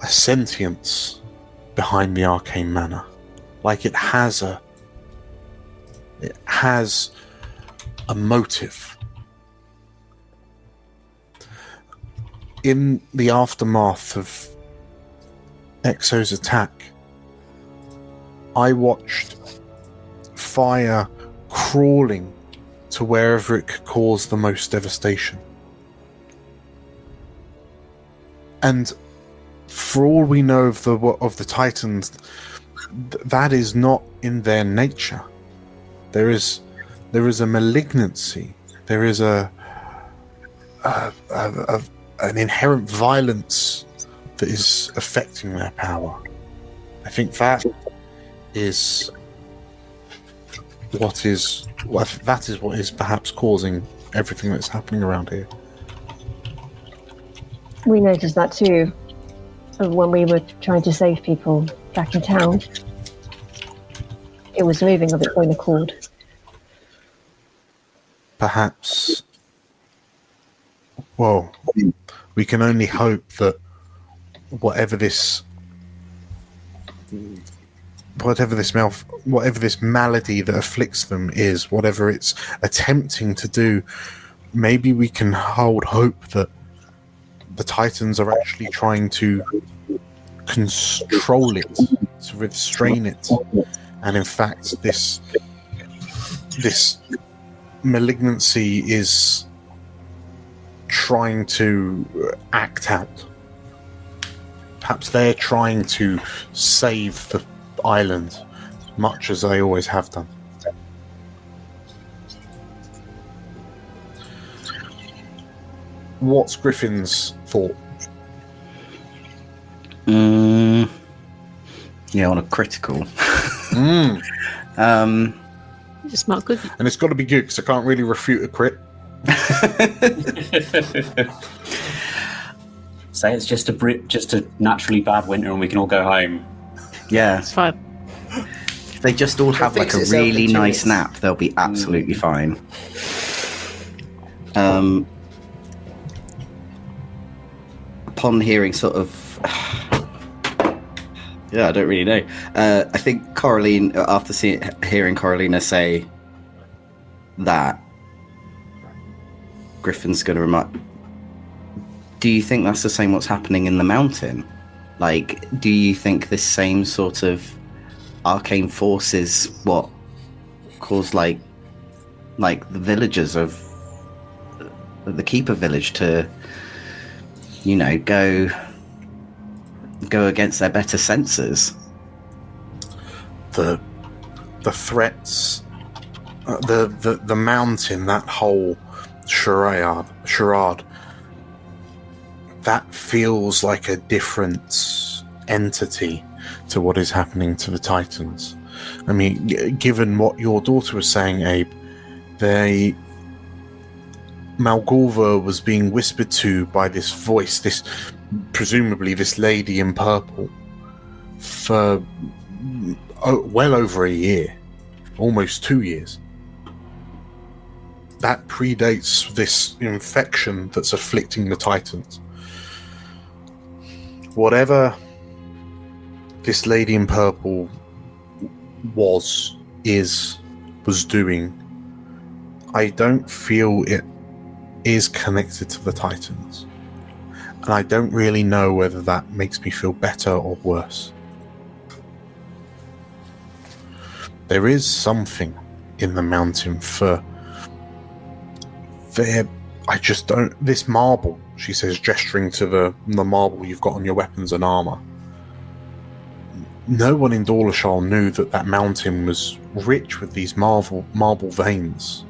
sentience behind the arcane mana. Like it has a motive. In the aftermath of Exo's attack, I watched fire crawling to wherever it could cause the most devastation. And for all we know of the Titans, that is not in their nature. There is a malignancy. There is an inherent violence that is affecting their power. I think that is what is perhaps causing everything that's happening around here. We noticed that too when we were trying to save people back in town. It was moving of its own accord. Perhaps, we can only hope that whatever this malady that afflicts them is, whatever it's attempting to do, maybe we can hold hope that the Titans are actually trying to control it, to restrain it, and in fact this malignancy is trying to act out. Perhaps they're trying to save the island, much as they always have done. What's Griffin's thought? Yeah, on a critical. Just not good. And it's got to be good because I can't really refute a crit. Say it's just a naturally bad winter and we can all go home. Yeah, It's fine. if they just all have like a really nice nap, they'll be absolutely fine. Upon hearing sort of Yeah, I don't really know. I think Coraline, after hearing Coralina say that, Griffin's going to remark, do you think that's the same what's happening in the mountain? Like, do you think this same sort of arcane force is what caused, like the villagers of the Keeper village to, go against their better senses? The threats, the mountain, that whole charade, that feels like a different entity to what is happening to the Titans. I mean, given what your daughter was saying, Abe, Malgorva was being whispered to by this voice, presumably this lady in purple, for well over a year, almost 2 years. That predates this infection that's afflicting the Titans. Whatever this lady in purple was doing, I don't feel it is connected to the Titans. And I don't really know whether that makes me feel better or worse. There is something in the mountain for there. I just don't. This marble, she says, gesturing to the marble you've got on your weapons and armor. No one in Dorlashal knew that mountain was rich with these marble veins.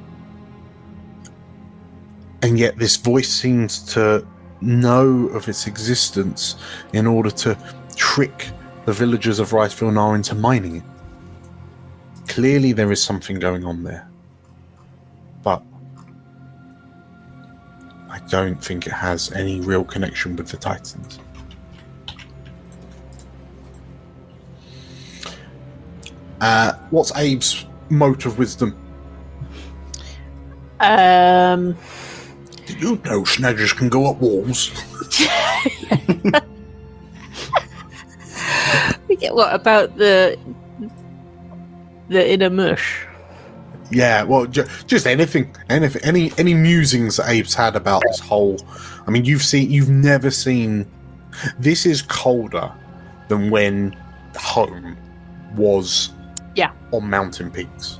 And yet this voice seems to know of its existence in order to trick the villagers of Riceville into mining it. Clearly there is something going on there. But I don't think it has any real connection with the Titans. What's Abe's mote of wisdom? Did you know snedgers can go up walls? What about the inner mush? Yeah, well, just anything, any musings that Abe's had about this whole. I mean, you've never seen. This is colder than when home was. Yeah. On mountain peaks.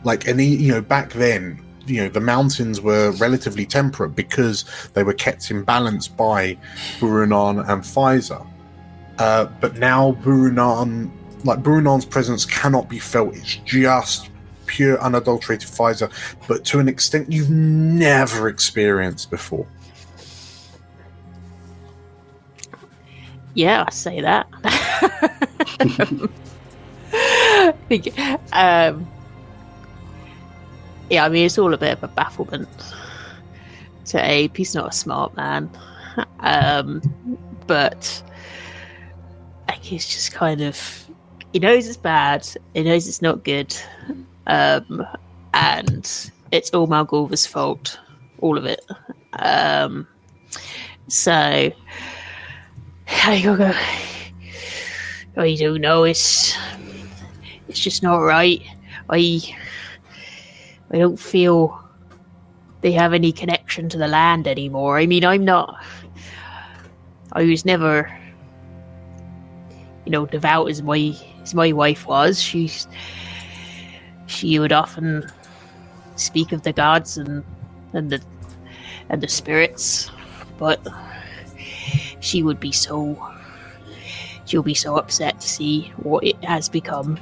Like, back then, the mountains were relatively temperate because they were kept in balance by Burunan and Phaisa. But now Burunan's presence cannot be felt. It's just pure, unadulterated Phaisa, but to an extent you've never experienced before. Yeah, I say that. Yeah, I mean, it's all a bit of a bafflement to Abe. He's not a smart man. But he's just kind of... He knows it's bad. He knows it's not good. And it's all Malgorva's fault. All of it. So... I go... I don't know, it's just not right. I don't feel they have any connection to the land anymore. I mean, I was never, devout as my wife was. She would often speak of the gods and the spirits, but she'll be so upset to see what it has become.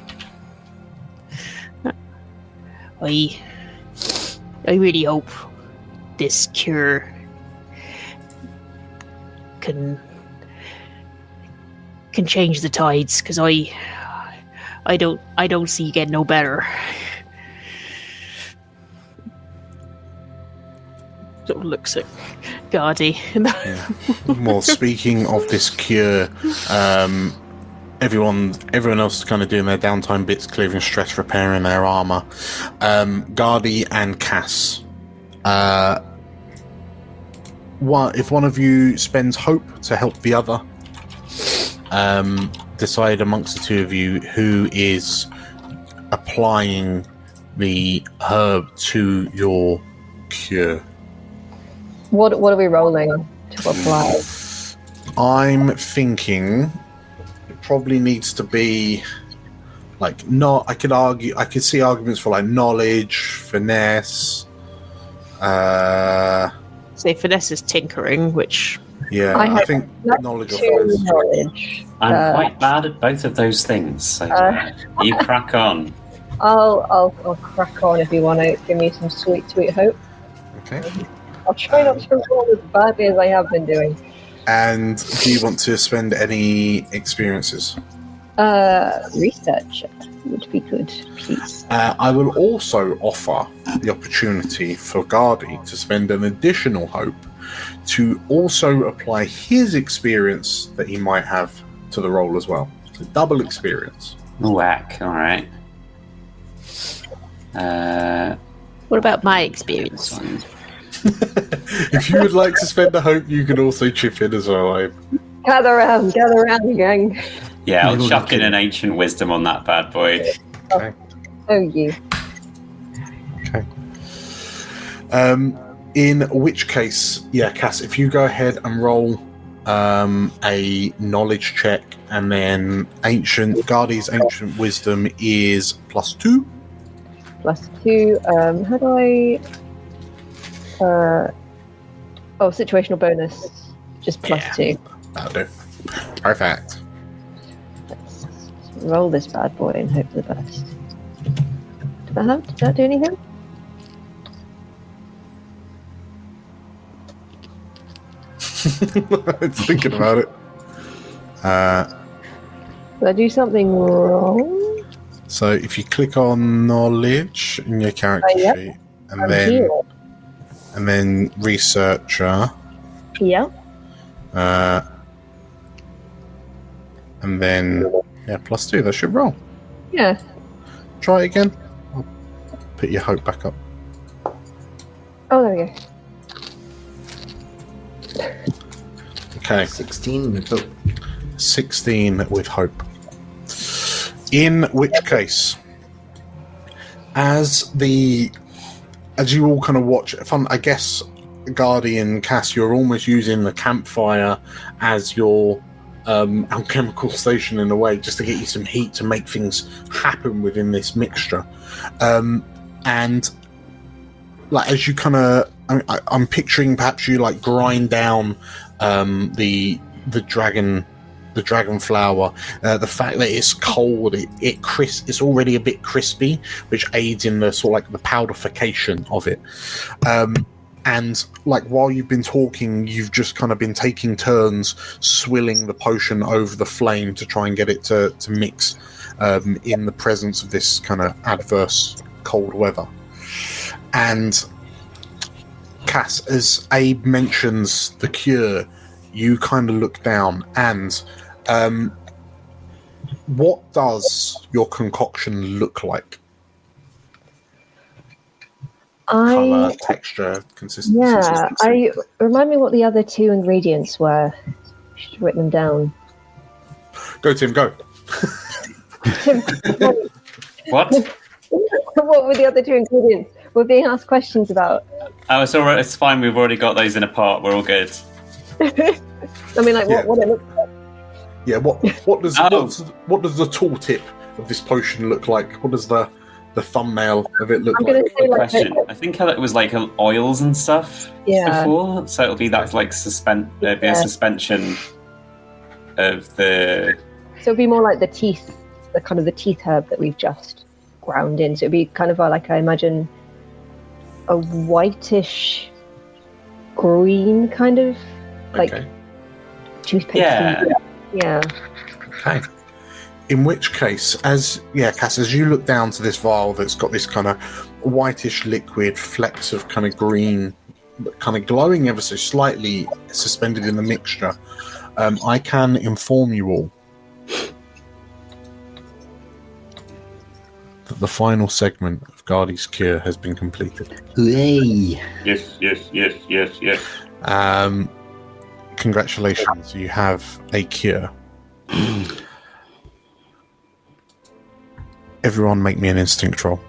I really hope this cure can change the tides, because I don't see it getting no better. Sort of looks at Guardy. Yeah. Well, speaking of this cure, everyone else is kind of doing their downtime bits, clearing stress, repairing their armor. Guardy and Cass. If one of you spends hope to help the other, decide amongst the two of you who is applying the herb to your cure. What are we rolling to apply? I'm thinking it probably needs to be like I could see arguments for like knowledge, finesse. Say finesse is tinkering, which I think knowledge or finesse. Knowledge. I'm quite bad at both of those things, so you crack on. I'll crack on if you want to give me some sweet hope. Okay. I'll try not to roll as badly as I have been doing. And do you want to spend any experiences? Research would be good, please. I will also offer the opportunity for Gardy to spend an additional hope to also apply his experience that he might have to the role as well. So double experience. Whack, alright. what about my experience? If you would like to spend a hope, you can also chip in as well, Abe. Gather around, gang. Yeah, I'll chuck in an ancient wisdom on that bad boy. Okay. Oh, you. Okay. In which case, Cass, if you go ahead and roll a knowledge check, and then Gardy's ancient wisdom is +2. +2. How do I? Situational bonus, just +2. That'll do. Perfect. Let's roll this bad boy and hope for the best. Did that do anything? It's thinking about it. Did I do something wrong? So if you click on knowledge in your character sheet, and then researcher, yeah, and then +2. That should roll. Yeah. Try it again. I'll put your hope back up. Oh, there we go. Okay. 16 with hope. 16 with hope. In which case, as you all kind of watch, I guess, Guardian, Cass, you're almost using the campfire as your alchemical station in a way, just to get you some heat to make things happen within this mixture. And like as you kind of, I'm picturing perhaps you like grind down the dragon flower. The fact that it's cold, it's already a bit crispy, which aids in the sort of like the powderification of it. And like while you've been talking, you've just kind of been taking turns swilling the potion over the flame to try and get it to mix in the presence of this kind of adverse cold weather. And Cass, as Abe mentions the cure, you kind of look down and what does your concoction look like? Color, texture, consistency. Yeah, remind me what the other 2 ingredients were. I should have written them down. Go, Tim, go. What? What were the other 2 ingredients? We're being asked questions about. Oh, it's alright. It's fine. We've already got those in a pot. We're all good. I mean, like what it looks like. Yeah. What does the tooltip of this potion look like? What does the thumbnail of it look like? Good question. I think it was like oils and stuff before, so it'll be that like a suspension of the. So it'd be more like the teeth, the kind of the teeth herb that we've just ground in. So it'd be kind of like, I imagine, a whitish green kind of like toothpaste. Yeah. Okay. In which case, Cass, as you look down to this vial that's got this kind of whitish liquid, flecks of kind of green, kind of glowing ever so slightly, suspended in the mixture, I can inform you all that the final segment of Guardy's cure has been completed. Hooray! Yes. Congratulations, you have a cure. Everyone make me an instinct roll.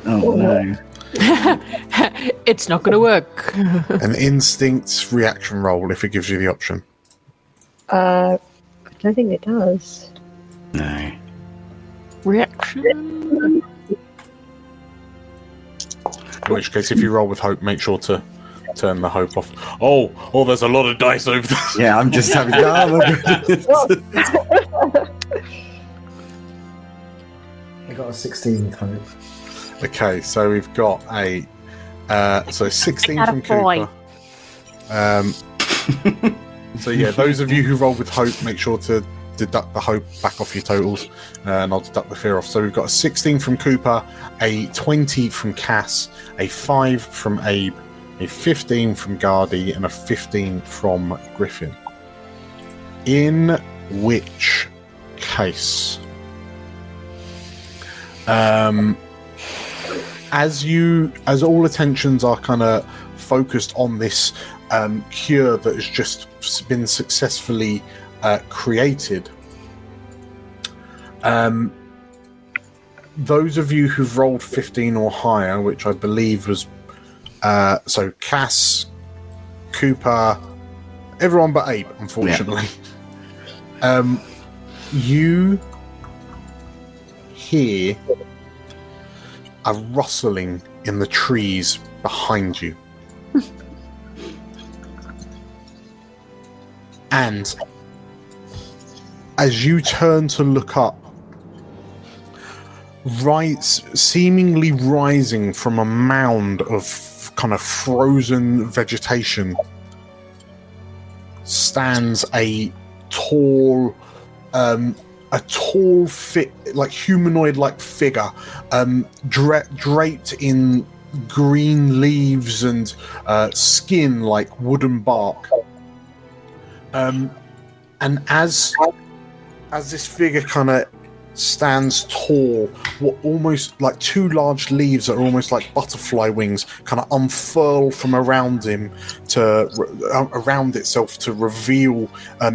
Oh no. It's not going to work. An instinct reaction roll if it gives you the option. I don't think it does. No. Reaction? In which case, if you roll with hope, make sure to turn the hope off. Oh, there's a lot of dice over there. Yeah, I'm just having. Oh my goodness. I got a 16 with hope. Okay, so we've got a 16 from Attaboy. Cooper. So yeah, those of you who roll with hope, make sure to deduct the hope back off your totals, and I'll deduct the fear off. So we've got a 16 from Cooper, a 20 from Cass, a 5 from Abe, a 15 from Gardy, and a 15 from Griffin. In which case, as all attentions are kind of focused on this cure that has just been successfully created, those of you who've rolled 15 or higher, which I believe was so Cass, Cooper, everyone but Abe, unfortunately. Yeah. You hear a rustling in the trees behind you. And as you turn to look up, seemingly rising from a mound of kind of frozen vegetation, stands a tall, like humanoid-like figure, draped in green leaves and skin like wooden bark. And as this figure kind of stands tall, what almost like two large leaves that are almost like butterfly wings kind of unfurl from around him to around itself to reveal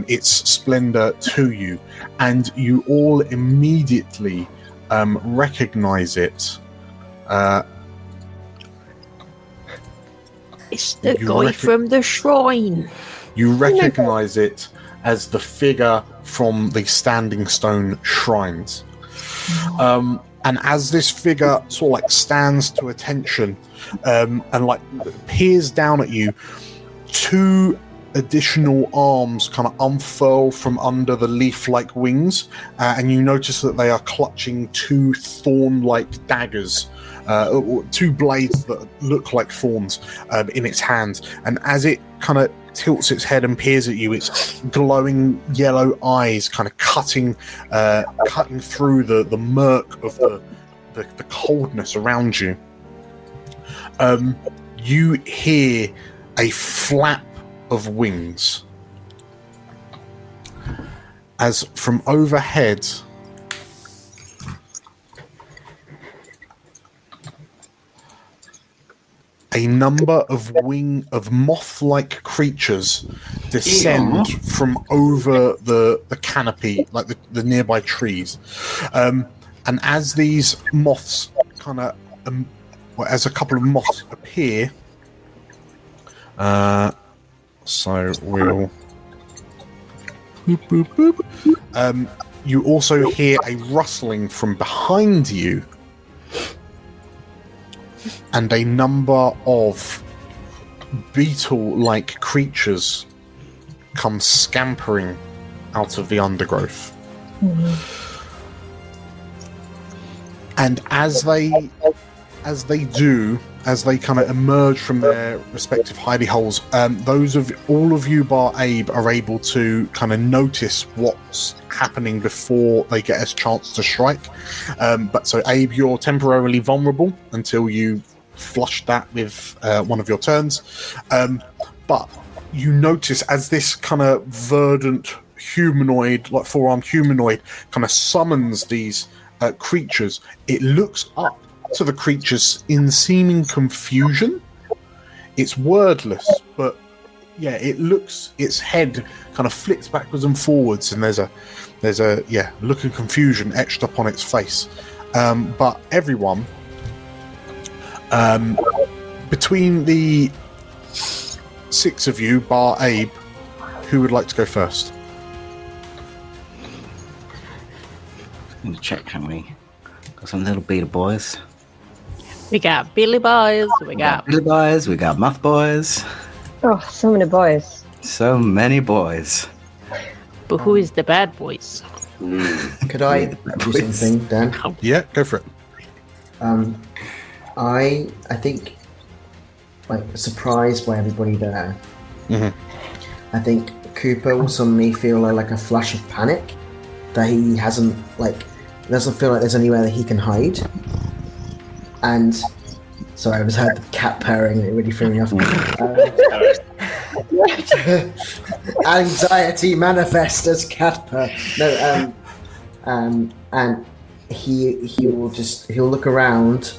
its splendor to you, and you all immediately recognize it. It's the guy from the shrine. You recognize it as the figure from the Standing Stone Shrines. And as this figure sort of like stands to attention and like peers down at you, two additional arms kind of unfurl from under the leaf-like wings, and you notice that they are clutching two thorn-like daggers, two blades that look like thorns in its hands. And as it kind of tilts its head and peers at you, its glowing yellow eyes kind of cutting through the murk of the coldness around you. You hear a flap of wings as from overhead a number of moth-like creatures descend from over the canopy, like the nearby trees. And as these moths kind of, as a couple of moths appear, so we'll... Boop, boop, boop. You also hear a rustling from behind you, and a number of beetle-like creatures come scampering out of the undergrowth. Mm-hmm. And as they kind of emerge from their respective hidey holes, all of you bar Abe are able to kind of notice what's happening before they get a chance to strike. But so Abe, you're temporarily vulnerable until you flush that with one of your turns. But you notice as this kind of verdant humanoid, like four-armed humanoid, kind of summons these creatures, it looks up to the creatures in seeming confusion. It's wordless, but it looks, its head kind of flits backwards and forwards, and there's a look of confusion etched upon its face. But everyone, between the 6 of you, bar Abe, who would like to go first? Let me check, can we? Got some little beta boys. We got Billy Boys. We got Billy boys. We got Muff boys. Oh, so many boys. So many boys. But who is the bad boys? Could I do something, Dan? Yeah, go for it. I think, like, surprised by everybody there. I think Cooper will suddenly feel like a flash of panic that he hasn't, like, doesn't feel like there's anywhere that he can hide. And sorry, I was heard the cat purring. It really threw me off. Anxiety manifest as cat purr. No, and he'll look around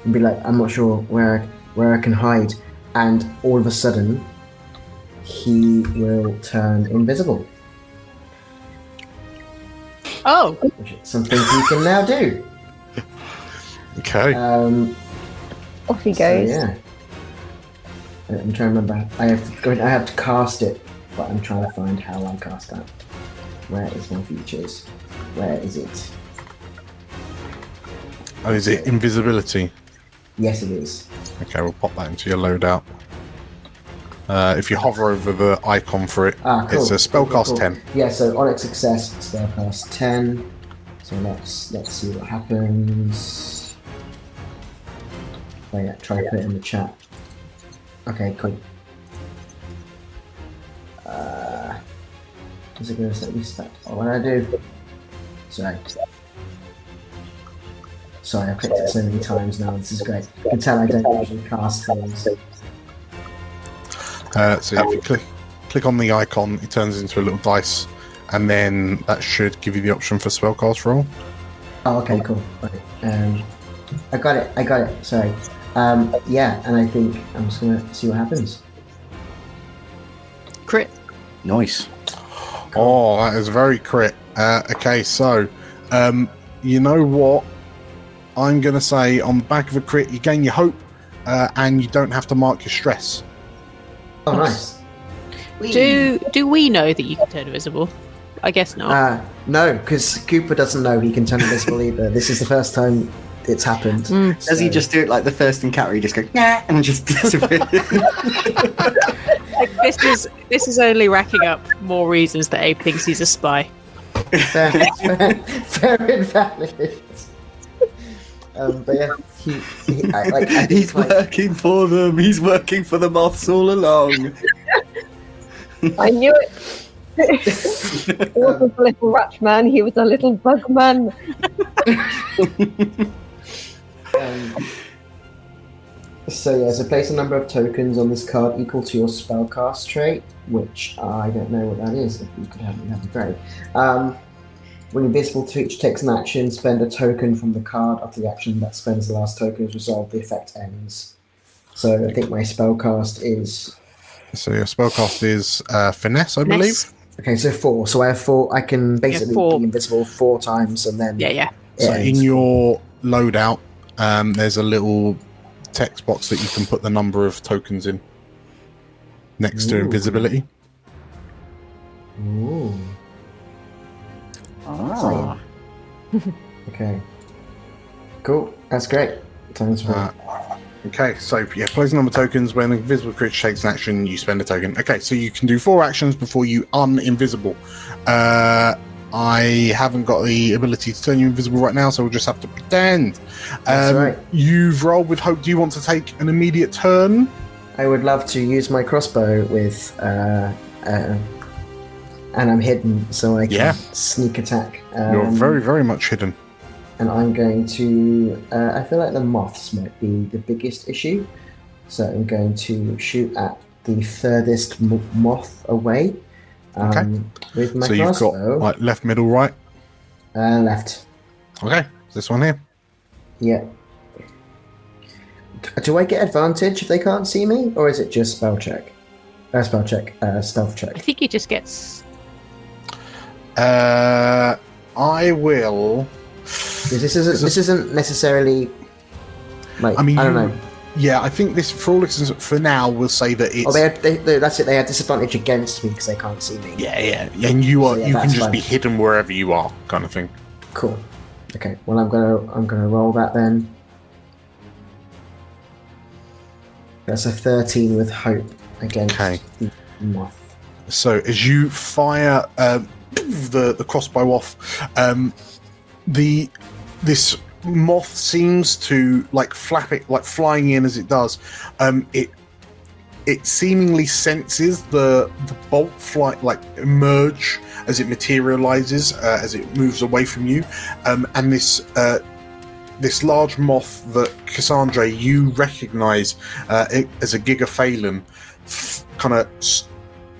and be like, I'm not sure where I can hide. And all of a sudden, he will turn invisible. Oh, Which is something he can now do. Okay. Off he goes. So, yeah. I'm trying to remember. I have to cast it, but I'm trying to find how I cast that. Where is my features? Where is it? Oh, is it invisibility? Yes, it is. Okay, we'll pop that into your loadout. If you hover over the icon for it, Cool. it's a spellcast Cool. 10. Yeah, so on its success, spellcast 10. So let's see what happens. Oh yeah, try to put it in the chat. Okay, cool. Is it going to let me start? Oh, what did I do? Sorry, I've clicked it so many times now. This is great. You can tell I don't usually cast things. So if you click on the icon, it turns into a little dice, and then that should give you the option for spellcast roll. Oh, okay, cool. Right. I got it. Sorry. Yeah, and I think I'm just gonna see what happens. crit. Nice. Oh, that is very crit. Okay, so you know what? I'm gonna say on the back of a crit, you gain your hope, and you don't have to mark your stress. Oh, nice. Do we know that you can turn invisible? I guess not. No, because Cooper doesn't know he can turn invisible either. This is the first time it's happened. Does he just do it like the first encounter? He just go, yeah, and just disappear. Like, this is only racking up more reasons that Abe thinks he's a spy. Fair and valid. But yeah, He's working for them. He's working for the moths all along. I knew it. He wasn't a little rat man, he was a little bug man. So place a number of tokens on this card equal to your spellcast trait, which I don't know what that is. If you could help me, that'd be great. When invisible, each takes an action, spend a token from the card. After the action that spends the last token is resolved, the effect ends. So I think my spellcast is... So your spellcast is finesse, I believe. Okay, so 4. So I have 4. I can basically be invisible 4 times, and then... Yeah. So in your loadout, there's a little text box that you can put the number of tokens in next to invisibility. Ooh. Ah. Okay. Cool. That's great. Thanks for Okay, so yeah, place a number of tokens. When invisible creature takes an action, you spend a token. Okay, so you can do 4 actions before you uninvisible. I haven't got the ability to turn you invisible right now, so we'll just have to pretend. That's right. You've rolled with hope. Do you want to take an immediate turn? I would love to use my crossbow with and I'm hidden, so I can sneak attack. You're very, very much hidden. And I'm going to... I feel like the moths might be the biggest issue. So I'm going to shoot at the furthest moth away with my crossbow. So you've got like left, middle, right? Left. Okay, this one here. Yeah. Do I get advantage if they can't see me? Or is it just spell check? Spell check. Stealth check. I think he just gets. I will. This isn't necessarily. Like, I don't know. Yeah, I think this, for all instance, for now, we'll say that it's. That's it. They have disadvantage against me because they can't see me. Yeah, and you can just be hidden wherever you are, kind of thing. Cool. Okay. Well, I'm gonna roll that then. That's a 13 with hope against the moth. So as you fire the crossbow off, this moth seems to flap it, flying in as it does. It seemingly senses the bolt flight emerge as it materializes, as it moves away from you, and this large moth that Cassandra you recognize as a gigaphalon kind of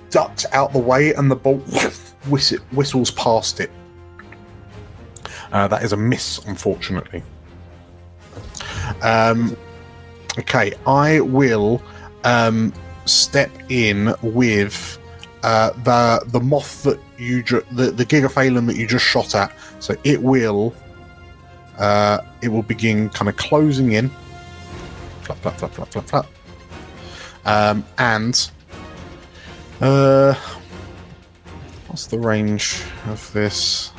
ducks out the way, and the bolt whistles past it. That is a miss, unfortunately. Okay, I will step in with the moth that the gigaphalon that you just shot at. So it will begin kind of closing in. Flap, flap, flap, flap, flap, flap. And what's the range of this?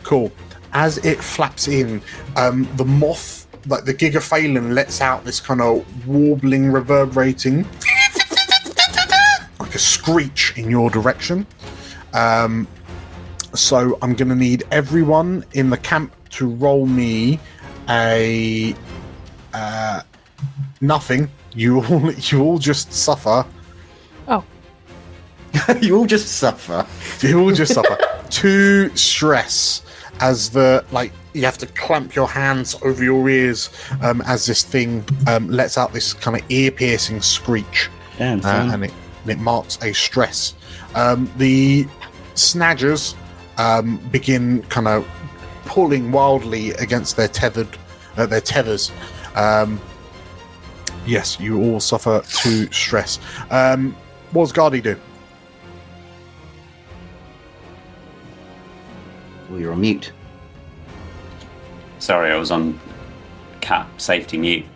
Cool. As it flaps in, the moth, the gigaphalon, lets out this kind of warbling, reverberating, like a screech in your direction. So I'm going to need everyone in the camp to roll me a nothing. You all just suffer. Oh. You all just suffer. You all just suffer. 2 stress. As you have to clamp your hands over your ears as this thing lets out this kind of ear-piercing screech. Damn, and it marks a stress. The snadgers begin kind of pulling wildly against their tethers. Yes, you all suffer 2 stress. What does Guardy do? Well, you're on mute. Sorry, I was on cat safety mute.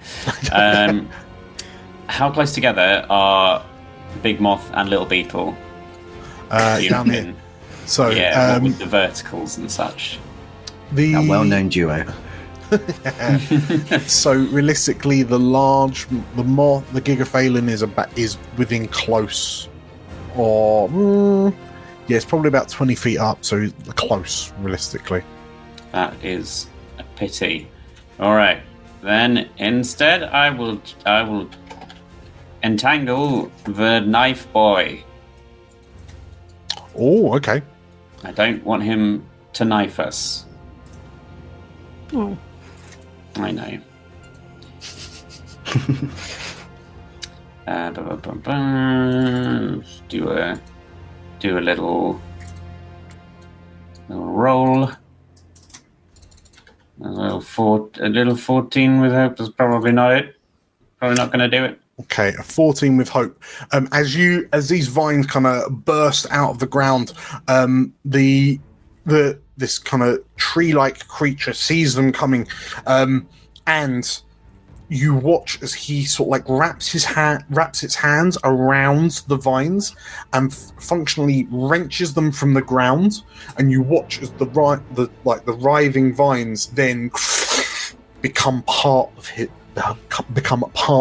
How close together are Big Moth and Little Beetle? Down here. So, what with the verticals and such. A well-known duo. So realistically, the gigaphalon is within close, or it's probably about 20 feet up. So close, realistically. That is a pity. All right, then instead, I will entangle the knife boy. Oh, okay. I don't want him to knife us. Oh. I know. Do a little roll. A little 14 with hope is probably not it. Probably not going to do it. Okay, a 14 with hope. As these vines kind of burst out of the ground, this kind of tree-like creature sees them coming, and you watch as he sort of wraps its hands around the vines and functionally wrenches them from the ground, and you watch as the writhing vines then become part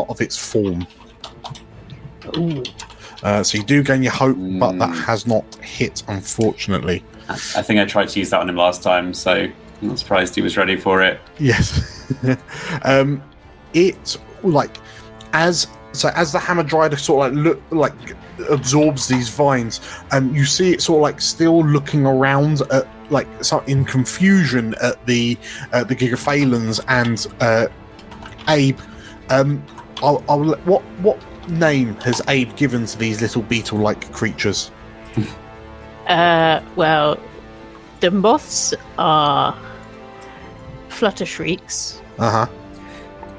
of its form. Ooh. So you do gain your hope, but that has not hit, unfortunately. I think I tried to use that on him last time, so I'm not surprised he was ready for it. Yes. It as the hammered rider sort of absorbs these vines, and you see it sort of still looking around at in confusion at the gigaphalons and Abe. What name has Abe given to these little beetle-like creatures? Well, the moths are flutter shrieks. Uh-huh.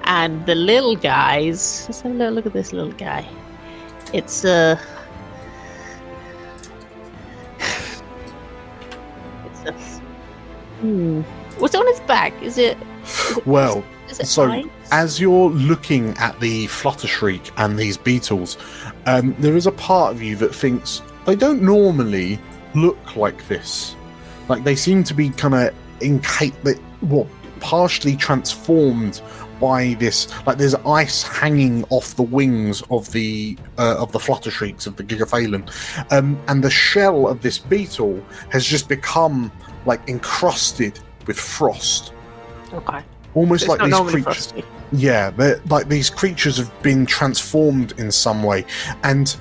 And the little guys, let's have a little look at this little guy. It's What's on its back? Is it Well, is it so eyes? as you're looking at the Fluttershriek and these beetles, there is a part of you that thinks they don't normally look like this. Like they seem to be kind of partially transformed by this. Like there's ice hanging off the wings of the Fluttershrieks of the Gigaphalon, and the shell of this beetle has just become like encrusted with frost. Okay. Almost So it's like not these normally creatures. frosty. Yeah, like these creatures have been transformed in some way. And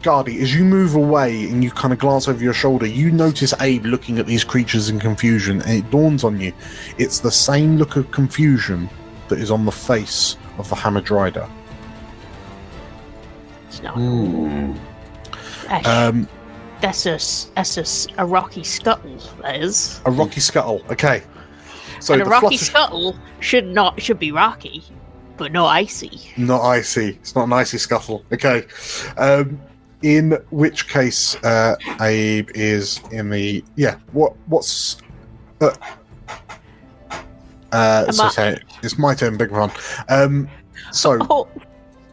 Guardy, as you move away and you kind of glance over your shoulder, you notice Abe looking at these creatures in confusion, and it dawns on you, it's the same look of confusion that is on the face of the Hammered Rider. It's not. Hmm. That's a rocky scuttle, that is. A rocky scuttle, okay. So And a the rocky Flutter- scuttle should be rocky, but not icy. Not icy. It's not an icy scuttle. Okay. In which case, Abe is in the What's so it's my turn, big one. So Oh,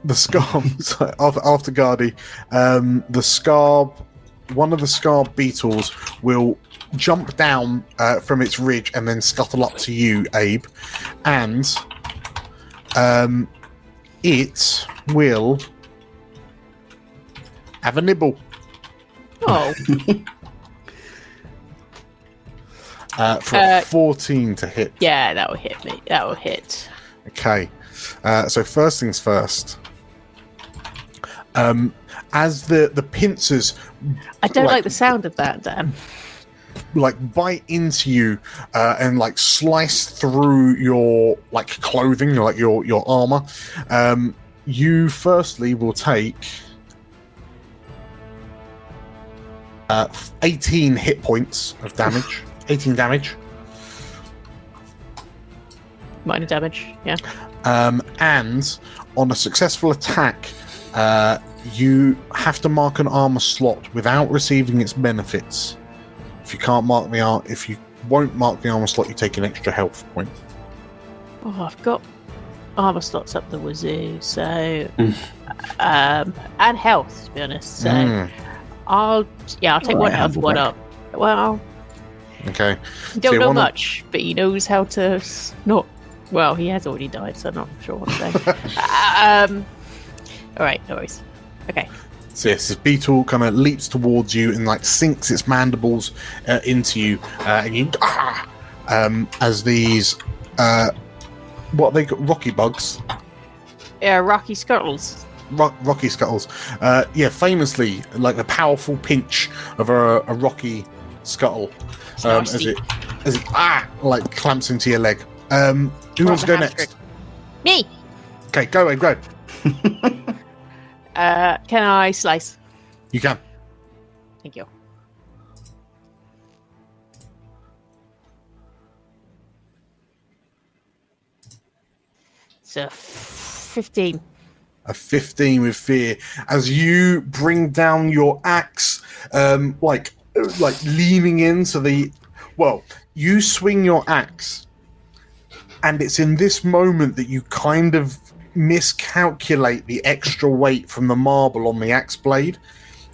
the Scarb so after Guardy, the Scarb, one of the Scarb beetles will jump down from its ridge and then scuttle up to you, Abe, and it will have a nibble. oh. For 14 to hit. Yeah, that will hit me. That will hit. Okay. So first things first. As the pincers I don't like the sound of that, Dan. like bite into you and like slice through your like clothing, like your armor, you firstly will take 18 hit points of damage. 18 damage. Minor damage, yeah. And on a successful attack, you have to mark an armor slot without receiving its benefits. If you won't mark the armor slot, you take an extra health point. Oh, I've got armor slots up the wazoo, so and health, to be honest. So I'll take one health, one up. Well, Okay. he don't So you know wanna- much, but he knows how to not. Well, he has already died, so I'm not sure what to say. All right, no worries. Okay. So yes, this beetle kind of leaps towards you and like sinks its mandibles into you, and you as these what are they got? Rocky bugs. Yeah, rocky scuttles. Rocky scuttles. Famously, like the powerful pinch of a rocky scuttle, as it like clamps into your leg. Who wants to go next? Me. Okay, go away, go. Can I slice? You can. Thank you. So 15. A 15 with fear as you bring down your axe, like leaning into the. Well, you swing your axe, and it's in this moment that you kind of miscalculate the extra weight from the marble on the axe blade,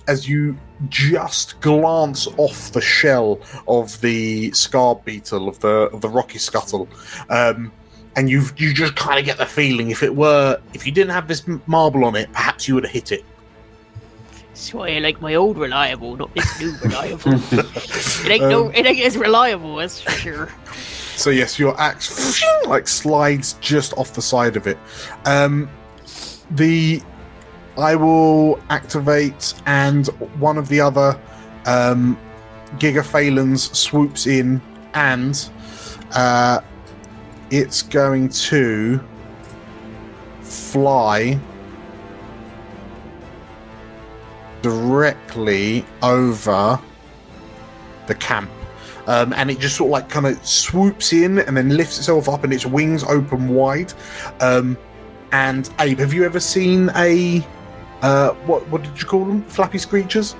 as you just glance off the shell of the scarb beetle of the rocky scuttle. And you just kind of get the feeling if you didn't have this marble on it, perhaps you would have hit it. That's why I like my old reliable, not this new reliable. It ain't as reliable, that's for sure. So yes, your axe like slides just off the side of it. I will activate, and one of the other Gigaphalons swoops in, and it's going to fly directly over the camp. And it just sort of like kind of swoops in and then lifts itself up and its wings open wide. And Abe, have you ever seen a what did you call them? Flappy screechers?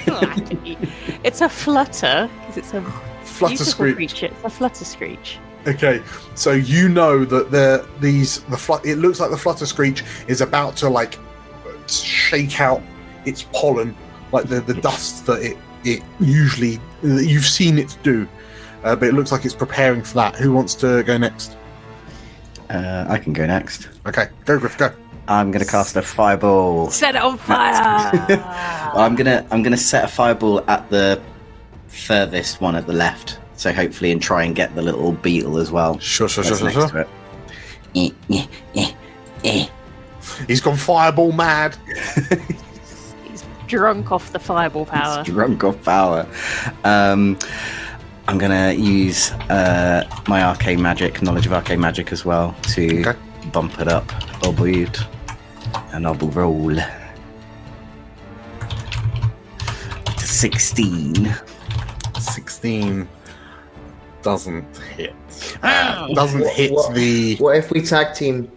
Flappy. It's a flutter because it's a Flutter beautiful screech. creature. It's a flutter screech. Okay, so you know that it looks like the flutter screech is about to like shake out its pollen, like the dust that it usually you've seen it do, but it looks like it's preparing for that. Who wants to go next? I can go next. Okay, go Griff, go. I'm gonna cast a fireball. Set it on fire! I'm gonna set a fireball at the furthest one at the left. So hopefully, and try and get the little beetle as well. Sure. That's next to it. He's gone fireball mad. He's drunk off the fireball power. He's drunk off power. I'm gonna use my arcane magic, knowledge of arcane magic as well, to bump it up. Albeit, and I'll roll. It's a 16. 16 doesn't hit. Doesn't hit the. What if we tag team?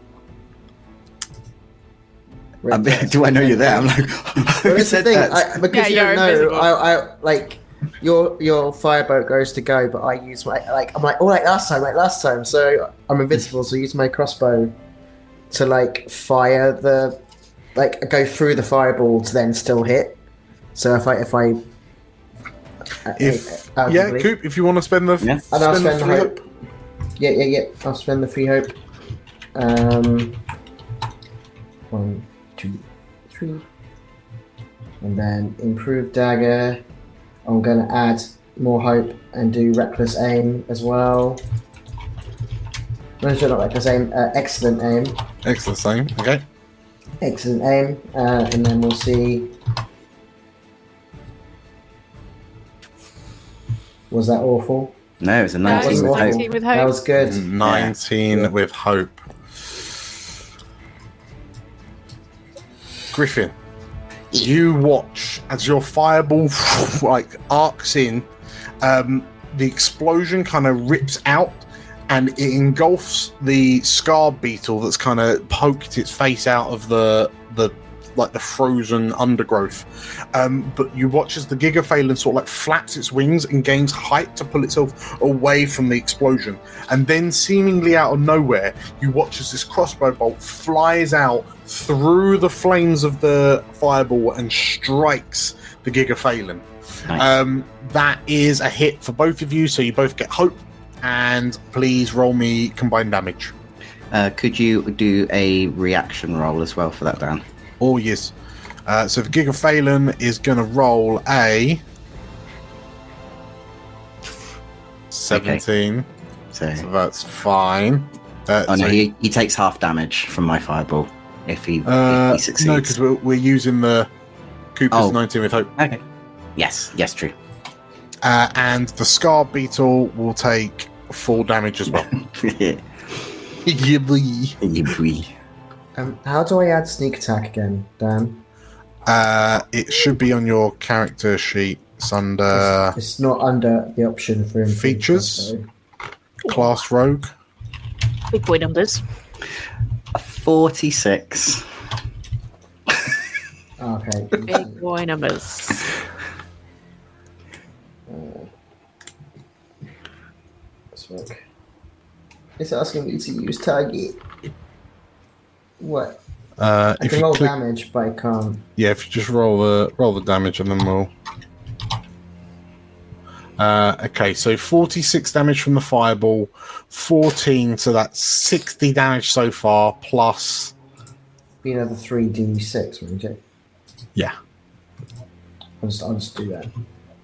Do I know you're there? I'm like, Well, that's the thing, because Yeah, you don't you're know. invisible. I like your fireboat goes to go, but I use my like last time. So I'm invincible, so I use my crossbow to like fire the go through the fireball to then still hit. So if I Coop, if you want to spend the and I'll spend the free hope. Yeah. I'll spend the free hope. 1, 2, 3, and then improve dagger. I'm gonna add more hope and do reckless aim as well. No, not reckless aim. Excellent aim. Excellent aim. Okay. Excellent aim, and then we'll see. Was that awful? no, it's a 19 with hope. 19 with hope. That was good. 19 with hope. Griffin, you watch as your fireball like arcs in. The explosion kind of rips out, and it engulfs the scar beetle that's kind of poked its face out of the frozen undergrowth. But you watch as the Gigaphalon sort of like flaps its wings and gains height to pull itself away from the explosion. And then seemingly out of nowhere, you watch as this crossbow bolt flies out through the flames of the fireball and strikes the Gigaphalon. Nice. That is a hit for both of you, so you both get hope. And please roll me combined damage. Could you do a reaction roll as well for that, Dan? Oh, yes. So the Gigaphalon is going to roll a 17. Okay. So that's fine. he takes half damage from my fireball if he succeeds. No, because we're using the Cooper's 19 with hope. Okay. Yes, true. And the Scar Beetle will take full damage as well. Yeah, boy. How do I add sneak attack again, Dan? It should be on your character sheet. It's under It's not under the option for improved features, crossbow. class rogue. Big boy numbers. 46. Okay. Big boy numbers. Let's look. It's asking me to use target. What? I If can you roll click, damage, but I can't. yeah, if you just roll the damage and then we'll. Okay, so 46 damage from the fireball, 14, so that's 60 damage so far, plus. Be another 3d6, wouldn't it? Yeah. I'll just do that.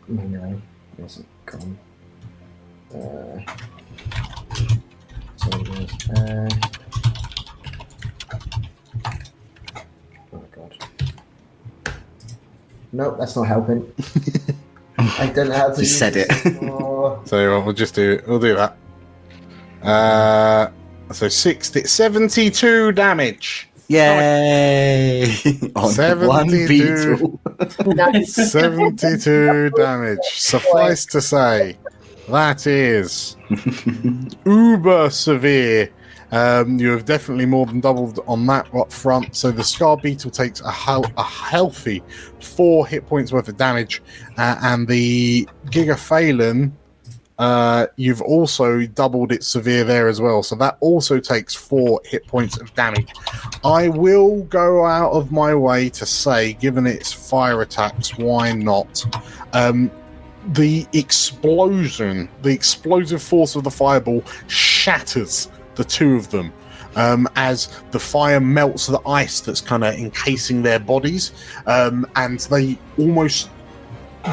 Anyway, wasn't gone. So it goes. Oh god. Nope, that's not helping. I don't know how to You use said it. this anymore. So we'll do that. So 72 damage. Yay! On 72. one beetle. 72 damage. Suffice to say, that is uber severe. You have definitely more than doubled on that up front. So the Scar Beetle takes a healthy 4 hit points worth of damage, and the Gigaphalon, you've also doubled its severe there as well. So that also takes 4 hit points of damage. I will go out of my way to say, given its fire attacks, why not? The explosion, the explosive force of the fireball shatters the two of them as the fire melts the ice that's kind of encasing their bodies, and they almost,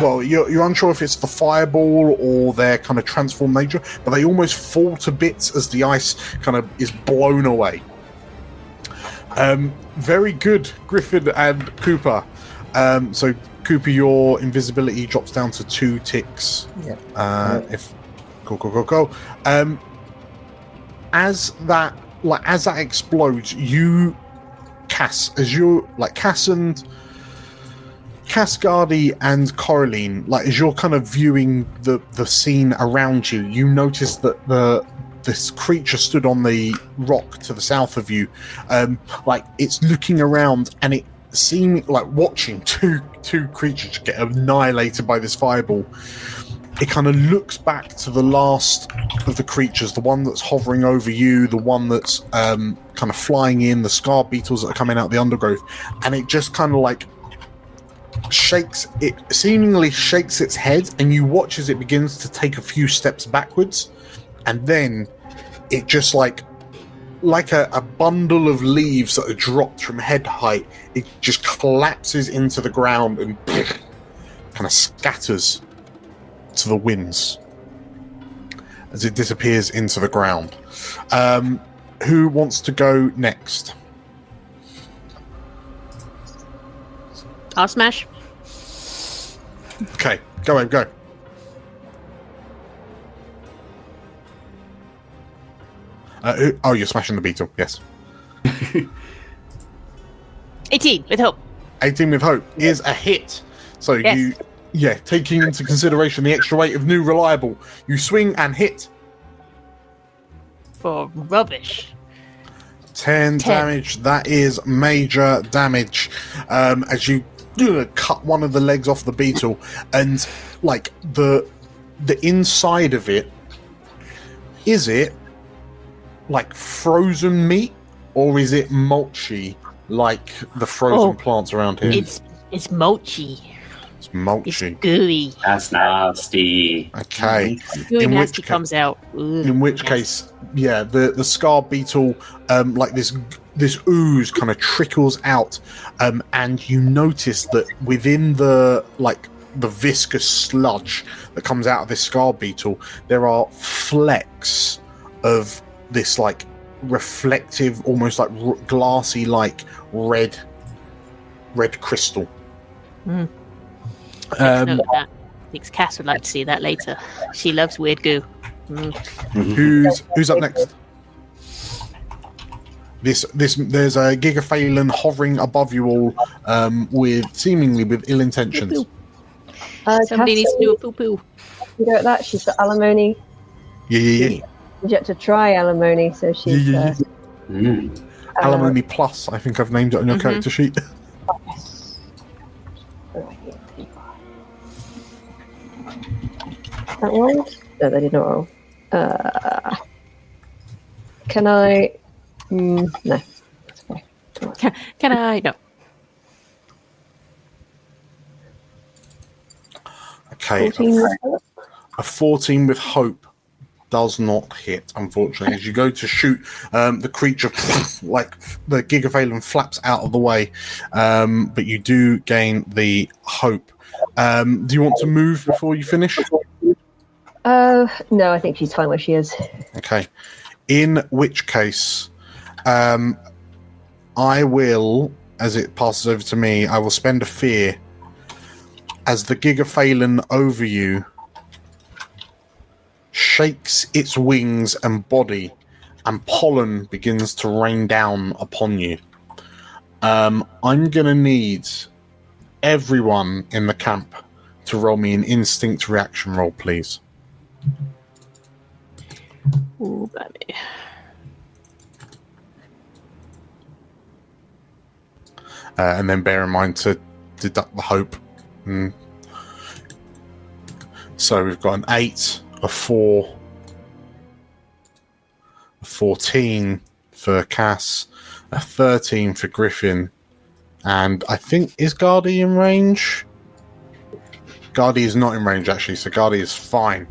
well, you're unsure if it's the fireball or their kind of transformed nature, but they almost fall to bits as the ice kind of is blown away. Very good, Griffin and Cooper. So Cooper, your invisibility drops down to 2 ticks. Yeah. If go. As that explodes, you Cass and Cascardi and Coraline, like as you're kind of viewing the scene around you, you notice that this creature stood on the rock to the south of you, like it's looking around and it seemed like watching two creatures get annihilated by this fireball. It kind of looks back to the last of the creatures, the one that's hovering over you, the one that's kind of flying in, the scar beetles that are coming out the undergrowth, and it just kind of like seemingly shakes its head, and you watch as it begins to take a few steps backwards, and then it just like a bundle of leaves that are dropped from head height, it just collapses into the ground and kind of scatters to the winds as it disappears into the ground. Who wants to go next? I'll smash. Okay, go. You're smashing the beetle, yes. 18 with hope. 18 with hope is a hit. So yes. Taking into consideration the extra weight of new reliable, you swing and hit. For rubbish. 10 damage. That is major damage. As you cut one of the legs off the beetle, and like the inside of it, is it like frozen meat, or is it mulchy like the frozen plants around here? It's mulchy. It's mulchy. It's gooey. That's nasty. Okay. Gooey nasty comes out. In which case, the scar beetle, like this ooze kind of trickles out, and you notice that within the viscous sludge that comes out of this scar beetle, there are flecks of this like reflective, almost like glassy, like red crystal. Note of that. I think Cass would like to see that later. She loves weird goo. Who's up next? There's a Gigaphalon hovering above you all, seemingly with ill intentions. Somebody needs to do a poo-poo. You go at that. She's got alimony. Yeah. You have to try alimony, so she's. Alimony plus, I think I've named it on your character sheet. That one? No, they did not roll. Can I? No. That's okay. Can I? No. Okay. 14 a 14 with hope does not hit, unfortunately. As you go to shoot, the creature, like the Gigaphalon, flaps out of the way, but you do gain the hope. Do you want to move before you finish? No, I think she's fine where she is. Okay. In which case, I will, as it passes over to me, I will spend a fear as the Gigaphalon over you shakes its wings and body, and pollen begins to rain down upon you. I'm going to need everyone in the camp to roll me an instinct reaction roll, please. Ooh, baby. and then bear in mind to deduct the hope. So we've got an 8, a 4, a 14 for Cass, a 13 for Griffin, and I think, is Gardy in range? Gardy is not in range, actually, so Gardy is fine.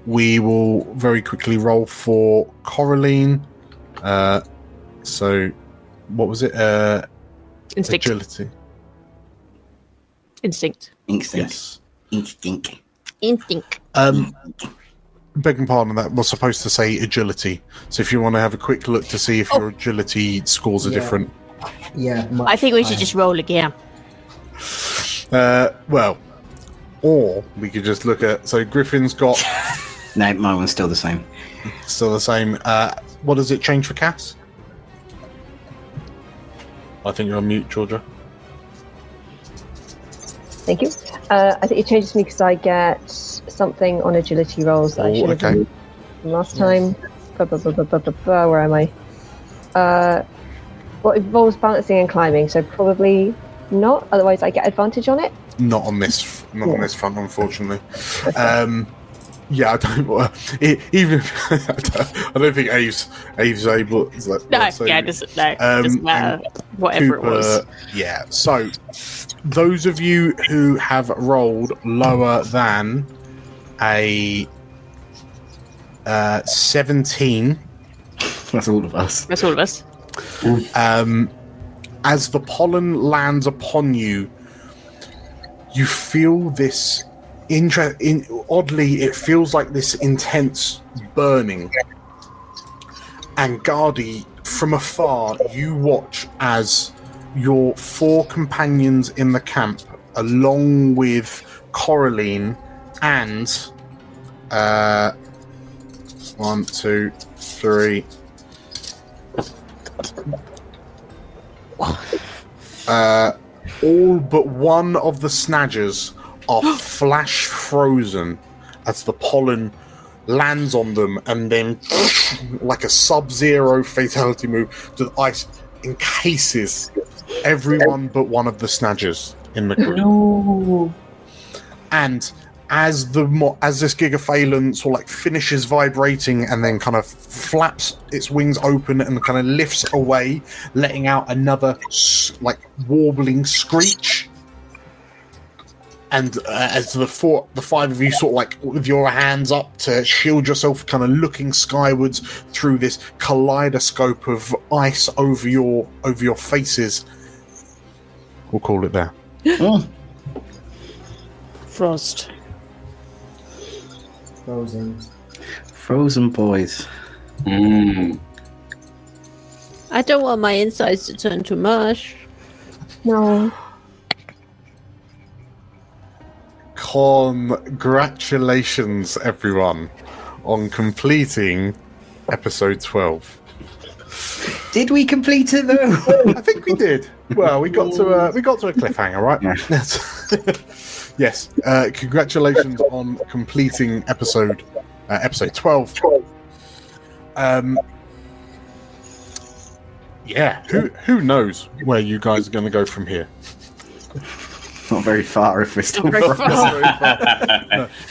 We will very quickly roll for Coraline. So, what was it? Instinct. Agility. Instinct. Yes. Instinct. Begging pardon, that was supposed to say agility. So if you want to have a quick look to see if your agility scores are different. Yeah. I think we should just roll again. Well, or we could just look at... So Griffin's got... No, my one's still the same. Still the same. What does it change for Cass? I think you're on mute, Georgia. Thank you. I think it changes me because I get something on agility rolls that I should have done last time. Where am I? Well, it involves balancing and climbing, so probably not. Otherwise, I get advantage on it. Not on this front, unfortunately. Yeah, I don't. Even I don't think Abe's able. No, it doesn't matter. Whatever Cooper, it was. Yeah. So, those of you who have rolled lower than a 17, that's all of us. That's all of us. As the pollen lands upon you, you feel this. Oddly, it feels like this intense burning. And Gardy, from afar, you watch as your 4 companions in the camp, along with Coraline and 1, 2, 3. All but one of the snadgers are flash frozen as the pollen lands on them, and then like a sub-zero fatality move, the ice encases everyone but one of the snadgers in the group. No. And as this gigaphalan sort of like finishes vibrating and then kind of flaps its wings open and kind of lifts away, letting out another like warbling screech. And as the 5 of you sort of like with your hands up to shield yourself, kind of looking skywards through this kaleidoscope of ice over your faces, we'll call it there. Frost. Frozen boys. I don't want my insides to turn to mush. No. Congratulations, everyone, on completing episode 12. Did we complete it though? I think we did. Well, we got to a cliffhanger, right? Yeah. Yes. Congratulations on completing episode 12. Yeah. Who knows where you guys are going to go from here? Not very far if we're still No,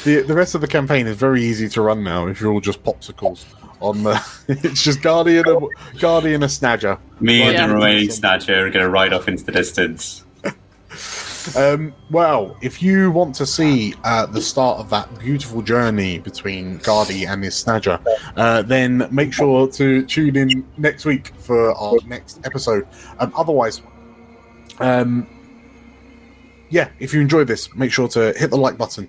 the rest of the campaign is very easy to run now if you're all just popsicles on the. It's just Guardian and a Snadger. Me and the remaining Snadger are going to ride off into the distance. Well, if you want to see the start of that beautiful journey between Gardy and his Snadger, then make sure to tune in next week for our next episode. Otherwise, yeah, if you enjoyed this, make sure to hit the like button,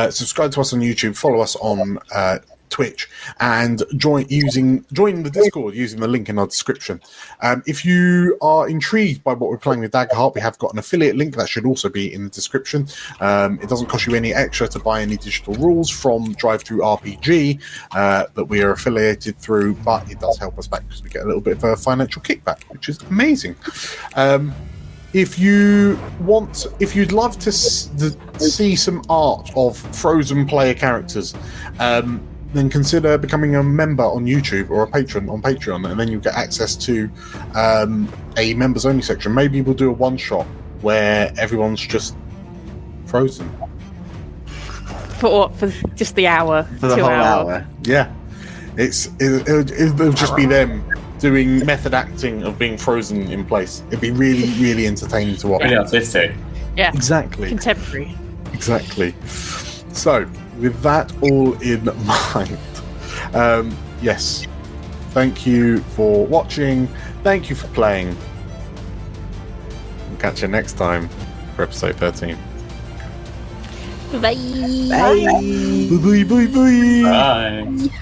subscribe to us on YouTube, follow us on Twitch, and join the Discord using the link in our description. If you are intrigued by what we're playing with Daggerheart, we have got an affiliate link that should also be in the description. It doesn't cost you any extra to buy any digital rules from DriveThruRPG that we are affiliated through, but it does help us back because we get a little bit of a financial kickback, which is amazing. If you'd love to see some art of Frozen player characters, then consider becoming a member on YouTube or a patron on Patreon, and then you'll get access to a members only section. Maybe we'll do a one shot where everyone's just frozen For just the hour, For the 2 whole hour. hour. Yeah, it'll just be them doing method acting of being frozen in place. It'd be really, really entertaining to watch. Really artistic. Yeah, Exactly. contemporary. Exactly. So, with that all in mind, yes, thank you for watching. Thank you for playing. We'll catch you next time for episode 13. Bye. Bye bye bye bye. Bye.